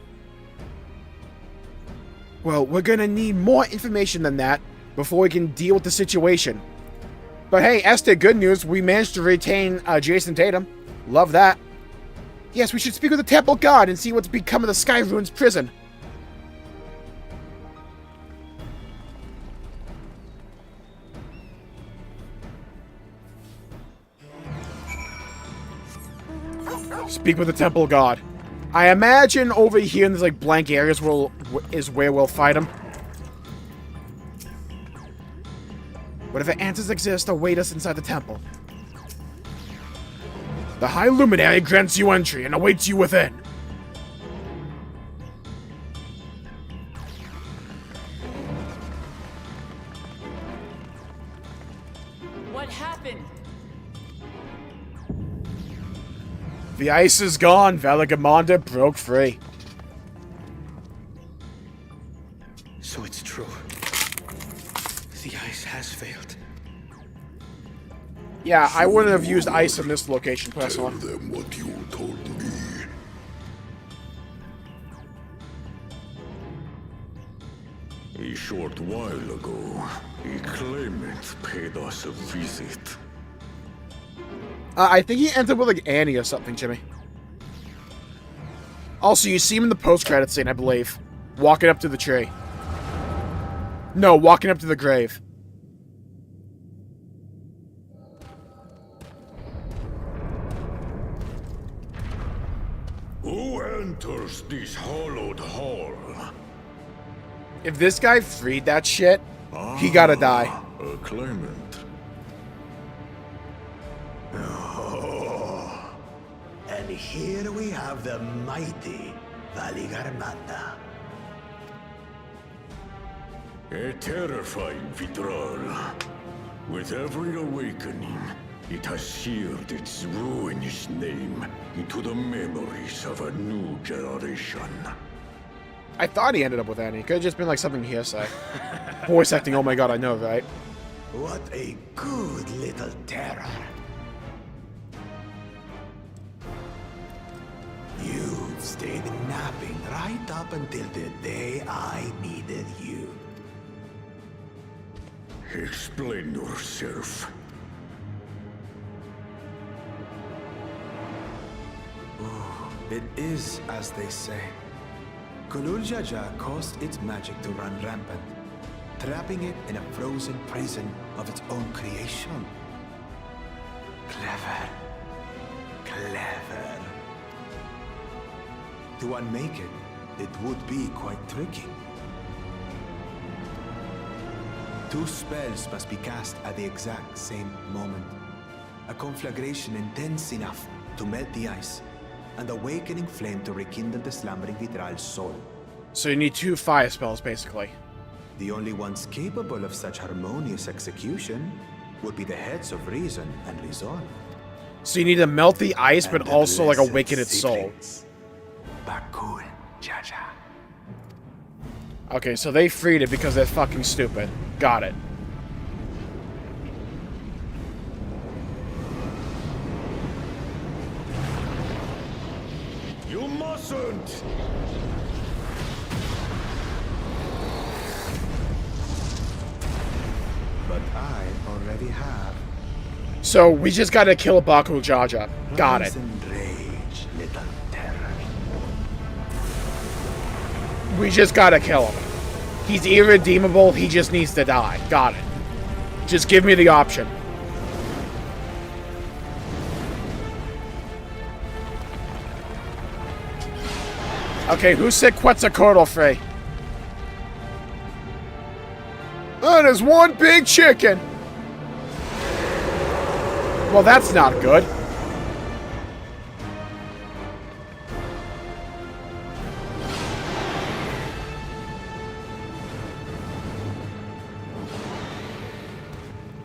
Well, we're gonna need more information than that before we can deal with the situation. But hey, Esther, good news. We managed to retain Jason Tatum. Love that. Yes, we should speak with the temple guard and see what's become of the Sky Ruins prison. Speak with the temple god. I imagine over here in these like blank areas is where we'll fight him. Whatever answers exist await us inside the temple. The High Luminary grants you entry and awaits you within. What happened? The ice is gone. Valigamonda broke free. So it's true. The ice has failed. Yeah, I wouldn't have used ice in this location, personally. Tell them what you told me. A short while ago, a claimant paid us a visit. I think he ended with like Annie or something, Jimmy. Also, you see him in the post-credit scene, I believe. Walking up to the tree. No, walking up to the grave. Who enters this hallowed hall? If this guy freed that shit, he gotta die. A claimant. And here we have the mighty Valigarmanda. A terrifying withdrawal. With every awakening, it has seared its ruinous name into the memories of a new generation. I thought he ended up with Annie. Could have just been like something hearsay. Voice acting, oh my god, I know, right? What a good little terror. You've stayed napping right up until the day I needed you. Explain yourself. It is as they say. Kulul Jaja caused its magic to run rampant, trapping it in a frozen prison of its own creation. Clever. Clever. To unmake it, it would be quite tricky. 2 spells must be cast at the exact same moment. A conflagration intense enough to melt the ice, and awakening flame to rekindle the slumbering Vitral's soul. So you need 2 fire spells, basically. The only ones capable of such harmonious execution would be the heads of reason and resolve. So you need to melt the ice, but also like awaken its soul. Bakul Jaja. Okay, so they freed it because they're fucking stupid. Got it. You mustn't! But I already have. So we just gotta kill Bakul Jaja. Got it. Rise and rage, little terror. We just gotta kill him. He's irredeemable, he just needs to die. Got it. Just give me the option. Okay, who said Quetzalcoatl free? Oh, there's one big chicken! Well, that's not good.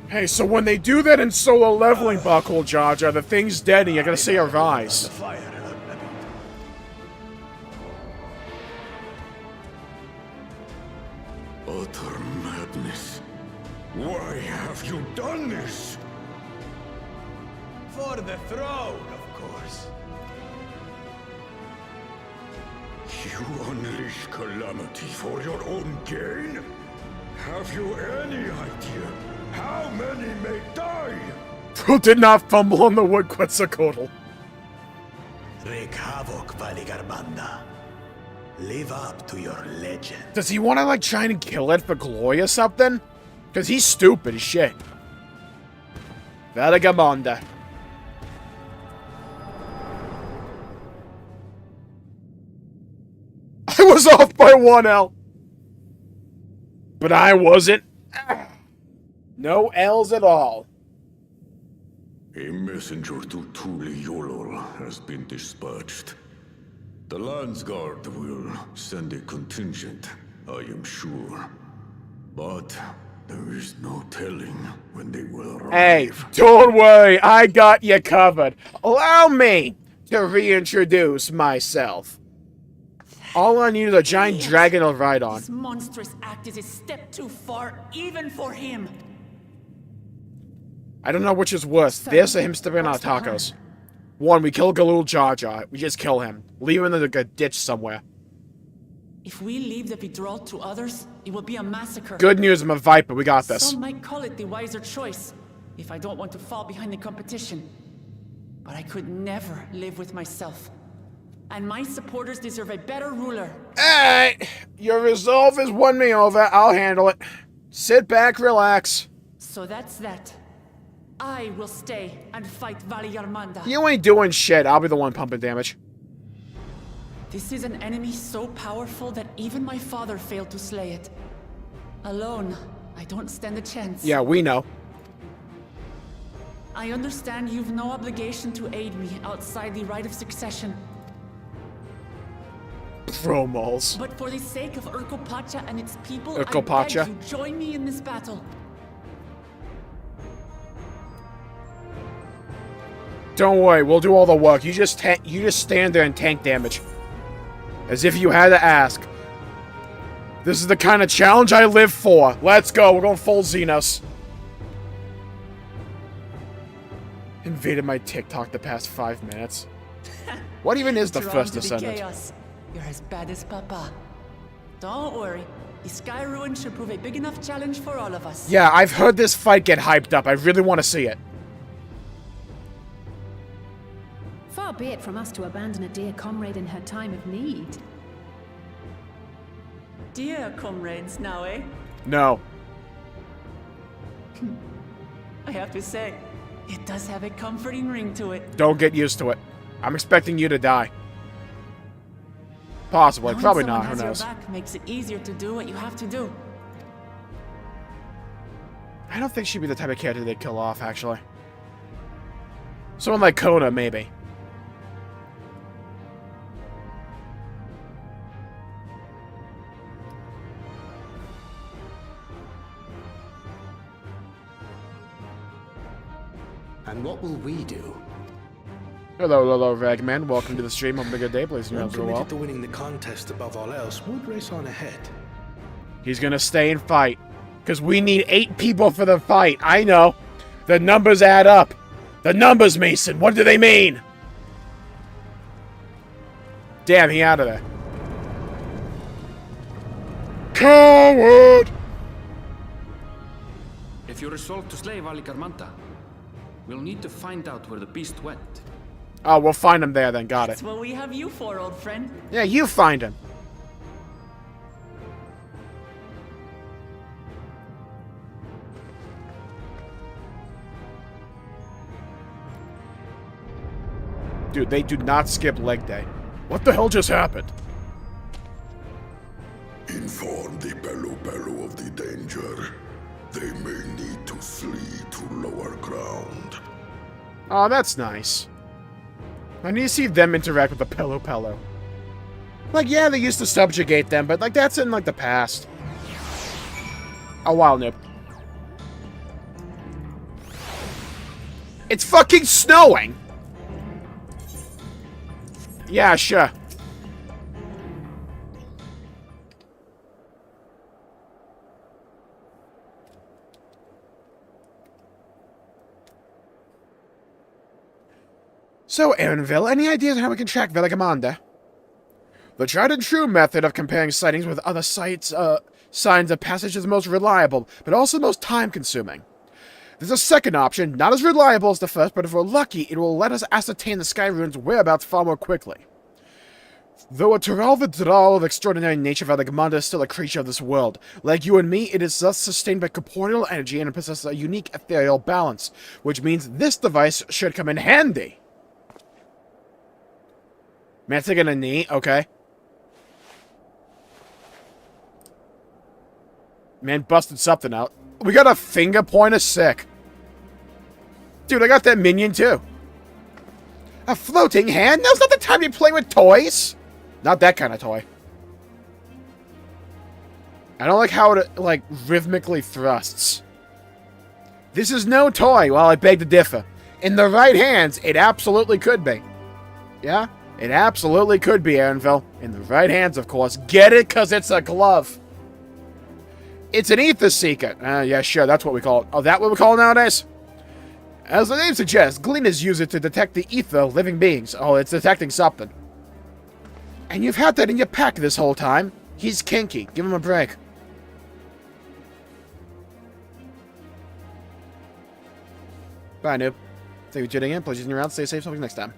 Hey, so when they do that in solo leveling, Bakul Jaja, the thing's dead and you're gonna say arise. Utter madness. Why have you done this? For the throne, of course. You unleash calamity for your own gain? Have you any idea how many may die? Who did not fumble on the wood, Quetzalcoatl? Wreak havoc, Valigarmanda. Live up to your legend. Does he want to, like, try and kill it for glory or something? Because he's stupid as shit. Valigarmanda. I was off by 1L. But I wasn't. No L's at all. A messenger to Tuli Yolol has been dispatched. The Landsguard will send a contingent, I am sure. But there is no telling when they will arrive. Hey, don't worry, I got you covered. Allow me to reintroduce myself. All I need is a giant dragon to ride on. This monstrous act is a step too far, even for him. I don't know which is worse, this or him stepping on our tacos. One, we kill Galul Jar Jar. We just kill him. Leave him in a ditch somewhere. If we leave the withdrawal to others, it will be a massacre. Good news, I'm a Viper. We got this. Some might call it the wiser choice, if I don't want to fall behind the competition. But I could never live with myself. And my supporters deserve a better ruler. Alright, your resolve has won me over. I'll handle it. Sit back, relax. So that's that. I will stay and fight Valigarmanda. You ain't doing shit. I'll be the one pumping damage. This is an enemy so powerful that even my father failed to slay it. Alone, I don't stand a chance. Yeah, we know. I understand you've no obligation to aid me outside the right of succession. Promos. But for the sake of Urkopacha and its people, Urkopacha. I beg you join me in this battle. Don't worry, we'll do all the work. You just stand there and tank damage. As if you had to ask. This is the kind of challenge I live for. Let's go. We're going full Xenos. Invaded my TikTok the past 5 minutes. What even is the first descendant? Chaos. You're as bad as Papa. Don't worry. The Sky Ruin should prove a big enough challenge for all of us. Yeah, I've heard this fight get hyped up. I really want to see it. Far be it from us to abandon a dear comrade in her time of need. Dear comrades now, eh? No. I have to say, it does have a comforting ring to it. Don't get used to it. I'm expecting you to die. Possibly. Knowing Probably someone not. Who has knows? your back makes it easier to do what you have to do. I don't think she'd be the type of character they'd kill off, actually. Someone like Kona, maybe. And what will we do? Hello, Ragman. Welcome to the stream. Hope you have a good day. Please One know committed well. to winning the contest above all else would race on ahead. He's gonna stay and fight. Because we need 8 people for the fight. I know. The numbers add up. The numbers, Mason. What do they mean? Damn, he out of there. Coward! If you resolve to slay Valigarmanda, we'll need to find out where the beast went. Oh, we'll find him there then. Got it. That's what we have you for, old friend. Yeah, you find him. Dude, they do not skip leg day. What the hell just happened? Inform the Pelu of the danger. They may need to flee to lower ground. Oh, that's nice. I need to see them interact with the Pelu. Like, yeah, they used to subjugate them, but, like, that's in, like, the past. A while, Nip. It's fucking snowing! Yeah, sure. So, Aaronville, any ideas on how we can track Valigarmanda? The tried and true method of comparing sightings with other signs of passage is the most reliable, but also the most time-consuming. There's a second option, not as reliable as the first, but if we're lucky, it will let us ascertain the Sky Rune's whereabouts far more quickly. Though a Tyrell of extraordinary nature, Velagamanda is still a creature of this world. Like you and me, it is thus sustained by corporeal energy and possesses a unique ethereal balance, which means this device should come in handy. Man, taking a knee, okay. Man busted something out. We got a finger pointer, sick. Dude, I got that minion too. A floating hand? Now's not the time to be playing with toys. Not that kind of toy. I don't like how it, like, rhythmically thrusts. This is no toy. Well, I beg to differ. In the right hands, it absolutely could be. Yeah? It absolutely could be, Aaronville. In the right hands, of course. Get it? Because it's a glove. It's an ether seeker. Yeah, sure, that's what we call it. Oh, that what we call it nowadays? As the name suggests, Gleaners use it to detect the ether of living beings. Oh, it's detecting something. And you've had that in your pack this whole time. He's kinky. Give him a break. Bye, noob. Thank you for tuning in. Pleasure in your round. Stay safe. Till next time.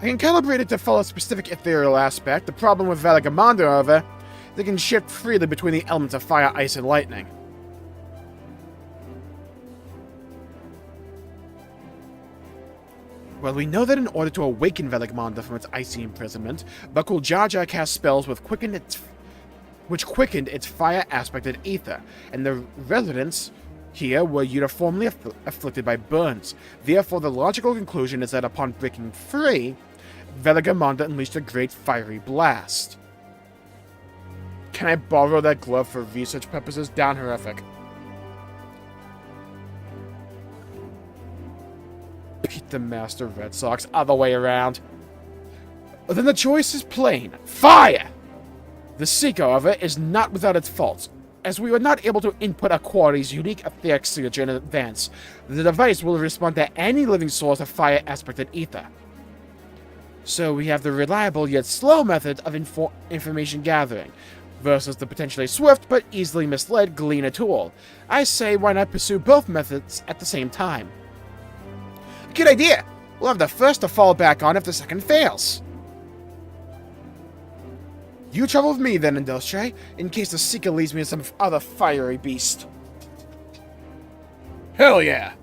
I can calibrate it to follow a specific ethereal aspect. The problem with Velagamanda, however, they can shift freely between the elements of fire, ice, and lightning. Well, we know that in order to awaken Velagamanda from its icy imprisonment, Bakul Jaja cast spells which quickened its fire aspected ether, and the residents here were uniformly afflicted by burns. Therefore, the logical conclusion is that upon breaking free, Velagamanda unleashed a great fiery blast. Can I borrow that glove for research purposes? Down horrific. Beat the Master Red Sox. Other way around. Then the choice is plain. Fire! The Seeker, however, is not without its faults. As we were not able to input a quarry's unique etheric signature in advance, the device will respond to any living source of fire-aspected ether. So we have the reliable yet slow method of information gathering, versus the potentially swift but easily misled Gleaner tool. I say, why not pursue both methods at the same time? Good idea! We'll have the first to fall back on if the second fails. You travel with me then, Dawntrail, in case the Seeker leads me to some other fiery beast. Hell yeah!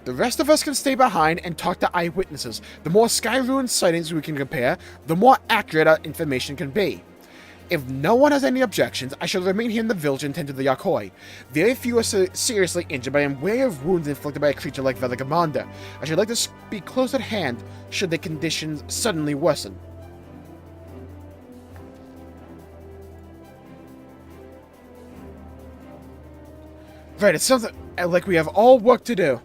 The rest of us can stay behind and talk to eyewitnesses. The more Sky Ruin sightings we can compare, the more accurate our information can be. If no one has any objections, I shall remain here in the village and tend to the Yakoi. Very few are seriously injured, but I am aware of wounds inflicted by a creature like Velagamanda. I should like to be close at hand should the conditions suddenly worsen. Right, it sounds like we have all work to do.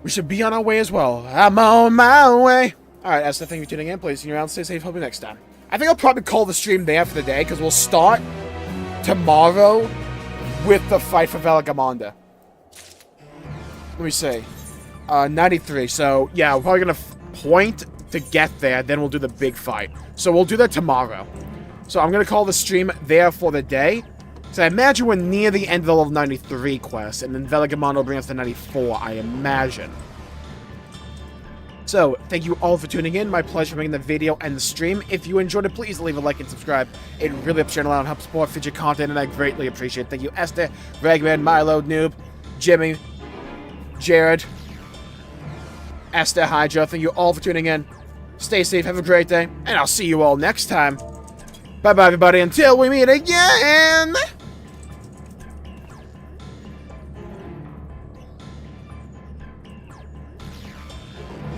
We should be on our way as well. I'm on my way. Alright, that's the thing for tuning in. Please see you around. Stay safe. Hope you next time. I think I'll probably call the stream there for the day, because we'll start tomorrow with the fight for Velagamanda. Let me see. 93. So, yeah, we're probably going to point to get there, then we'll do the big fight. So we'll do that tomorrow. So I'm going to call the stream there for the day. So I imagine we're near the end of the level 93 quest, and then Velagamanda will bring us to 94, I imagine. So, thank you all for tuning in. My pleasure making the video and the stream. If you enjoyed it, please leave a like and subscribe. It really helps channel out and helps support future content, and I greatly appreciate it. Thank you, Esther, Ragman, Milo, Noob, Jimmy, Jared, Esther, Hydra. Thank you all for tuning in. Stay safe, have a great day, and I'll see you all next time. Bye-bye, everybody, until we meet again!